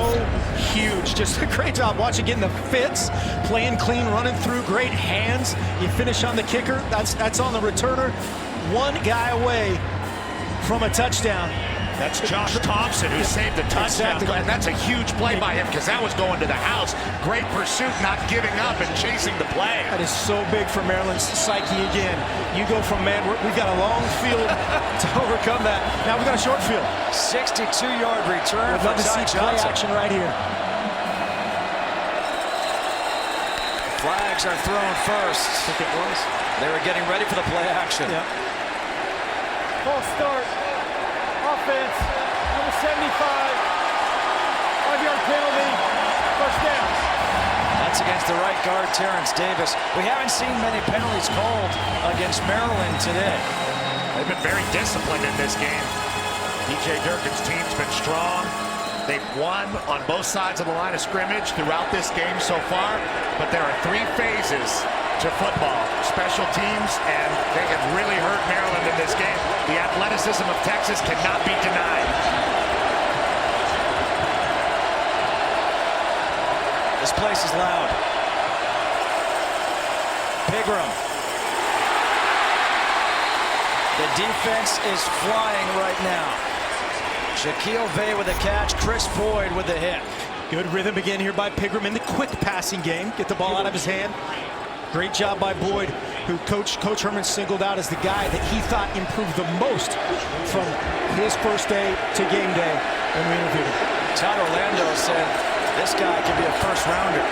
huge. Just a great job watching, getting the fits, playing clean, running through, great hands. You finish on the kicker. That's on the returner. 1 guy away from a touchdown. That's Josh Thompson who saved the touchdown. Exactly. And that's a huge play by him because that was going to the house. Great pursuit, not giving up and chasing the play. That is so big for Maryland's psyche again. You go from, man, we've got a long field to overcome that. Now we've got a short field. 62-yard return. We'd love to see play action right here. Flags are thrown first. I think it was. They were getting ready for the play action. Yeah. False start. Offense, number 75, 5-yard penalty, 1st down. That's against the right guard, Terrence Davis. We haven't seen many penalties called against Maryland today. They've been very disciplined in this game. DJ Durkin's team's been strong. They've won on both sides of the line of scrimmage throughout this game so far, but there are 3 phases to football, special teams, and they have really hurt Maryland in this game. The athleticism of Texas cannot be denied. This place is loud. Pigram. The defense is flying right now. Shaquille Vay with a catch, Chris Boyd with the hit. Good rhythm again here by Pigram in the quick passing game. Get the ball out of his hand. Great job by Boyd, who Coach Herman singled out as the guy that he thought improved the most from his first day to game day when we interviewed him. Todd Orlando said this guy could be a first rounder.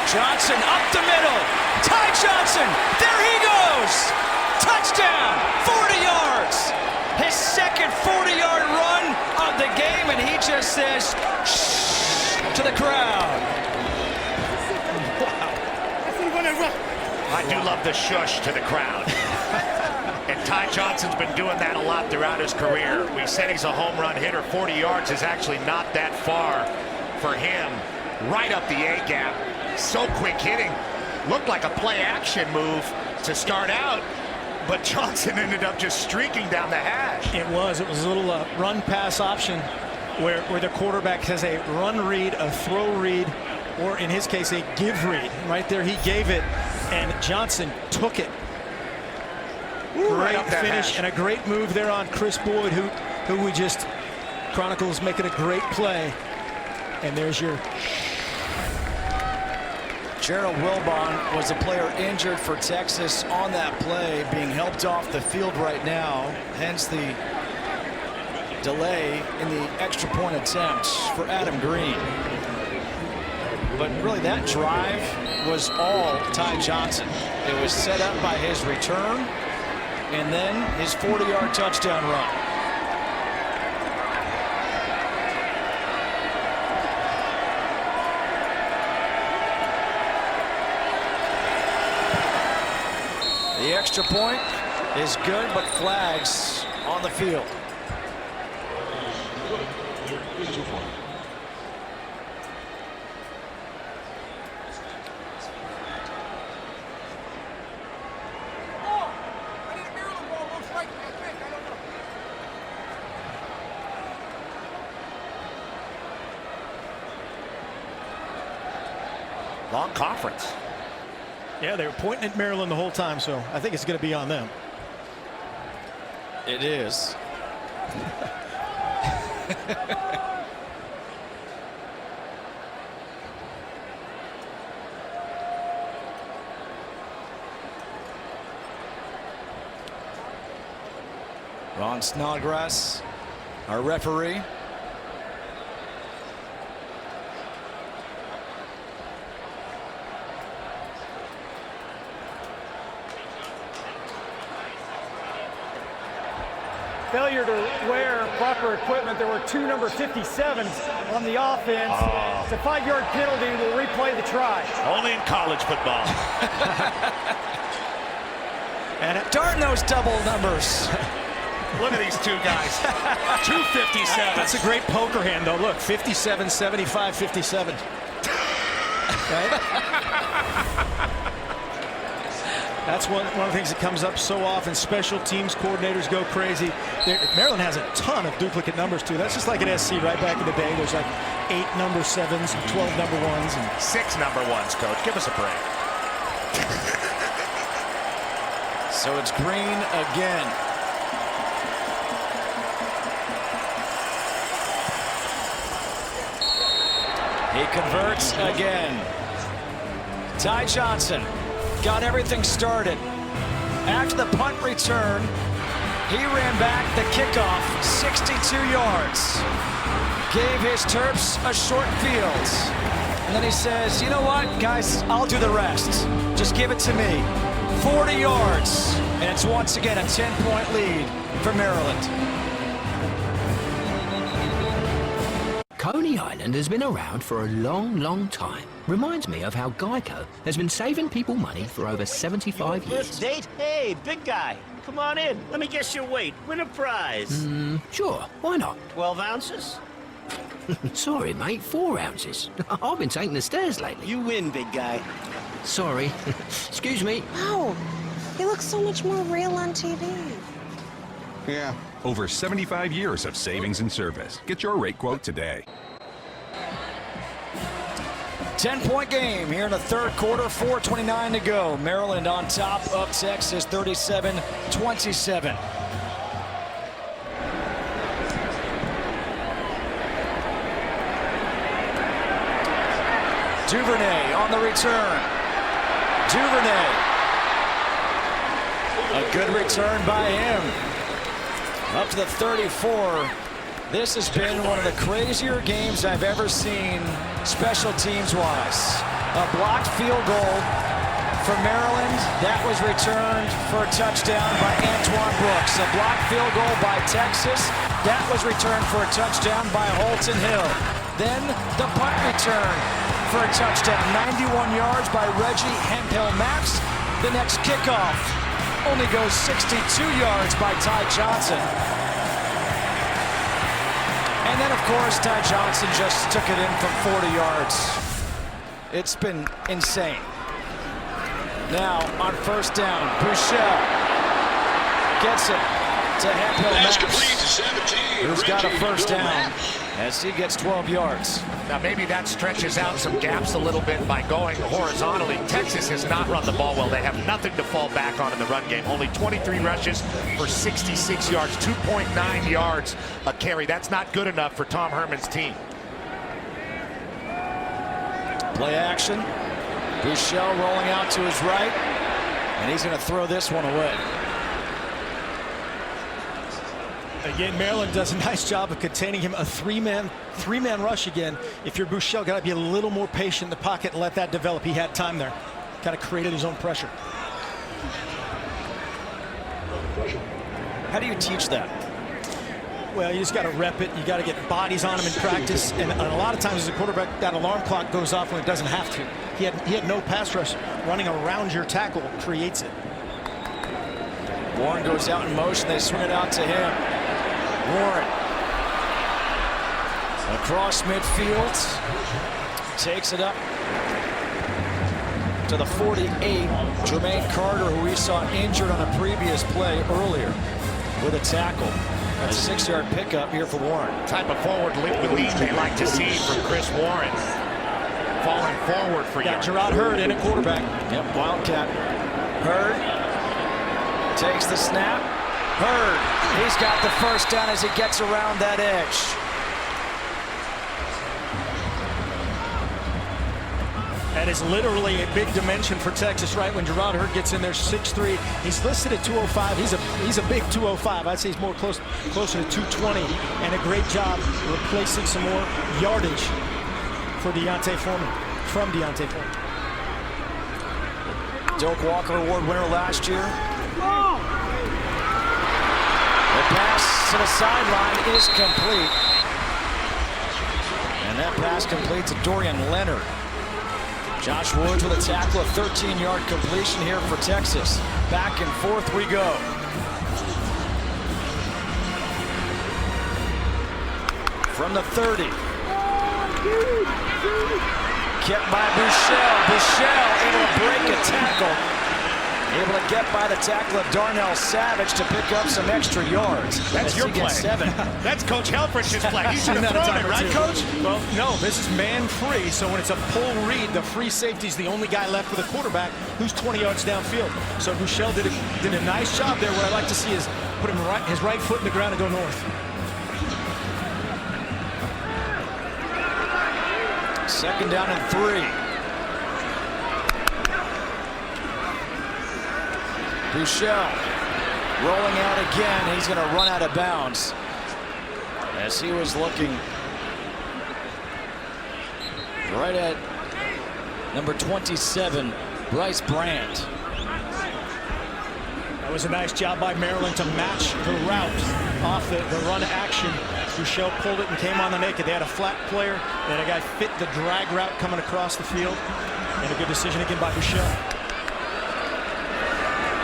Johnson up the middle. Ty Johnson, there he goes. Touchdown, 40 yards. His second 40-yard run of the game, and he just says shh to the crowd. I do love the shush to the crowd. And Ty Johnson's been doing that a lot throughout his career. We said he's a home run hitter. 40 yards is actually not that far for him. Right up the A-gap. So quick hitting. Looked like a play-action move to start out, but Johnson ended up just streaking down the hash. It was a little run-pass option where the quarterback has a run read, a throw read, or in his case, a give read. Right there, he gave it, and Johnson took it. Great finish and a great move there on Chris Boyd, who we just chronicles making a great play. And there's your... Gerald Wilbon was a player injured for Texas on that play, being helped off the field right now, hence the delay in the extra point attempt for Adam Green. But really that drive was all Ty Johnson. It was set up by his return and then his 40-yard touchdown run. The extra point is good, but flags on the field. Long conference. Yeah, they were pointing at Maryland the whole time, so I think it's going to be on them. It is. Ron Snodgrass, our referee. Failure to wear proper equipment. There were two number 57s on the offense. It's a 5-yard penalty. We'll replay the try. Only in college football. And darn those double numbers. Look at these two guys. 257s. That's a great poker hand, though. Look, 57, 75, 57. Right? That's one of the things that comes up so often. Special teams coordinators go crazy. Maryland has a ton of duplicate numbers, too. That's just like at SC right back in the day. There's like 8 number 7s and 12 number 1s. And 6 number 1s, Coach. Give us a break. So it's Green again. He converts again. Ty Johnson got everything started. After the punt return, he ran back the kickoff 62 yards. Gave his Terps a short field. And then he says, you know what, guys, I'll do the rest. Just give it to me. 40 yards. And it's once again a 10-point lead for Maryland. Coney Island has been around for a long time. Reminds me of how Geico has been saving people money for over 75 years. First date? Hey, big guy, come on in. Let me guess your weight. Win a prize. Sure, why not? 12 ounces? Sorry, mate, 4 ounces. I've been taking the stairs lately. You win, big guy. Sorry. Excuse me. Wow, he looks so much more real on TV. Yeah. Over 75 years of savings and service. Get your rate quote today. 10-point game here in the third quarter, 4:29 to go. Maryland on top of Texas, 37-27. Duvernay on the return. Duvernay A good return by him. Up to the 34. This has been one of the crazier games I've ever seen special teams-wise. A blocked field goal for Maryland. That was returned for a touchdown by Antoine Brooks. A blocked field goal by Texas. That was returned for a touchdown by Holton Hill. Then the punt return for a touchdown. 91 yards by Reggie Hemphill-Maps. The next kickoff only goes 62 yards by Ty Johnson. And then, of course, Ty Johnson just took it in from 40 yards. It's been insane. Now, on first down, Buechele gets it to Hemphill-Maps, who's got a first down as he gets 12 yards. Now, maybe that stretches out some gaps a little bit by going horizontally. Texas has not run the ball well. They have nothing to fall back on in the run game. Only 23 rushes for 66 yards, 2.9 yards a carry. That's not good enough for Tom Herman's team. Play action. Buechele rolling out to his right, and he's going to throw this one away. Again, Maryland does a nice job of containing him. A three-man rush again. If you're Buechele, got to be a little more patient in the pocket and let that develop. He had time there. Kind of created his own pressure. How do you teach that? Well, you just got to rep it. You got to get bodies on him in practice. And a lot of times as a quarterback, that alarm clock goes off when it doesn't have to. He had no pass rush. Running around your tackle creates it. Warren goes out in motion. They swing it out to him. Warren across midfield, takes it up to the 48. Jermaine Carter, who we saw injured on a previous play earlier, with a tackle. That's a 6-yard pickup here for Warren. Type of forward lead they like to see from Chris Warren. Falling forward for you. Got Gerard Hurd in at quarterback. Yep, Wildcat. Hurd takes the snap. Hurd, he's got the first down as he gets around that edge. That is literally a big dimension for Texas, right? When Gerard Hurd gets in there, 6'3". He's listed at 205. He's a big 205. I'd say he's more closer to 220. And a great job replacing some more yardage for D'Onta Foreman, from D'Onta Foreman. Doak Walker Award winner last year. The pass to the sideline is complete. And that pass complete to Dorian Leonard. Josh Woods with a tackle, a 13-yard completion here for Texas. Back and forth we go. From the 30. Kept by Buechele. Buechele able to break a tackle. Able to get by the tackle of Darnell Savage to pick up some extra yards. That's your play. 7. That's Coach Helfrich's play. He should have thrown it, right, Coach? Well, no, this is man free. So when it's a pull read, the free safety's the only guy left with a quarterback who's 20 yards downfield. So Buechele did a nice job there. What I like to see is put his right foot in the ground and go north. Second down and 3. Buechele rolling out again. He's going to run out of bounds as he was looking right at number 27, Bryce Brand. That was a nice job by Maryland to match the route off the run action. Buechele pulled it and came on the naked. They had a flat player. They had a guy fit the drag route coming across the field. And a good decision again by Buechele.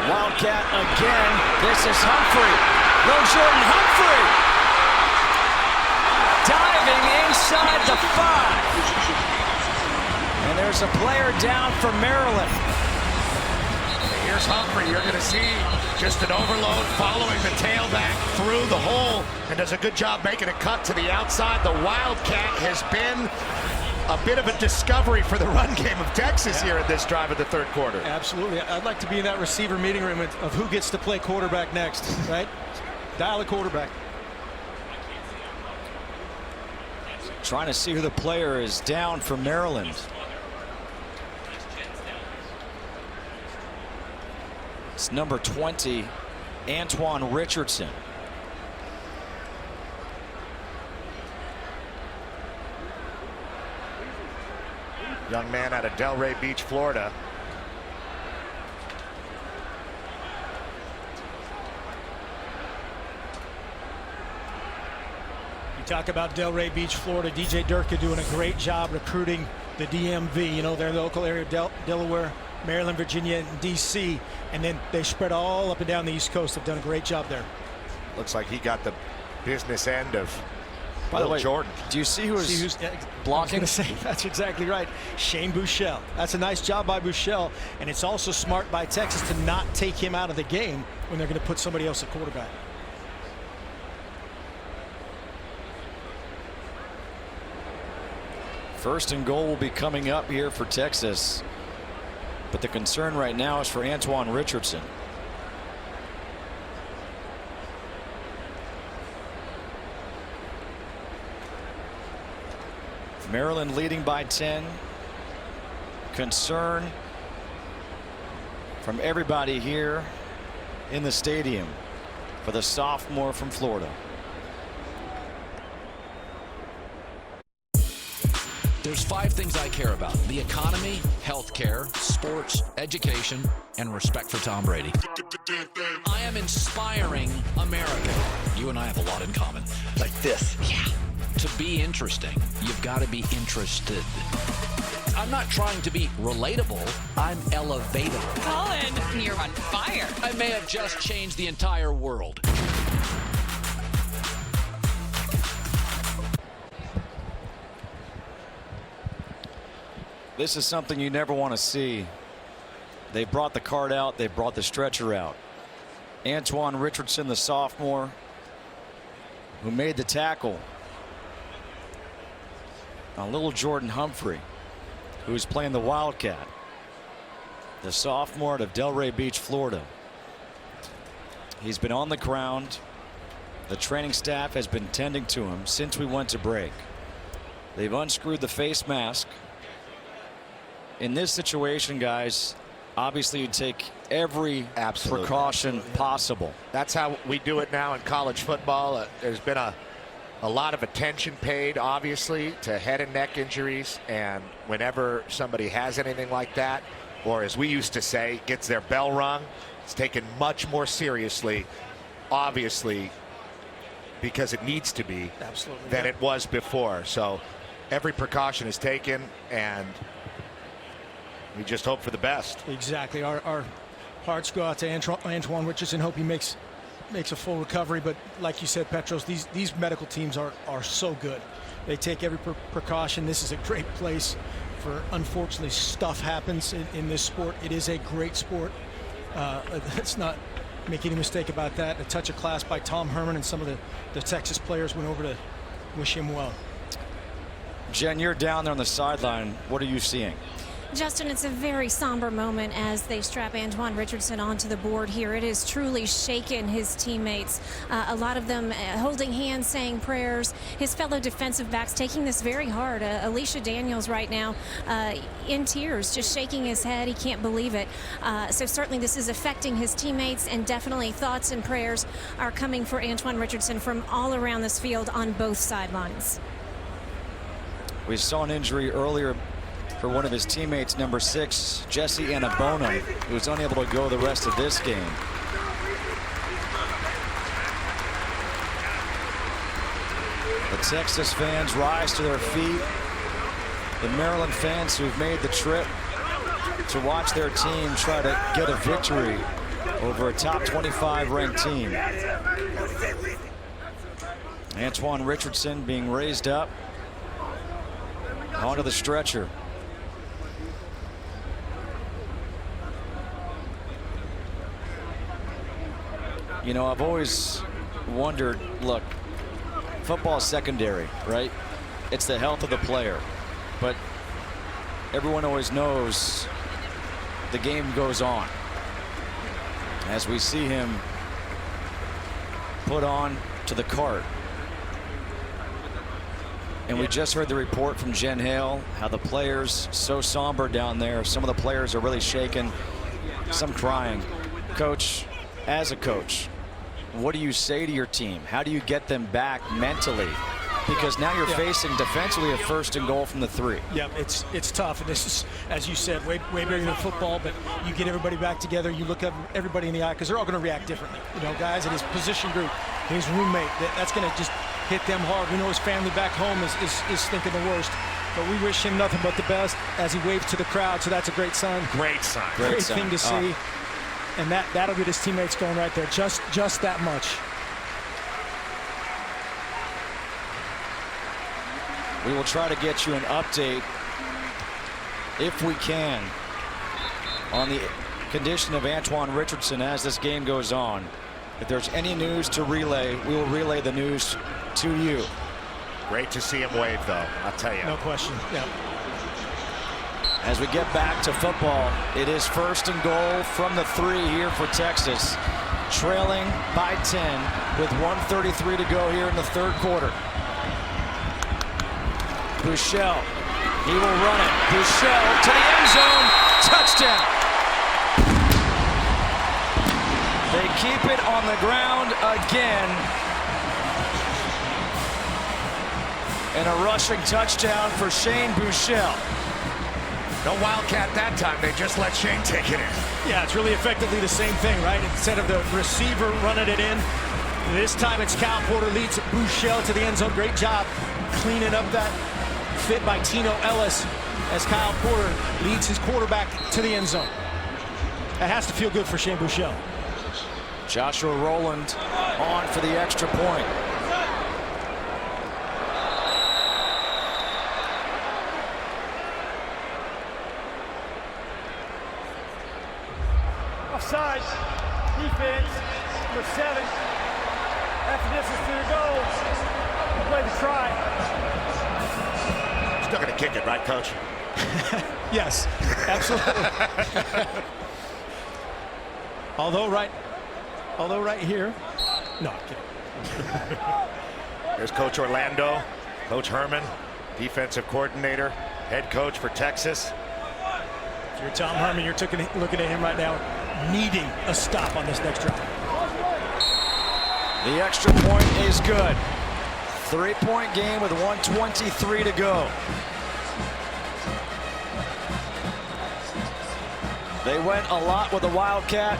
Wildcat again. This is Humphrey. No, Jordan Humphrey. Diving inside the 5. And there's a player down for Maryland. Here's Humphrey. You're going to see just an overload following the tailback through the hole and does a good job making a cut to the outside. The Wildcat has been a bit of a discovery for the run game of Texas here in this drive of the third quarter. Absolutely. I'd like to be in that receiver meeting room of who gets to play quarterback next, right? Dial a quarterback. Trying to see who the player is down for Maryland. It's number 20, Antoine Richardson. Young man out of Delray Beach, Florida. You talk about Delray Beach, Florida. DJ Durka doing a great job recruiting the DMV, you know, their local area, Delaware, Maryland, Virginia, and D.C., and then they spread all up and down the East Coast. They've done a great job there. Looks like he got the business end of By the way, Jordan. Do you see who's blocking? I was gonna say, that's exactly right. Shane Buechele. That's a nice job by Buechele, and it's also smart by Texas to not take him out of the game when they're going to put somebody else at quarterback. First and goal will be coming up here for Texas. But the concern right now is for Antoine Richardson. Maryland leading by 10. Concern from everybody here in the stadium for the sophomore from Florida. There's 5 things I care about: the economy, healthcare, sports, education, and respect for Tom Brady. I am inspiring America. You and I have a lot in common. Like this. Yeah. To be interesting, you've got to be interested. I'm not trying to be relatable. I'm elevatable. Colin, you're on fire. I may have just changed the entire world. This is something you never want to see. They brought the cart out. They brought the stretcher out. Antoine Richardson, the sophomore, who made the tackle on little Jordan Humphrey, who's playing the Wildcat. The sophomore out of Delray Beach, Florida. He's been on the ground. The training staff has been tending to him since we went to break. They've unscrewed the face mask. In this situation, guys, obviously you take every precaution possible. That's how we do it now in college football. There's been a lot of attention paid, obviously, to head and neck injuries. And whenever somebody has anything like that, or as we used to say, gets their bell rung, it's taken much more seriously, obviously, because it needs to be than it was before. So every precaution is taken, and we just hope for the best. Exactly. Our hearts go out to Antoine Richardson. Hope he makes a full recovery. But like you said, Petros, these medical teams are so good. They take every precaution. This is a great place for, unfortunately, stuff happens in this sport. It is a great sport. Let's not make any mistake about that. A touch of class by Tom Herman, and some of the Texas players went over to wish him well. Jen, you're down there on the sideline. What are you seeing? Justin, it's a very somber moment as they strap Antoine Richardson onto the board here. It has truly shaken his teammates. A lot of them holding hands, saying prayers. His fellow defensive backs taking this very hard. Alicia Daniels right now in tears, just shaking his head. He can't believe it. So certainly this is affecting his teammates, and definitely thoughts and prayers are coming for Antoine Richardson from all around this field on both sidelines. We saw an injury earlier for one of his teammates, number 6, Jesse Anabona, who was unable to go the rest of this game. The Texas fans rise to their feet. The Maryland fans who've made the trip to watch their team try to get a victory over a top 25 ranked team. Antoine Richardson being raised up onto the stretcher. You know, I've always wondered, look, football is secondary, right? It's the health of the player. But everyone always knows the game goes on. As we see him put on to the cart. And we just heard the report from Jen Hale, how the players so somber down there. Some of the players are really shaken, some crying. Coach, as a coach, what do you say to your team? How do you get them back mentally? Because now you're facing defensively a 1st and goal from the 3. Yeah, it's tough, and this is, as you said, way bigger than football. But you get everybody back together. You look at everybody in the eye because they're all going to react differently. You know, guys in his position group, his roommate, that's going to just hit them hard. We know his family back home is thinking the worst. But we wish him nothing but the best as he waves to the crowd. So that's a great sign. Great sign. Great thing to see. And that'll get his teammates going right there. Just that much. We will try to get you an update, if we can, on the condition of Antoine Richardson as this game goes on. If there's any news to relay, we will relay the news to you. Great to see him wave, though, I'll tell you. No question. Yeah. As we get back to football, it is 1st and goal from the 3 here for Texas, trailing by 10 with 1:33 to go here in the 3rd quarter. Buechele, he will run it. Buechele to the end zone, touchdown. They keep it on the ground again. And a rushing touchdown for Shane Buechele. No Wildcat that time. They just let Shane take it in. Yeah, it's really effectively the same thing, right? Instead of the receiver running it in, this time it's Kyle Porter leads Buechele to the end zone. Great job cleaning up that fit by Tino Ellis as Kyle Porter leads his quarterback to the end zone. That has to feel good for Shane Buechele. Joshua Rowland on for the extra point. Offside. Defense. Number 7. Half the distance to the goal. We'll play the try. Still going to kick it, right, Coach? Yes, absolutely. Although right here. No, I'm kidding. There's Coach Orlando, Coach Herman, defensive coordinator, head coach for Texas. If you're Tom Herman, you're looking at him right now, needing a stop on this next drive. The extra point is good. 3-point game with 1:23 to go. They went a lot with the Wildcat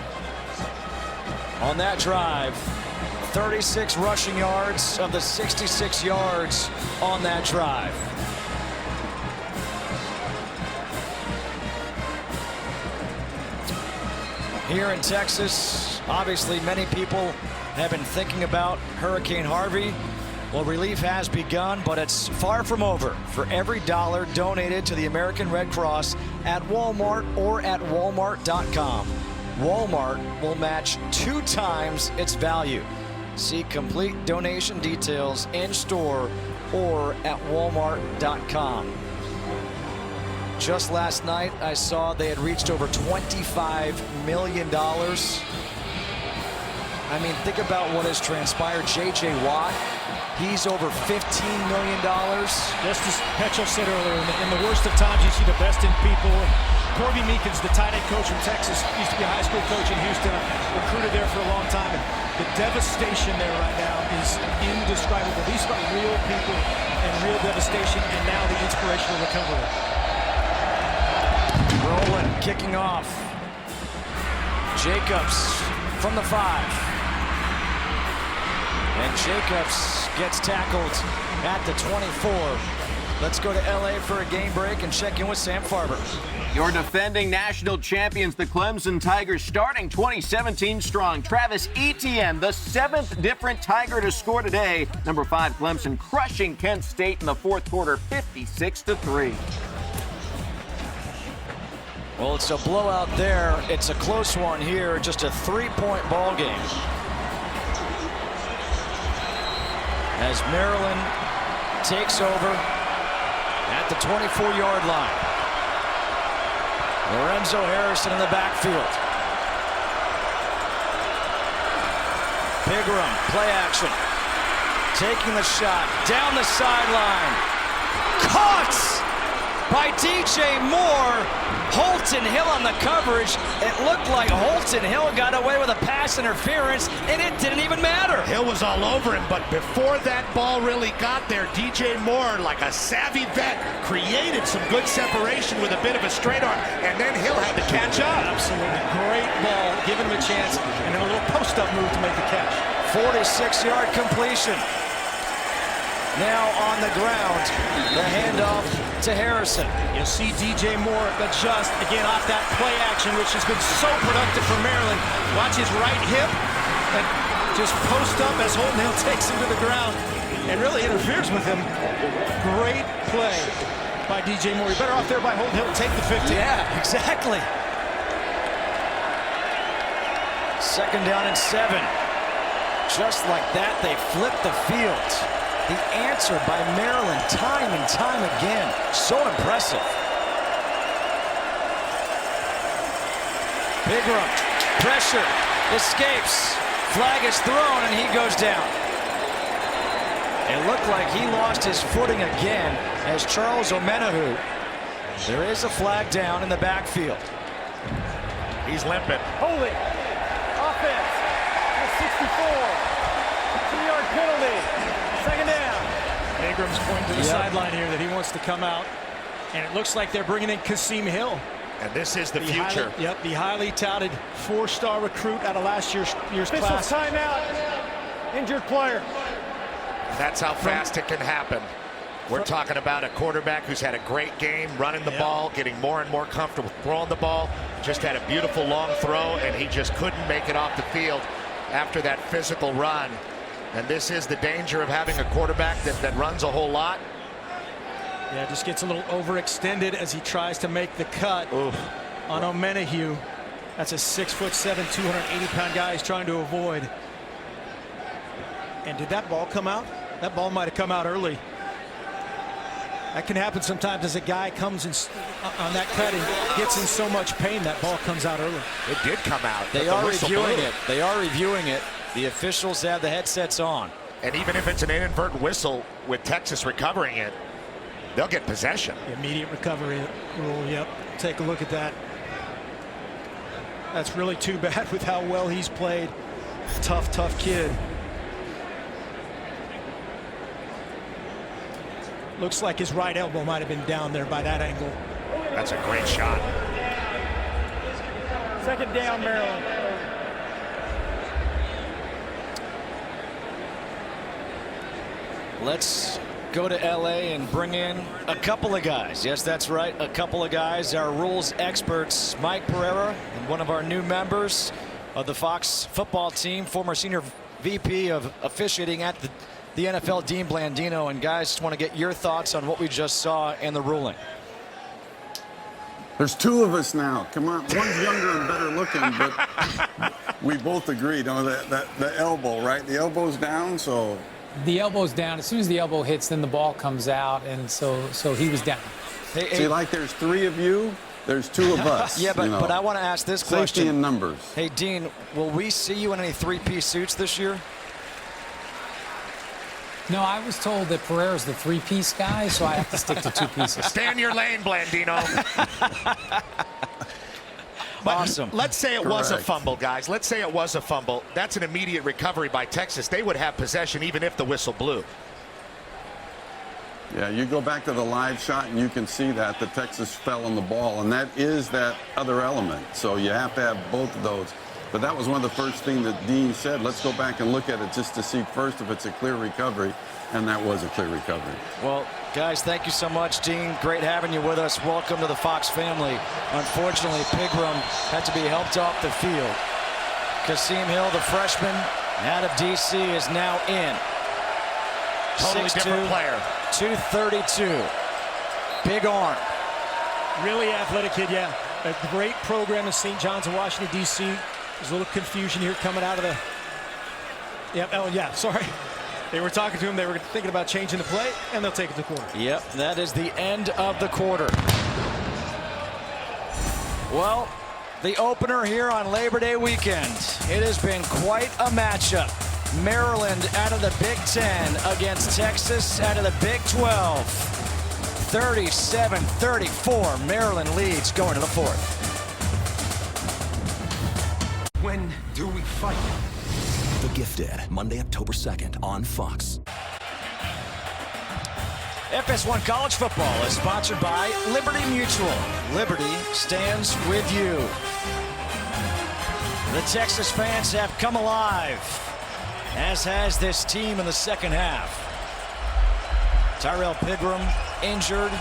on that drive. 36 rushing yards of the 66 yards on that drive. Here in Texas, obviously many people have been thinking about Hurricane Harvey. Well, relief has begun, but it's far from over. For every dollar donated to the American Red Cross at Walmart or at Walmart.com, Walmart will match 2 times its value. See complete donation details in store or at Walmart.com. Just last night, I saw they had reached over $25 million. I mean, think about what has transpired. J.J. Watt, he's over $15 million. Just as Petro said earlier, in the worst of times, you see the best in people. Corby Meekins, the tight end coach from Texas, used to be a high school coach in Houston, recruited there for a long time. And the devastation there right now is indescribable. These are real people and real devastation, and now the inspirational recovery. Rowland kicking off. Jacobs from the 5. And Jacobs gets tackled at the 24. Let's go to LA for a game break and check in with Sam Farber. Your defending national champions, the Clemson Tigers, starting 2017 strong. Travis Etienne, the 7th different Tiger to score today. Number 5, Clemson crushing Kent State in the 4th quarter, 56-3. Well, it's a blowout there. It's a close one here, just a 3-point ball game. As Maryland takes over at the 24-yard line. Lorenzo Harrison in the backfield. Pigram, play action. Taking the shot, down the sideline. Caught! by DJ Moore. Holton Hill on the coverage. It looked like Holton Hill got away with a pass interference, and it didn't even matter. Hill was all over him, but before that ball really got there, DJ Moore, like a savvy vet, created some good separation with a bit of a straight arm, and then Hill had to catch up. Absolutely. Great ball, giving him a chance, and then a little post-up move to make the catch. 46-yard completion. Now on the ground, the handoff to Harrison. You'll see DJ Moore adjust again off that play action, which has been so productive for Maryland. Watch his right hip and just post up as Holton Hill takes him to the ground and really interferes with him. Great play by DJ Moore. You're better off there by Holton Hill. Take the 50. Yeah, exactly. 2nd down and 7. Just like that, they flip the field. The answer by Maryland time and time again. So impressive. Pigram, pressure, escapes. Flag is thrown and he goes down. It looked like he lost his footing again as Charles Omenihu. There is a flag down in the backfield. He's limping. Holding. Offense. 64. 2-yard penalty. 2nd down. Pigram's pointing to the sideline here that he wants to come out. And it looks like they're bringing in Kasim Hill. And this is the future. The highly touted 4-star recruit out of last year's class. Timeout. Injured player. That's how fast it can happen. We're talking about a quarterback who's had a great game running the ball, getting more and more comfortable throwing the ball. Just had a beautiful long throw, and he just couldn't make it off the field after that physical run. And this is the danger of having a quarterback that runs a whole lot. Yeah, just gets a little overextended as he tries to make the cut on Omenihu. That's a 6'7", 280-pound guy he's trying to avoid. And did that ball come out? That ball might have come out early. That can happen sometimes as a guy comes in on that cut and gets in so much pain, that ball comes out early. It did come out. They are reviewing it. They are reviewing it. The officials have the headsets on. And even if it's an inadvertent whistle with Texas recovering it, they'll get possession. The immediate recovery rule, yep. Take a look at that. That's really too bad with how well he's played. Tough kid. Looks like his right elbow might have been down there by that angle. That's a great shot. 2nd down, Maryland. Let's go to LA and bring in a couple of guys. Yes, that's right, a couple of guys. Our rules experts, Mike Pereira, and one of our new members of the Fox football team, former senior VP of officiating at the NFL, Dean Blandino. And guys, just want to get your thoughts on what we just saw in the ruling. There's 2 of us now. Come on, one's younger and better looking, but we both agreed on the elbow, right? The elbow's down, so. The elbow's down. As soon as the elbow hits, then the ball comes out, and so he was down. See, like there's 3 of you, there's 2 of us. Yeah, but I want to ask this question. Safety in numbers. Hey, Dean, will we see you in any 3-piece suits this year? No, I was told that Pereira's the 3-piece guy, so I have to stick to 2 pieces. Stay in your lane, Blandino. Awesome. Let's say it was a fumble, guys. Let's say it was a fumble. That's an immediate recovery by Texas. They would have possession even if the whistle blew. Yeah, you go back to the live shot and you can see that the Texas fell on the ball, and that is that other element. So you have to have both of those. But that was one of the first things that Dean said. Let's go back and look at it just to see first if it's a clear recovery, and that was a clear recovery. Well, guys, thank you so much, Dean. Great having you with us. Welcome to the Fox family. Unfortunately, Pigram had to be helped off the field. Kasim Hill, the freshman out of D.C., is now in. Totally different player. 232. Big arm. Really athletic kid, yeah. A great program in St. John's in Washington, D.C. There's a little confusion here coming out of the... Yep, oh, yeah, sorry. They were talking to him. They were thinking about changing the play, and they'll take it to the quarter. Yep, that is the end of the quarter. Well, the opener here on Labor Day weekend. It has been quite a matchup. Maryland out of the Big Ten against Texas out of the Big 12. 37-34, Maryland leads going to the fourth. When do we fight? The Gifted, Monday, October 2nd on Fox. FS1 College Football is sponsored by Liberty Mutual. Liberty stands with you. The Texas fans have come alive, as has this team in the second half. Tyrell Pigram injured,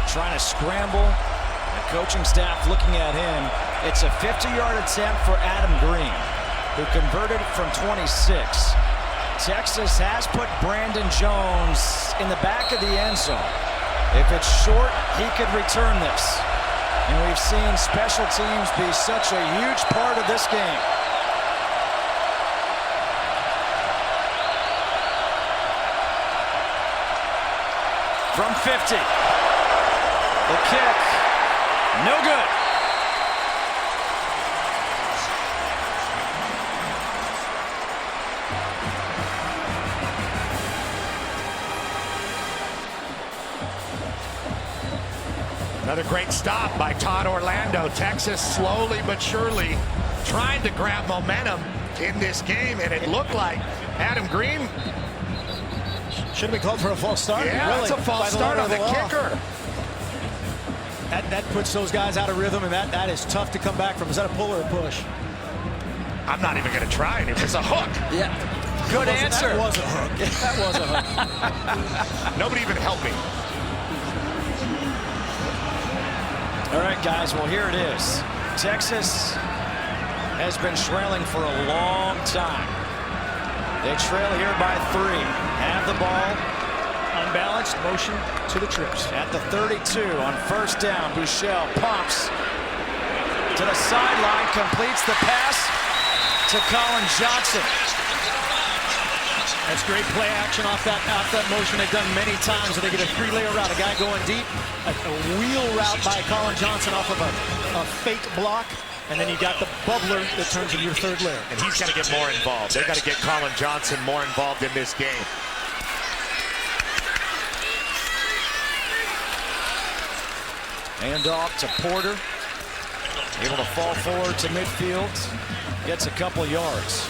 trying to scramble. The coaching staff looking at him. It's a 50-yard attempt for Adam Green, who converted from 26. Texas has put Brandon Jones in the back of the end zone. If it's short, he could return this. And we've seen special teams be such a huge part of this game. From 50. The kick, no good. Another great stop by Todd Orlando. Texas slowly but surely trying to grab momentum in this game, and it looked like Adam Green should have been called for a false start. Yeah, really, that's a false start on the kicker. That puts those guys out of rhythm, and that is tough to come back from. Is that a pull or a push? I'm not even going to try it. It was a hook. Yeah. Good answer. That was a hook. That was a hook. Nobody even helped me. All right, guys, well, here it is. Texas has been trailing for a long time. They trail here by 3. Have the ball. Unbalanced motion to the trips. At the 32 on first down, Buechele pumps to the sideline, completes the pass to Colin Johnson. That's great play action off that motion. They've done many times where they get a 3-layer route, a guy going deep, a wheel route by Colin Johnson off of a fake block, and then you got the bubbler that turns into your 3rd layer. And he's got to get more involved. They've got to get Colin Johnson more involved in this game. Hand off to Porter. Able to fall forward to midfield. Gets a couple yards.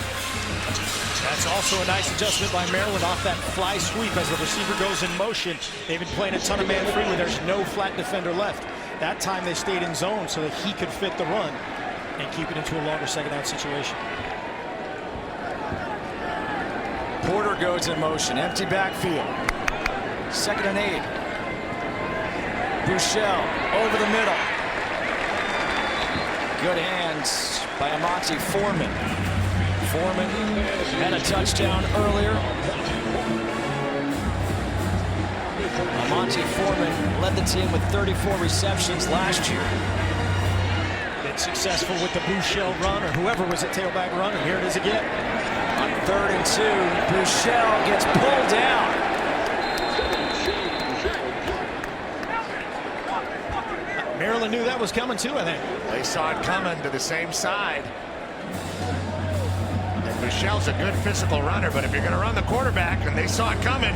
That's also a nice adjustment by Maryland off that fly sweep as the receiver goes in motion. They've been playing a ton of man free where there's no flat defender left. That time they stayed in zone so that he could fit the run and keep it into a longer second down situation. Porter goes in motion, empty backfield. 2nd and 8. Buechele over the middle. Good hands by Amante Foreman. Foreman had a touchdown earlier. Amante Foreman led the team with 34 receptions last year. Been successful with the Buechele run, or whoever was at tailback run, and here it is again. On 3rd and 2, Buechele gets pulled down. Maryland knew that was coming too, I think. They saw it coming to the same side. Buechele's a good physical runner, but if you're going to run the quarterback and they saw it coming,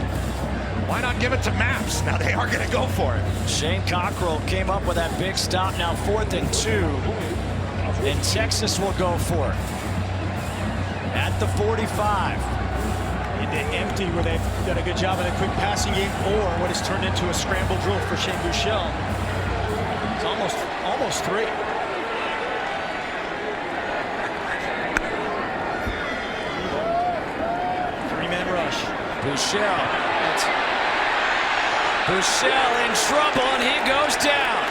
why not give it to Maps? Now they are going to go for it. Shane Cockrell came up with that big stop. Now 4th and 2, and Texas will go for it at the 45. Into empty, where they've done a good job of the quick passing game, or what has turned into a scramble drill for Shane Buechele. It's almost 3. Buechele in trouble, and he goes down.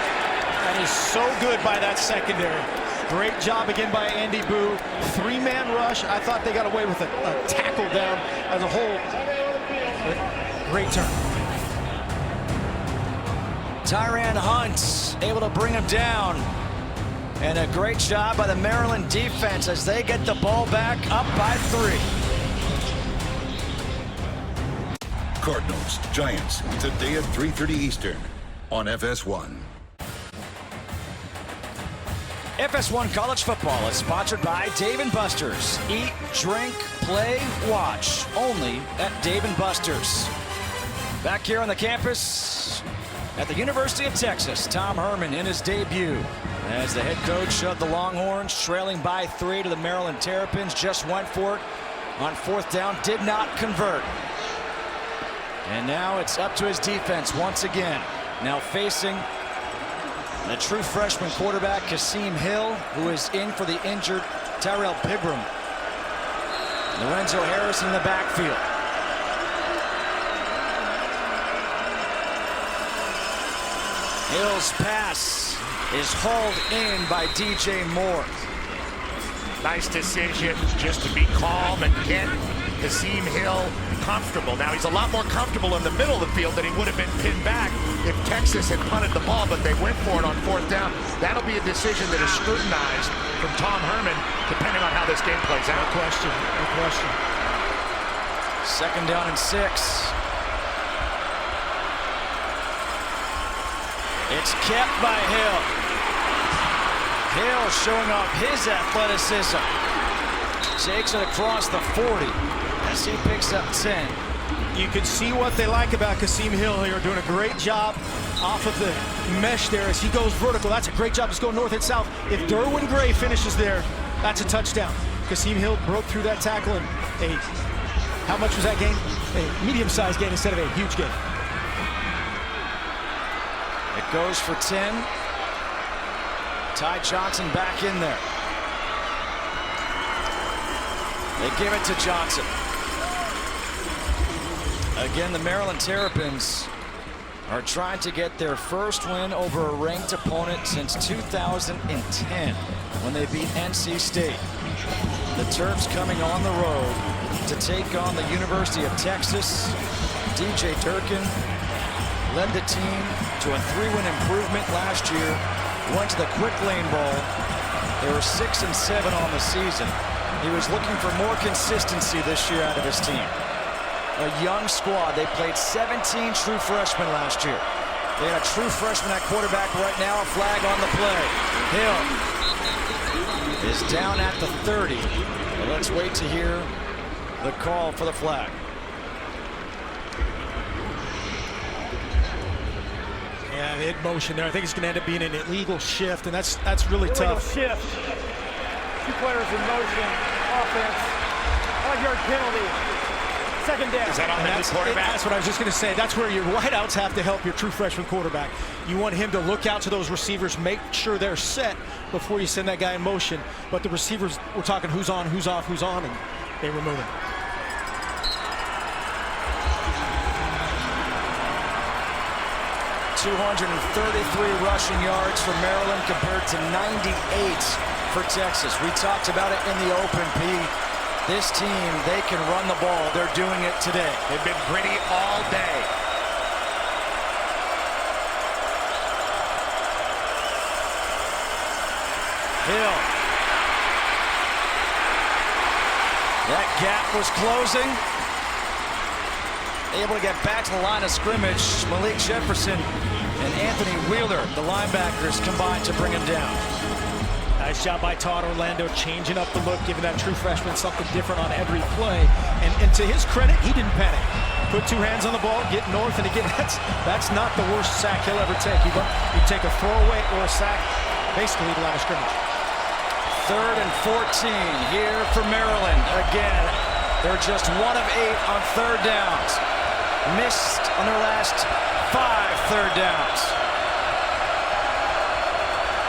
That is so good by that secondary. Great job again by Andy Boo. 3-man rush. I thought they got away with a tackle down as a whole. Great turn. Tyran Hunt able to bring him down. And a great job by the Maryland defense as they get the ball back up by 3. Cardinals, Giants, today at 3:30 Eastern on FS1. FS1 College Football is sponsored by Dave & Buster's. Eat, drink, play, watch. Only at Dave & Buster's. Back here on the campus At the University of Texas, Tom Herman in his debut as the head coach of the Longhorns, trailing by 3 to the Maryland Terrapins. Just went for it on 4th down, did not convert. And now it's up to his defense once again. Now facing the true freshman quarterback, Kasim Hill, who is in for the injured Tyrell Pigram. Lorenzo Harrison in the backfield. Hill's pass is hauled in by DJ Moore. Nice decision just to be calm and get Kasim Hill comfortable. Now he's a lot more comfortable in the middle of the field than he would have been pinned back if Texas had punted the ball, but they went for it on 4th down. That'll be a decision that is scrutinized from Tom Herman, depending on how this game plays out. No question, no question. 2nd down and 6. It's kept by Hill. Hill showing off his athleticism. Takes it across the 40 as he picks up 10. You can see what they like about Kasim Hill here, doing a great job off of the mesh there as he goes vertical. That's a great job. Just go north and south. If Derwin Gray finishes there, that's a touchdown. Kasim Hill broke through that tackle and how much was that gain? A medium-sized gain instead of a huge gain. It goes for 10. Ty Johnson back in there. They give it to Johnson. Again, the Maryland Terrapins are trying to get their first win over a ranked opponent since 2010 when they beat NC State. The Terps coming on the road to take on the University of Texas. DJ Durkin led the team to a 3-win improvement last year. Went to the quick lane bowl. They were 6-7 on the season. He was looking for more consistency this year out of his team. A young squad. They played 17 true freshmen last year. They had a true freshman at quarterback right now. A flag on the play. Hill is down at the 30. But let's wait to hear the call for the flag. Yeah, hit motion there. I think it's going to end up being an illegal shift, and that's really illegal tough. Shift. 2 players in motion. Offense. 5-yard penalty. 2nd down. Is that on the new quarterback? That's what I was just going to say. That's where your wideouts have to help your true freshman quarterback. You want him to look out to those receivers, make sure they're set before you send that guy in motion. But the receivers, we're talking who's on, who's off, who's on, and they remove him. 233 rushing yards for Maryland compared to 98 for Texas. We talked about it in the open, Pete. This team, they can run the ball. They're doing it today. They've been gritty all day. Hill. That gap was closing. Able to get back to the line of scrimmage. Malik Jefferson and Anthony Wheeler, the linebackers, combined to bring him down. Nice job by Todd Orlando, changing up the look, giving that true freshman something different on every play. And to his credit, he didn't panic. Put 2 hands on the ball, get north, and again, that's not the worst sack he'll ever take. You take a throwaway or a sack, basically the line of scrimmage. 3rd and 14 here for Maryland. Again, they're just 1 of 8 on 3rd downs. Missed on their last 5 3rd downs.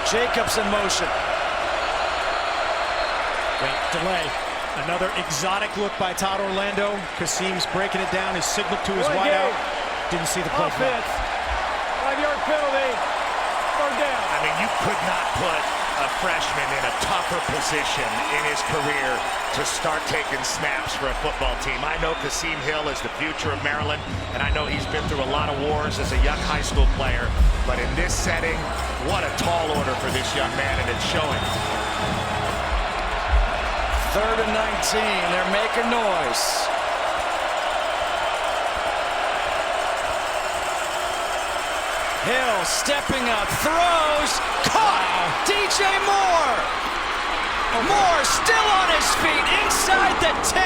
Jacobs in motion. Great delay. Another exotic look by Todd Orlando. Kasim's breaking it down. His signal to his wideout. Didn't see the play. Offense. 5-yard penalty. 3rd down. I mean, you could not put a freshman in a tougher position in his career to start taking snaps for a football team. I know Kasim Hill is the future of Maryland, and I know he's been through a lot of wars as a young high school player, but in this setting, what a tall order for this young man, and it's showing. 3rd and 19, they're making noise. Hill stepping up, throws, caught, DJ Moore. Moore still on his feet inside the 10.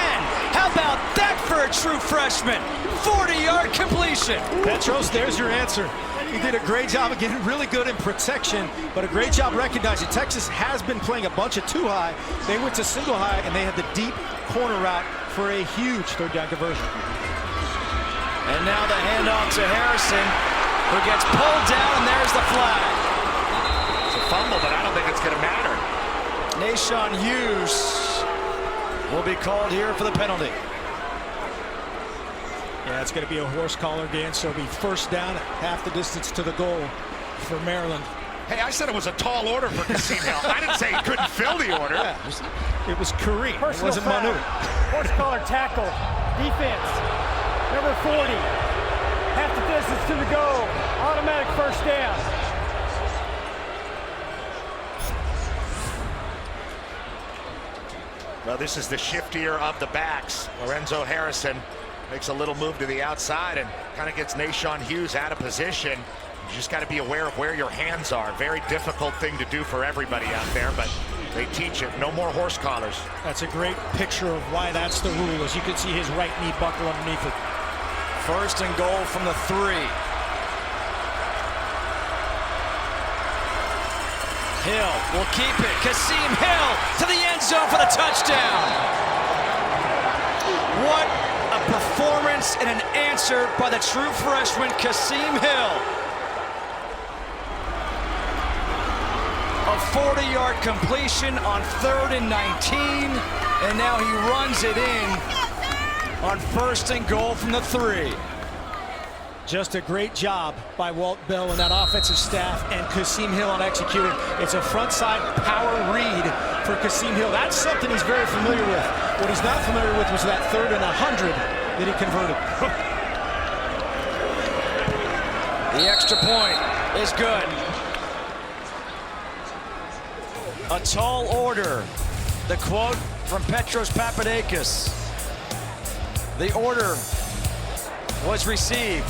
How about that for for a true freshman. 40-yard completion. Petros, there's your answer. He did a great job of getting really good in protection, but a great job recognizing Texas has been playing a bunch of two high. They went to single high, and they had the deep corner route for a huge third down conversion. And now the handoff to Harrison, who gets pulled down, and there's the flag. It's a fumble, but I don't think it's going to matter. Nahshon Hughes will be called here for the penalty. Yeah, it's going to be a horse collar again, so it'll be first down, half the distance to the goal for Maryland. Hey, I said it was a tall order for Kasim Hill. I didn't say he couldn't fill the order. Yeah, it was Kareem. It wasn't Manu. Horse collar tackle. Defense. Number 40. Half the distance to the goal. Automatic first down. Well, this is the shiftier of the backs. Lorenzo Harrison makes a little move to the outside and kind of gets Nahshon Hughes out of position. You just got to be aware of where your hands are. Very difficult thing to do for everybody out there, but they teach it. No more horse collars. That's a great picture of why that's the rule. As you can see his right knee buckle underneath it. First and goal from the 3. Hill will keep it. Kasim Hill to the end zone for the touchdown. What a performance and an answer by the true freshman Kasim Hill. A 40-yard completion on 3rd and 19, and now he runs it in on first and goal from the 3. Just a great job by Walt Bell and that offensive staff and Kasim Hill on executing. It's a front side power read for Kasim Hill. That's something he's very familiar with. What he's not familiar with was that 3rd and 100 that he converted. The extra point is good. A tall order. The quote from Petros Papadakis. The order was received.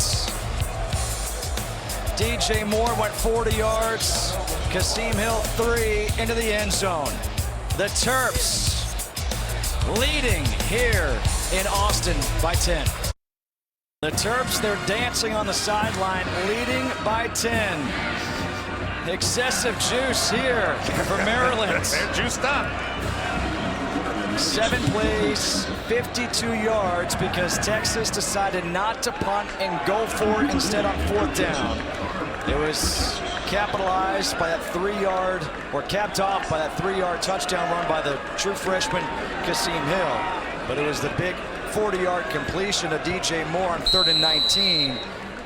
DJ Moore went 40 yards. Kasim Hill 3 into the end zone. The Terps leading here in Austin by 10. The Terps, they're dancing on the sideline, leading by 10. Excessive juice here for Maryland. They're juiced up. 7 plays, 52 yards because Texas decided not to punt and go for it instead on 4th down. It was capitalized by that 3-yard, or capped off by that 3-yard touchdown run by the true freshman Kasim Hill. But it was the big 40-yard completion of DJ Moore on 3rd and 19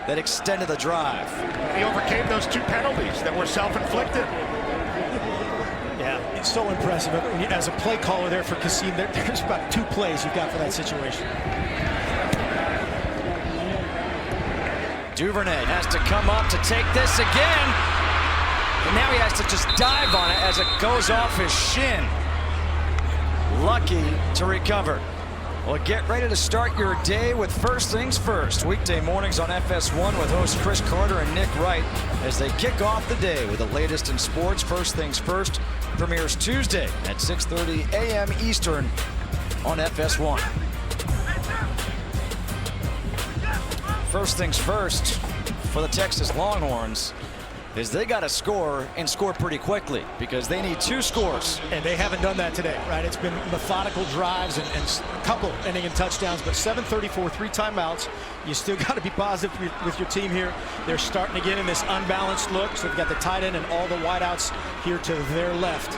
that extended the drive. He overcame those 2 penalties that were self-inflicted. Yeah, it's so impressive. As a play caller there for Kasim, there's about 2 plays you've got for that situation. Duvernay has to come up to take this again. And now he has to just dive on it as it goes off his shin. Lucky to recover. Well, get ready to start your day with First Things First. Weekday mornings on FS1 with hosts Chris Carter and Nick Wright as they kick off the day with the latest in sports. First Things First premieres Tuesday at 6:30 a.m. Eastern on FS1. First things first for the Texas Longhorns is they got to score and score pretty quickly because they need 2 scores. And they haven't done that today, right? It's been methodical drives and a couple ending in touchdowns, but 7:34, 3 timeouts. You still got to be positive with your team here. They're starting again in this unbalanced look, so they've got the tight end and all the wideouts here to their left.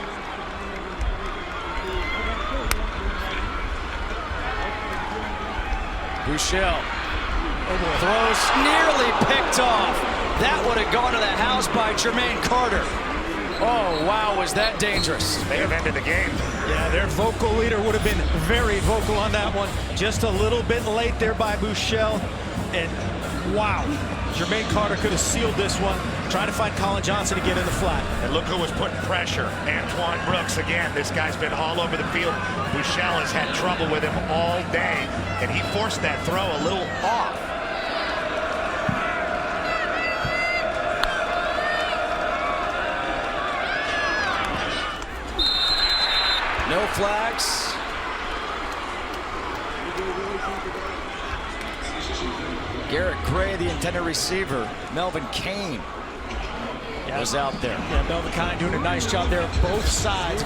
Buechele throws nearly picked off. That would have gone to the house by Jermaine Carter. Oh, wow, was that dangerous. They have ended the game. Yeah, their vocal leader would have been very vocal on that one. Just a little bit late there by Buechele. And wow, Jermaine Carter could have sealed this one. Trying to find Colin Johnson to get in the flat. And look who was putting pressure. Antoine Brooks again. This guy's been all over the field. Buechele has had trouble with him all day. And he forced that throw a little off. No flags. Garrett Gray, the intended receiver. Melvin Cain was out there. Yeah, Melvin Cain doing a nice job there. Both sides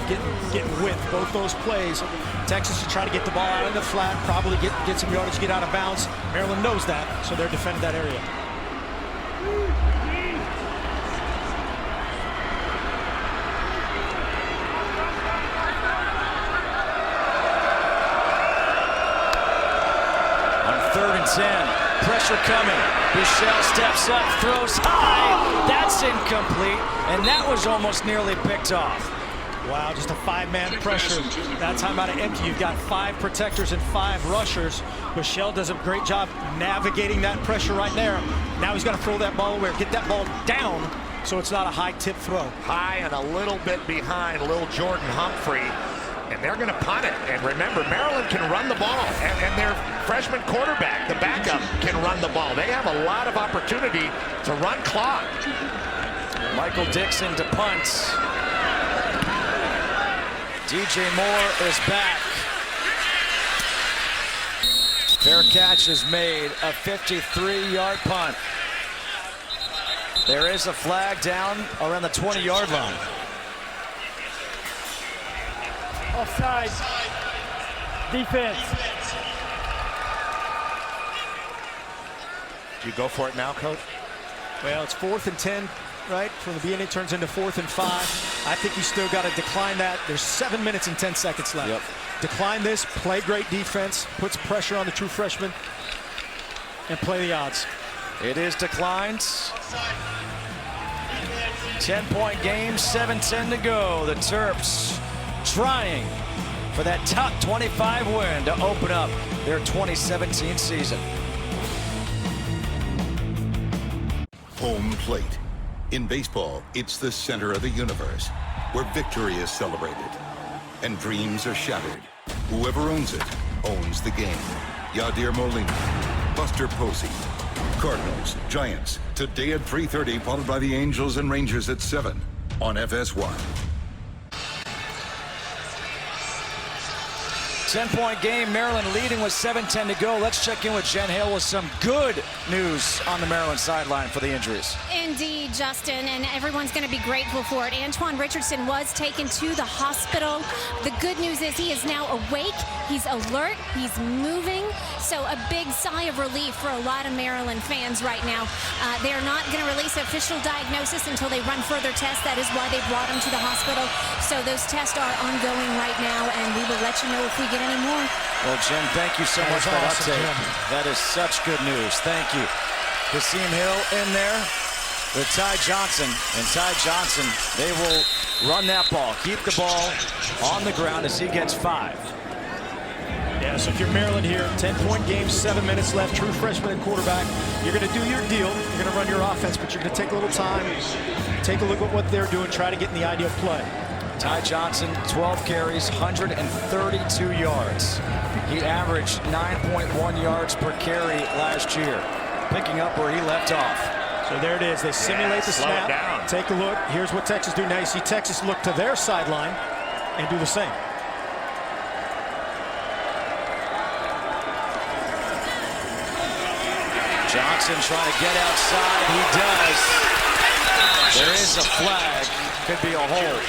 getting width, both those plays. Texas to try to get the ball out in the flat, probably get some yardage, get out of bounds. Maryland knows that, so they're defending that area. On 3rd and 10, pressure coming. Buechele steps up, throws high. That's incomplete, and that was almost nearly picked off. Wow, just a 5-man pressure. That time out of empty, you've got 5 protectors and 5 rushers. Buechele does a great job navigating that pressure right there. Now he's got to throw that ball away, get that ball down so it's not a high tip throw. High and a little bit behind little Jordan Humphrey. And they're going to punt it. And remember, Maryland can run the ball. And their freshman quarterback, the backup, can run the ball. They have a lot of opportunity to run clock. Michael Dixon to punt. DJ Moore is back. Fair catch is made, a 53-yard punt. There is a flag down around the 20-yard line. Offside. Defense. Do you go for it now, Coach? Well, it's 4th and 10, right? From the beginning, it turns into 4th and 5. I think you still got to decline that. There's 7 minutes and 10 seconds left. Yep. Decline this, play great defense, puts pressure on the true freshman, and play the odds. It is declined. 10-point game, 7:10 to go. The Terps trying for that top 25 win to open up their 2017 season. Home plate. In baseball, it's the center of the universe, where victory is celebrated and dreams are shattered. Whoever owns it owns the game. Yadier Molina, Buster Posey. Cardinals, Giants, today at 3:30, followed by the Angels and Rangers at 7 on FS1. 10-point game, Maryland leading with 7:10 to go. Let's check in with Jen Hale with some good news on the Maryland sideline for the injuries. Indeed, Justin, and everyone's going to be grateful for it. Antoine Richardson was taken to the hospital. The good news is he is now awake, he's alert, he's moving, so a big sigh of relief for a lot of Maryland fans right now. They are not going to release an official diagnosis until they run further tests. That is why they brought him to the hospital. So those tests are ongoing right now, and we will let you know if we get any more. Well, Jen, thank you so much for that update. That is such good news. Thank you. Kasim Hill in there with Ty Johnson. And Ty Johnson, they will run that ball, keep the ball on the ground as he gets 5. Yeah, so if you're Maryland here, 10-point game, 7 minutes left, true freshman and quarterback, you're going to do your deal. You're going to run your offense, but you're going to take a little time, take a look at what they're doing, try to get in the ideal play. Ty Johnson, 12 carries, 132 yards. He averaged 9.1 yards per carry last year, picking up where he left off. So there it is. They simulate the snap. Take a look. Here's what Texas do now. You see Texas look to their sideline and do the same. Johnson trying to get outside. He does. There is a flag. Could be a hold.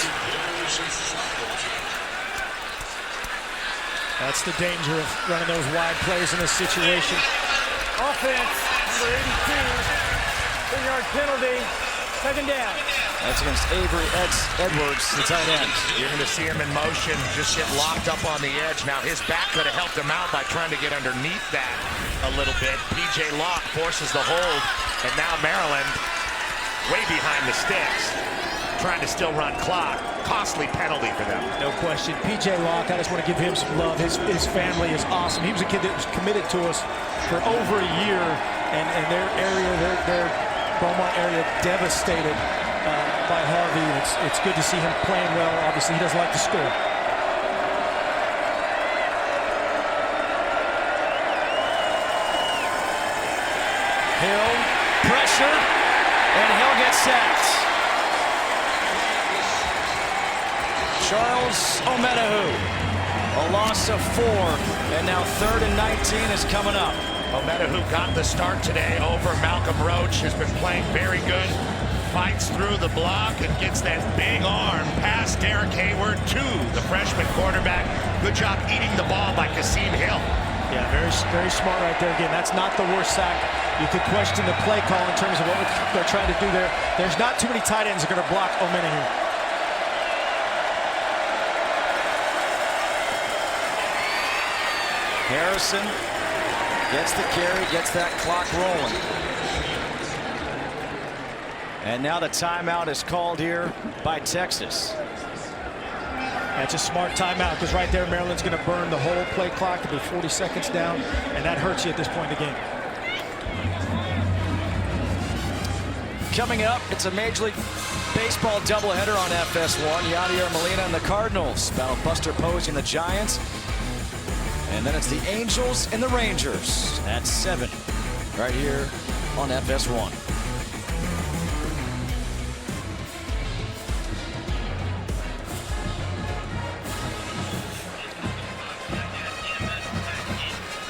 That's the danger of running those wide plays in this situation. Offense, number 82, 10-yard penalty, 2nd down. That's against Avery Edwards, the tight end. You're going to see him in motion, just get locked up on the edge. Now his back could have helped him out by trying to get underneath that a little bit. PJ Locke forces the hold, and now Maryland way behind the sticks, trying to still run clock. Costly penalty for them. No question. PJ Locke, I just want to give him some love. His family is awesome. He was a kid that was committed to us for over a year, and their area, their Beaumont area, devastated by Harvey. It's good to see him playing well. Obviously, he doesn't like to score. Hill, pressure, and Hill gets sacked. Charles Omenihu, a loss of 4, and now 3rd and 19 is coming up. Ometa, who got the start today over Malcolm Roach, has been playing very good. Fights through the block and gets that big arm past Derek Hayward to the freshman quarterback. Good job eating the ball by Kasim Hill. Yeah, very smart right there. Again, that's not the worst sack. You could question the play call in terms of what they're trying to do there. There's not too many tight ends that are going to block Ometa here. Harrison gets the carry, gets that clock rolling. And now the timeout is called here by Texas. That's a smart timeout because right there Maryland's going to burn the whole play clock. It'll be 40 seconds down, and that hurts you at this point in the game. Coming up, it's a Major League Baseball doubleheader on FS1. Yadier Molina and the Cardinals battle Buster Posey and the Giants. And then it's the Angels and the Rangers at 7 right here on FS1.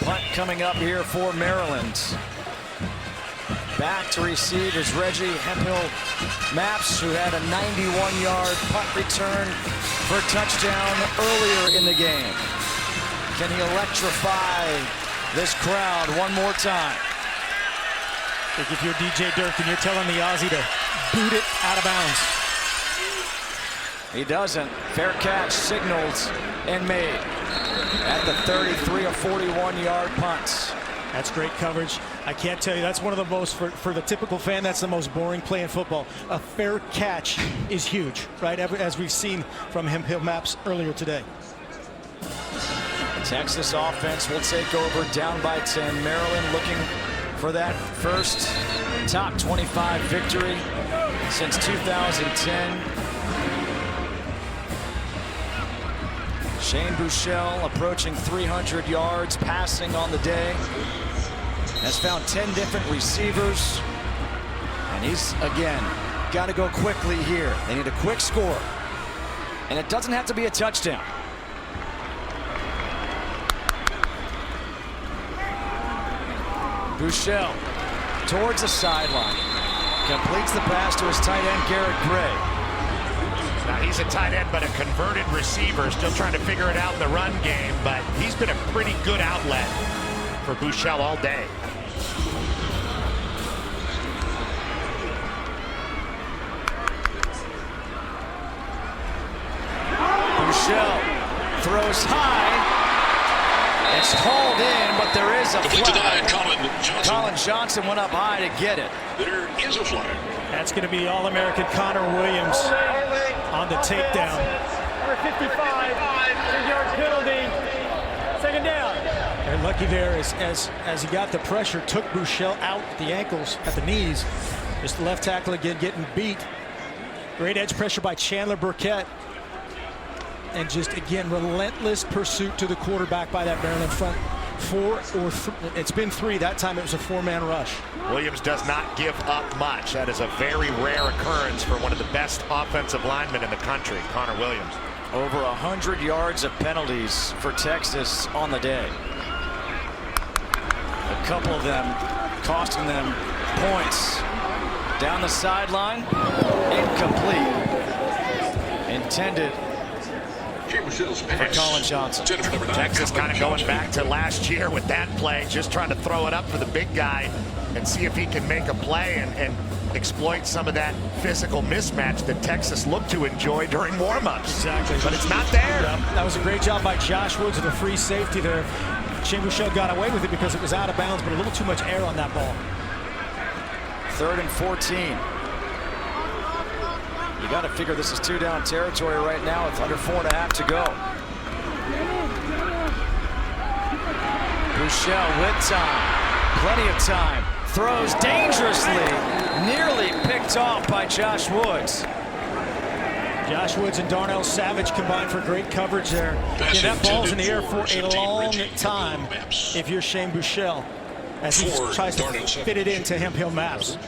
Punt coming up here for Maryland. Back to receive is Reggie Hemphill Maps, who had a 91-yard punt return for a touchdown earlier in the game. Can he electrify this crowd one more time? I think if you're DJ Durkin, you're telling the Aussie to boot it out of bounds. He doesn't. Fair catch signaled and made at the 33 or 41-yard punt. That's great coverage. I can't tell you, that's one of the most, for the typical fan, that's the most boring play in football. A fair catch is huge, right? As we've seen from Hemphill Maps earlier today. Texas offense will take over down by 10. Maryland looking for that first top 25 victory since 2010. Shane Buechele approaching 300 yards passing on the day. Has found 10 different receivers. And he's, again, got to go quickly here. They need a quick score. And it doesn't have to be a touchdown. Buechele towards the sideline. Completes the pass to his tight end, Garrett Gray. Now he's a tight end, but a converted receiver. Still trying to figure it out in the run game, but he's been a pretty good outlet for Buechele all day. Buechele throws high. It's hauled in, but there is a flag. Colin Johnson went up high to get it. There is a flag. That's going to be All-American Connor Williams on the takedown. Number 55, 3-yard penalty. Second down. And lucky there as he got the pressure, took Buechele out at the ankles, at the knees. Just the left tackle again getting beat. Great edge pressure by Chandler Burkett. And just, again, relentless pursuit to the quarterback by that Maryland front. It's been 3. That time it was a 4-man rush. Williams does not give up much. That is a very rare occurrence for one of the best offensive linemen in the country, Connor Williams. Over 100 yards of penalties for Texas on the day. A couple of them costing them points. Down the sideline, incomplete. Intended for Colin Johnson. Texas kind of going back to last year with that play, just trying to throw it up for the big guy and see if he can make a play and exploit some of that physical mismatch that Texas looked to enjoy during warm-ups. Exactly. But it's not there. That was a great job by Josh Woods with a free safety there. Shane Buechele got away with it because it was out of bounds, but a little too much air on that ball. 3rd and 14. You got to figure this is 2-down territory right now with under 4.5 to go. Buechele with time, plenty of time, throws dangerously, nearly picked off by Josh Woods. Josh Woods and Darnell Savage combined for great coverage there. That ball's in the air for a long time if you're Shane Buechele as he tries to fit it into Hemphill Maps.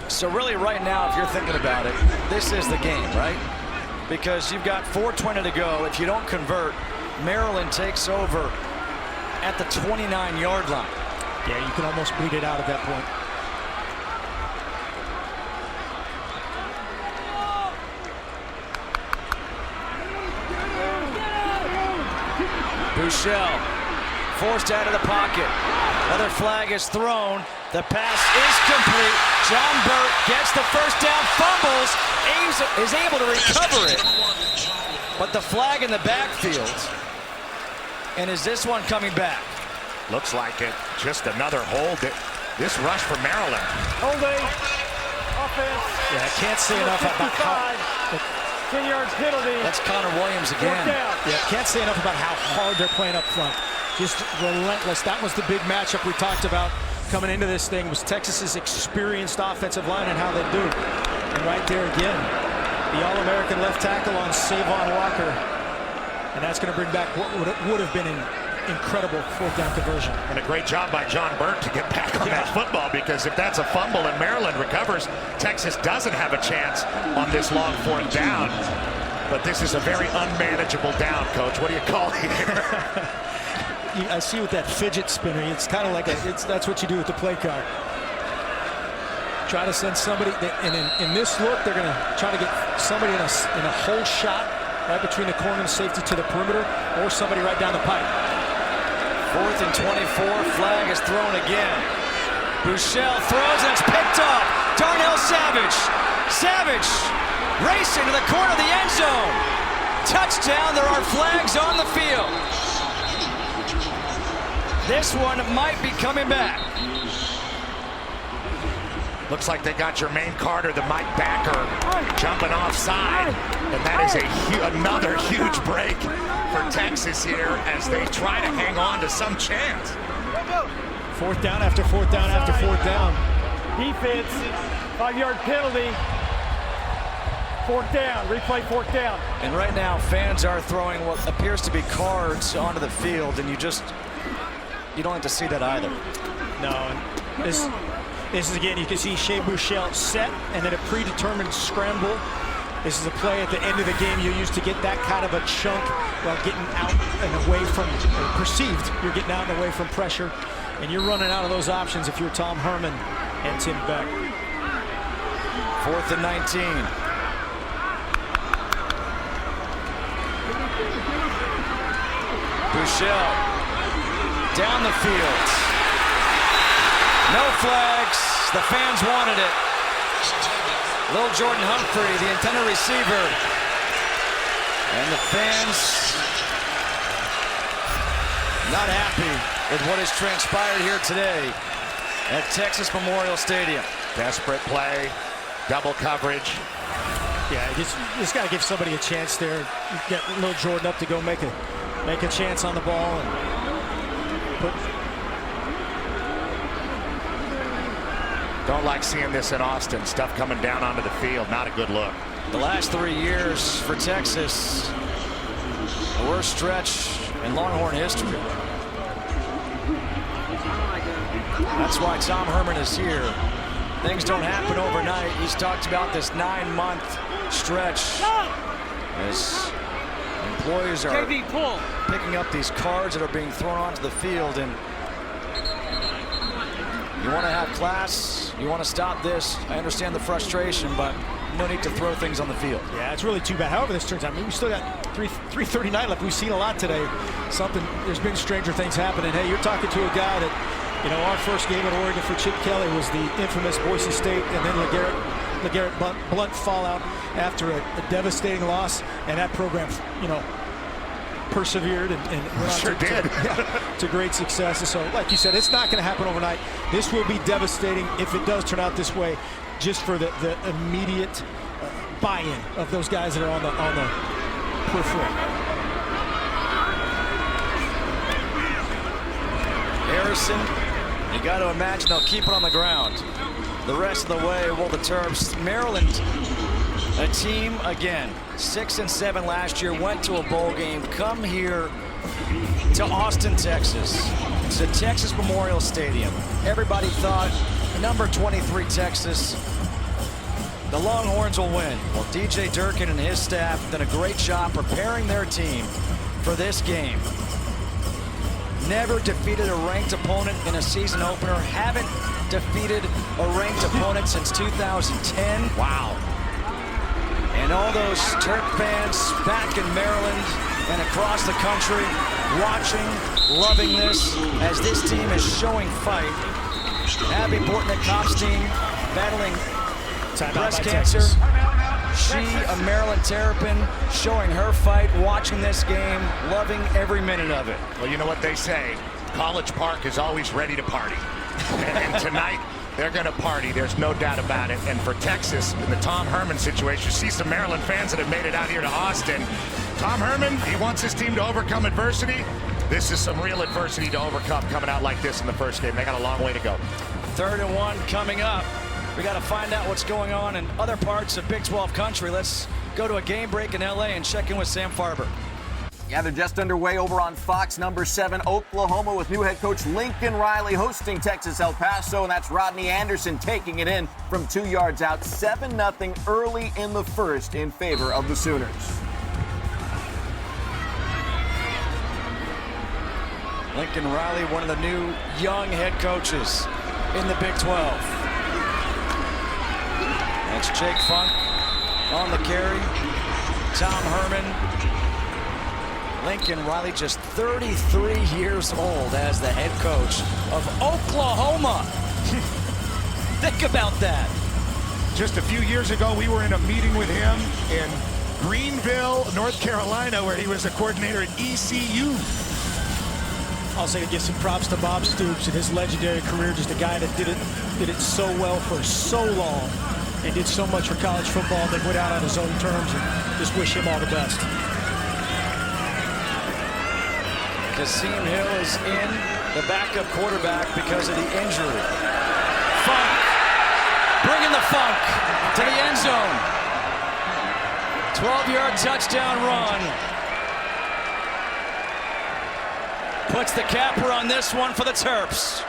So really right now, if you're thinking about it, this is the game, right? Because you've got 4:20 to go. If you don't convert, Maryland takes over at the 29-yard line. Yeah, you can almost bleed it out at that point. Buechele forced out of the pocket. Another flag is thrown. The pass is complete. John Burt gets the first down, fumbles, is able to recover it. But the flag in the backfield. And is this one coming back? Looks like it. Just another hold. This rush for Maryland. Holding. Offense. Yeah, I can't say enough about how... 10-yard penalty. That's Connor Williams again. Yeah, can't say enough about how hard they're playing up front. Just relentless. That was the big matchup we talked about coming into this thing, was Texas's experienced offensive line and how they do. And right there again, the All-American left tackle on Savon Walker. And that's going to bring back what would have been an incredible fourth down conversion. And a great job by John Burt to get back on that football, because if that's a fumble and Maryland recovers, Texas doesn't have a chance on this long fourth down. But this is a very unmanageable down, Coach. What do you call it here? I see with that fidget spinner, it's kind of like that's what you do with the play card. Try to send somebody, and in this look, they're going to try to get somebody in a hole shot right between the corner and safety to the perimeter, or somebody right down the pipe. 4th and 24, flag is thrown again. Buechele throws and it's picked up. Darnell Savage. Savage racing to the corner of the end zone. Touchdown, there are flags on the field. This one might be coming back. Looks like they got Jermaine Carter, the Mike backer, jumping offside. And that is another huge break for Texas here as they try to hang on to some chance. Fourth down after fourth down after fourth down. Defense, 5-yard penalty. Fourth down, replay fourth down. And right now, fans are throwing what appears to be cards onto the field, and you don't have to see that either. No, and this is again, you can see Shea Buechele set and then a predetermined scramble. This is a play at the end of the game you use to get that kind of a chunk while getting out and away from, perceived, you're getting out and away from pressure. And you're running out of those options if you're Tom Herman and Tim Beck. 4th and 19. Buechele down the field. No flags. The fans wanted it. Little Jordan Humphrey, the intended receiver. And the fans not happy with what has transpired here today at Texas Memorial Stadium. Desperate play, double coverage. Yeah, just got to give somebody a chance there. Get little Jordan up to go make a chance on the ball. Don't like seeing this in Austin. Stuff coming down onto the field. Not a good look. The last 3 years for Texas, the worst stretch in Longhorn history. That's why Tom Herman is here. Things don't happen overnight. He's talked about this 9-month stretch as employees are picking up these cards that are being thrown onto the field. And you want to have class, you want to stop this. I understand the frustration, but no need to throw things on the field. Yeah, it's really too bad. However this turns out, I mean, we still got 3:39 left. We've seen a lot today. There's been stranger things happening. Hey, you're talking to a guy that, you know, our first game at Oregon for Chip Kelly was the infamous Boise State and then LeGarrette Blunt fallout after a devastating loss, and that program, you know, persevered and went on to great success. And so, like you said, it's not going to happen overnight. This will be devastating if it does turn out this way, just for the immediate buy-in of those guys that are on the periphery. Harrison, you got to imagine they'll keep it on the ground. The rest of the way, will the Terps. Maryland, a team, again, 6-7 last year, went to a bowl game, come here to Austin, Texas. It's a Texas Memorial Stadium. Everybody thought number 23 Texas, the Longhorns will win. Well, DJ Durkin and his staff done a great job preparing their team for this game. Never defeated a ranked opponent in a season opener. Haven't defeated a ranked opponent since 2010. Wow. And all those Terp fans back in Maryland and across the country watching, loving this, as this team is showing fight. Abby Bortnick-Kopstein battling breast cancer. She, a Maryland Terrapin, showing her fight, watching this game, loving every minute of it. Well, you know what they say, College Park is always ready to party. and tonight, they're going to party. There's no doubt about it. And for Texas, in the Tom Herman situation, you see some Maryland fans that have made it out here to Austin. Tom Herman, he wants his team to overcome adversity. This is some real adversity to overcome coming out like this in the first game. They got a long way to go. 3rd and 1 coming up. We got to find out what's going on in other parts of Big 12 country. Let's go to a game break in LA and check in with Sam Farber. Yeah, they're just underway over on Fox number 7, Oklahoma, with new head coach Lincoln Riley hosting Texas El Paso, and that's Rodney Anderson taking it in from 2 yards out. 7-0 early in the first in favor of the Sooners. Lincoln Riley, one of the new young head coaches in the Big 12. That's Jake Funk on the carry. Tom Herman. Lincoln Riley, just 33 years old as the head coach of Oklahoma. Think about that. Just a few years ago, we were in a meeting with him in Greenville, North Carolina, where he was a coordinator at ECU. I'll say to give some props to Bob Stoops and his legendary career, just a guy that did it so well for so long and did so much for college football that went out on his own terms, and just wish him all the best. Kasim Hill is in, the backup quarterback, because of the injury. Funk, bringing the Funk to the end zone. 12-yard touchdown run. Puts the capper on this one for the Terps.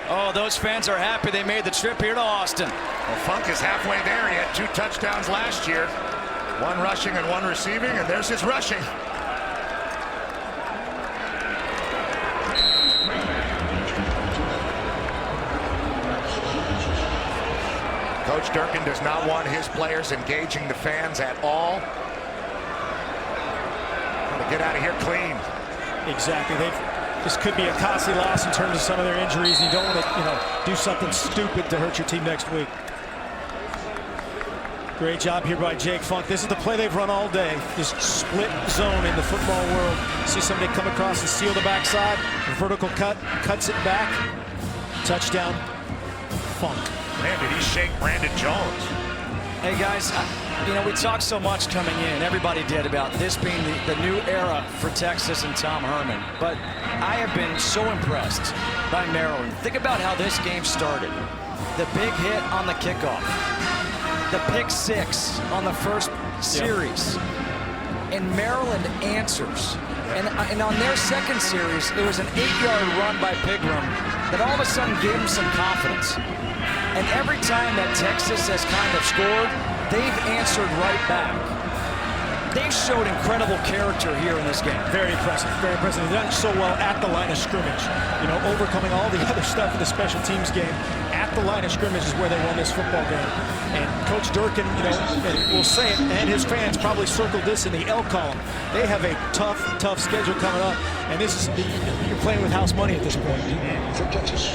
Oh, those fans are happy they made the trip here to Austin. Well, Funk is halfway there. He had 2 touchdowns last year. 1 rushing and 1 receiving, and there's his rushing. Coach Durkin does not want his players engaging the fans at all. Want to get out of here clean. Exactly. This could be a costly loss in terms of some of their injuries, and you don't want to, do something stupid to hurt your team next week. Great job here by Jake Funk. This is the play they've run all day. This split zone in the football world. See somebody come across and seal the backside. Vertical cut, cuts it back. Touchdown, Funk. Man, did he shake Brandon Jones. Hey, guys, we talked so much coming in, everybody did, about this being the new era for Texas and Tom Herman. But I have been so impressed by Maryland. Think about how this game started. The big hit on the kickoff. The pick 6 on the first series. And Maryland answers. And on their second series, it was an 8-yard run by Pigram that all of a sudden gave them some confidence. And every time that Texas has kind of scored, they've answered right back. They've showed incredible character here in this game. Very impressive, very impressive. They've done so well at the line of scrimmage. Overcoming all the other stuff in the special teams game. At the line of scrimmage is where they won this football game. And Coach Durkin, will say it, and his fans probably circled this in the L column. They have a tough schedule coming up, and this is you're playing with house money at this point. For Texas.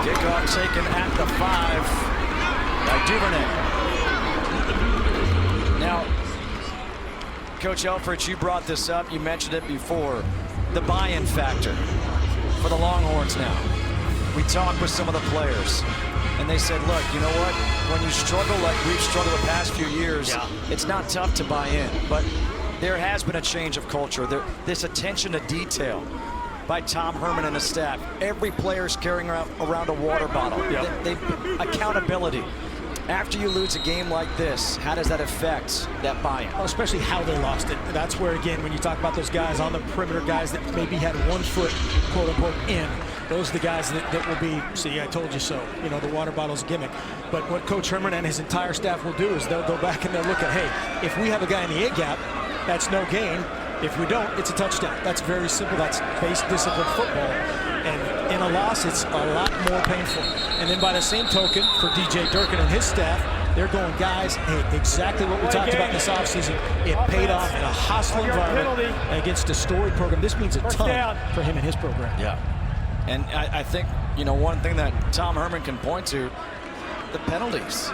Kickoff taken at the 5 by Duvernay. Now, Coach Elfrich, you brought this up. You mentioned it before. The buy-in factor for the Longhorns now. We talked with some of the players, and they said, look, you know what? When you struggle like we've struggled the past few years, it's not tough to buy in. But there has been a change of culture. This attention to detail by Tom Herman and the staff. Every player is carrying around a water bottle. Accountability. After you lose a game like this, how does that affect that buy-in? Well, especially how they lost it. That's where, again, when you talk about those guys on the perimeter, guys that maybe had one foot, quote-unquote, in, Those are the guys that will be, see, I told you so, you know, the water bottle's a gimmick. But what Coach Herman and his entire staff will do is they'll go back and they'll look at, hey, if we have a guy in the A-gap, that's no gain. If we don't, it's a touchdown. That's very simple. That's base discipline football. And in a loss, it's a lot more painful. And then by the same token, for DJ Durkin and his staff, they're going, guys, hey, exactly what we talked about this offseason. It paid off in a hostile environment against a storied program. This means a ton for him and his program. Yeah. And I think, you know, one thing that Tom Herman can point to, the penalties.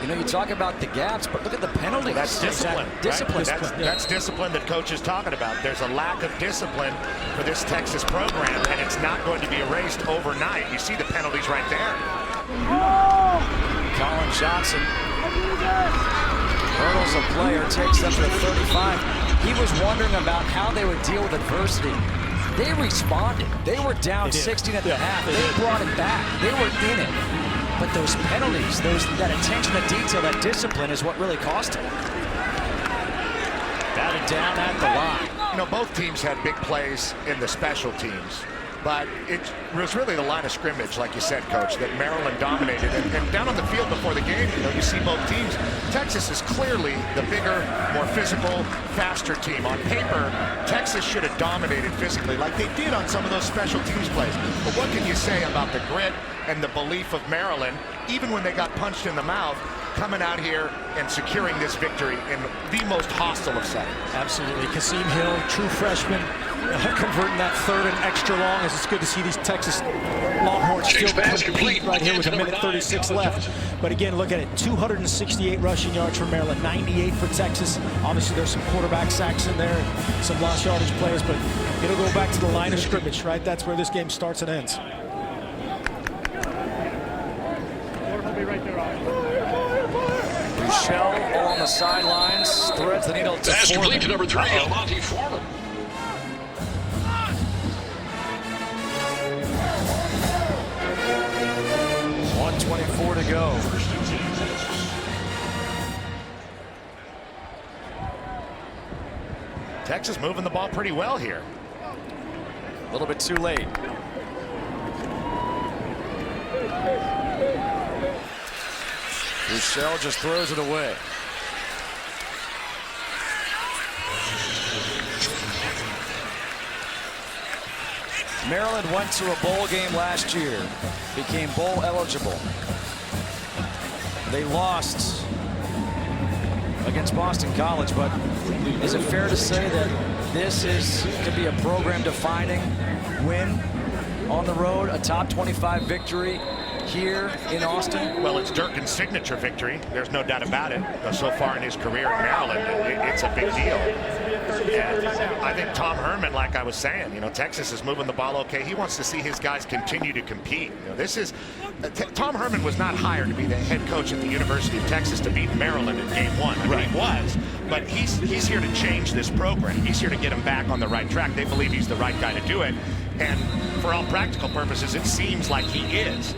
You know, you talk about the gaps, but look at the penalties. Well, that's discipline. Discipline. Right? That's discipline that Coach is talking about. There's a lack of discipline for this Texas program, and it's not going to be erased overnight. You see the penalties right there. Colin Johnson hurdles a player, takes them to the 35. He was wondering about how they would deal with adversity. They responded. They were down 16 at the half. They brought it back. They were in it. But those penalties, that attention to detail, that discipline is what really cost them. Batted down at the line. You know, both teams had big plays in the special teams. But it was really the line of scrimmage, like you said, Coach, that Maryland dominated. And down on the field before the game, you know, you see both teams. Texas is clearly the bigger, more physical, faster team. On paper, Texas should have dominated physically like they did on some of those special teams plays. But what can you say about the grit and the belief of Maryland, even when they got punched in the mouth, coming out here and securing this victory in the most hostile of settings? Absolutely. Kasim Hill, true freshman, converting that third and extra long, as it's good to see these Texas Longhorns still complete right here with 1:36 left. But again, look at it, 268 rushing yards for Maryland, 98 for Texas. Obviously, there's some quarterback sacks in there, some lost yardage plays, but it'll go back to the line of scrimmage, right? That's where this game starts and ends. Michelle on the sidelines, threads the needle to Pass complete to number 3, Uh-oh. Alontae Foreman. .124 to go. Texas moving the ball pretty well here. A little bit too late. Michelle just throws it away. Maryland went to a bowl game last year, became bowl eligible. They lost against Boston College, but is it fair to say that this could be a program-defining win on the road, a top 25 victory here in Austin? Well, it's Durkin's signature victory. There's no doubt about it. So far in his career at Maryland, it's a big deal. And I think Tom Herman, like I was saying, you know, Texas is moving the ball okay. He wants to see his guys continue to compete. You know, this is Tom Herman was not hired to be the head coach at the University of Texas to beat Maryland in game 1. I mean, he was, but he's here to change this program. He's here to get them back on the right track. They believe he's the right guy to do it. And for all practical purposes, it seems like he is.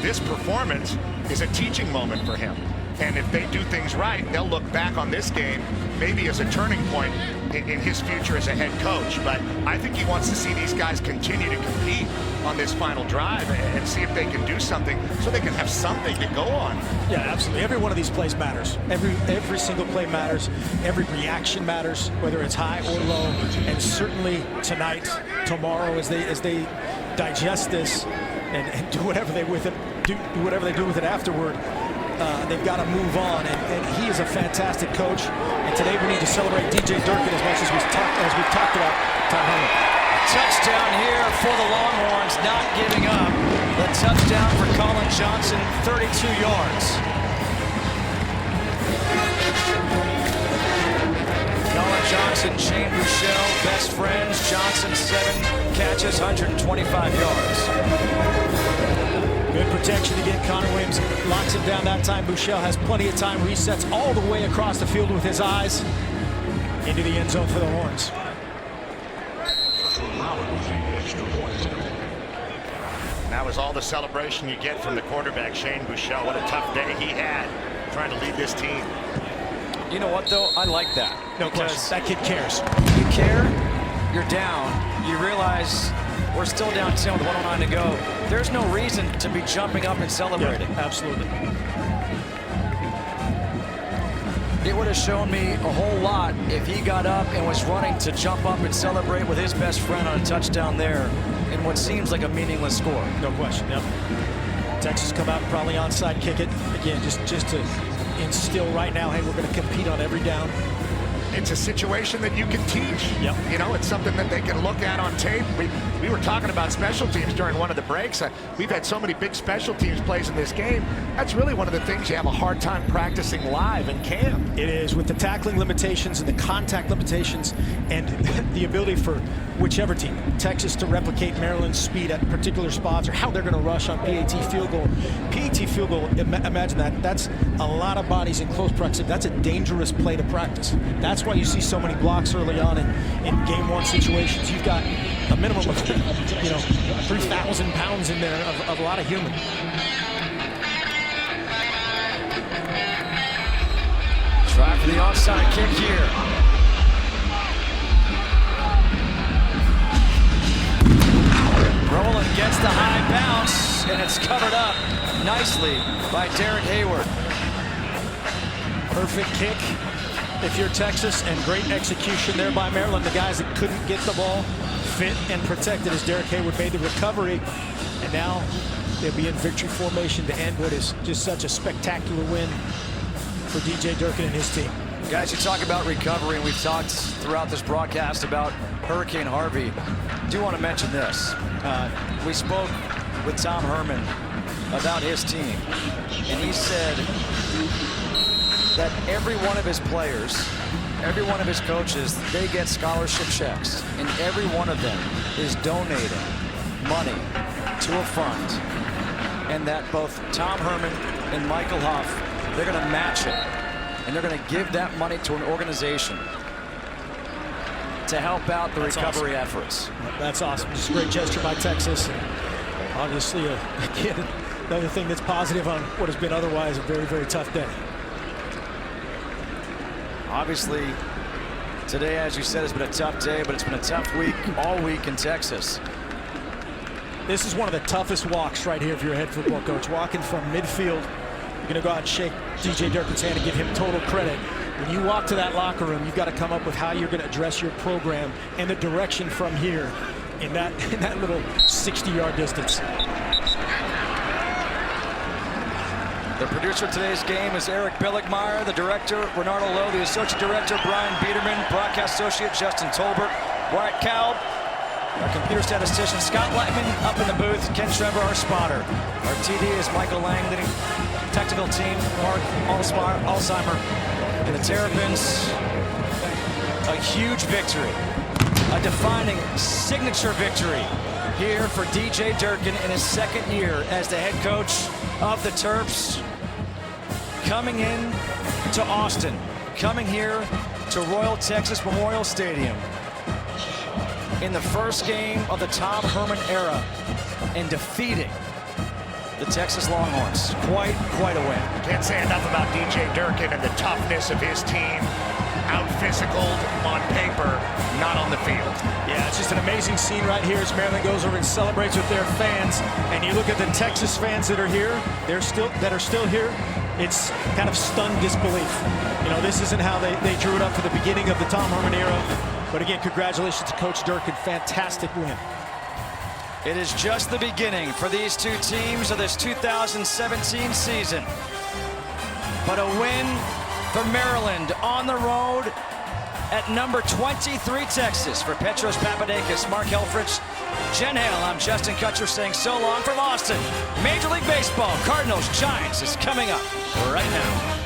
This performance is a teaching moment for him. And if they do things right, they'll look back on this game maybe as a turning point in his future as a head coach. But I think he wants to see these guys continue to compete on this final drive and see if they can do something so they can have something to go on. Yeah, absolutely. Every one of these plays matters. Every single play matters. Every reaction matters, whether it's high or low. And certainly tonight, tomorrow, as they digest this and do whatever they do with it afterward. They've got to move on, and he is a fantastic coach. And today we need to celebrate DJ Durkin as much as we've talked about Tom Herman. Touchdown here for the Longhorns, not giving up. The touchdown for Colin Johnson, 32 yards. Colin Johnson, Shane Buechele, best friends. Johnson, 7 catches, 125 yards. Good protection again. Connor Williams locks him down that time. Buechele has plenty of time, resets all the way across the field with his eyes into the end zone for the Horns. That was all the celebration you get from the quarterback, Shane Buechele. What a tough day he had trying to lead this team. You know what, though? I like that. No question. That kid cares. You care, you're down. You realize We're still down 10 with 109 to go. There's no reason to be jumping up and celebrating. Yeah, absolutely. It would have shown me a whole lot if he got up and was running to jump up and celebrate with his best friend on a touchdown there in what seems like a meaningless score. No question, yep. Texas come out and probably onside kick it. Again, just to instill right now, hey, we're going to compete on every down. It's a situation that you can teach. Yep. You know, it's something that they can look at on tape. We were talking about special teams during one of the breaks. We've had so many big special teams plays in this game. That's really one of the things you have a hard time practicing live in camp. It is, with the tackling limitations and the contact limitations and the ability for whichever team, Texas, to replicate Maryland's speed at particular spots or how they're going to rush on PAT field goal. PAT field goal, imagine that. That's a lot of bodies in close proximity. That's a dangerous play to practice. That's why you see so many blocks early on in game one situations. You've got a minimum of 3,000 pounds in there of a lot of human. Try for the onside kick here. Rowland gets the high bounce, and it's covered up nicely by Derek Hayward. Perfect kick if you're Texas, and great execution there by Maryland. The guys that couldn't get the ball fit and protected as Derek Hayward made the recovery, and now they'll be in victory formation to end what is just such a spectacular win for DJ Durkin and his team. Guys, you talk about recovery, and we've talked throughout this broadcast about Hurricane Harvey. I do want to mention this. We spoke with Tom Herman about his team, and he said that every one of his players, every one of his coaches, they get scholarship checks, and every one of them is donating money to a fund, and that both Tom Herman and Michael Huff, they're going to match it, and they're going to give that money to an organization to help out the recovery efforts. That's awesome. Just a great gesture by Texas. Obviously, again, another thing that's positive on what has been otherwise a very, very tough day. Obviously, today, as you said, has been a tough day, but it's been a tough week all week in Texas. This is one of the toughest walks right here if you're a head football coach. Walking from midfield, you're going to go out and shake DJ Durkin's hand and give him total credit. When you walk to that locker room, you've got to come up with how you're going to address your program and the direction from here in that little 60-yard distance. The producer of today's game is Eric Billigmeyer, the director, Renardo Lowe, the associate director, Brian Biederman, broadcast associate, Justin Tolbert, Wyatt Kalb, our computer statistician, Scott Lightman, up in the booth, Ken Trevor, our spotter. Our TD is Michael Lang, leading technical team, Mark Alzheimer, and the Terrapins. A huge victory, a defining signature victory here for DJ Durkin in his second year as the head coach of the Terps, coming in to Austin, coming here to Royal Texas Memorial Stadium in the first game of the Tom Herman era and defeating the Texas Longhorns. Quite a win. Can't say enough about DJ Durkin and the toughness of his team. Out-physicaled on paper, not on the field. Yeah, it's just an amazing scene right here as Maryland goes over and celebrates with their fans. And you look at the Texas fans that are here, that are still here, it's kind of stunned disbelief. You know, this isn't how they drew it up for the beginning of the Tom Herman era. But again, congratulations to Coach Durkin. Fantastic win. It is just the beginning for these two teams of this 2017 season. But a win for Maryland on the road at number 23 Texas. For Petros Papadakis, Mark Helfrich, Jen Hale, I'm Justin Kutcher saying so long from Austin. Major League Baseball, Cardinals Giants is coming up right now.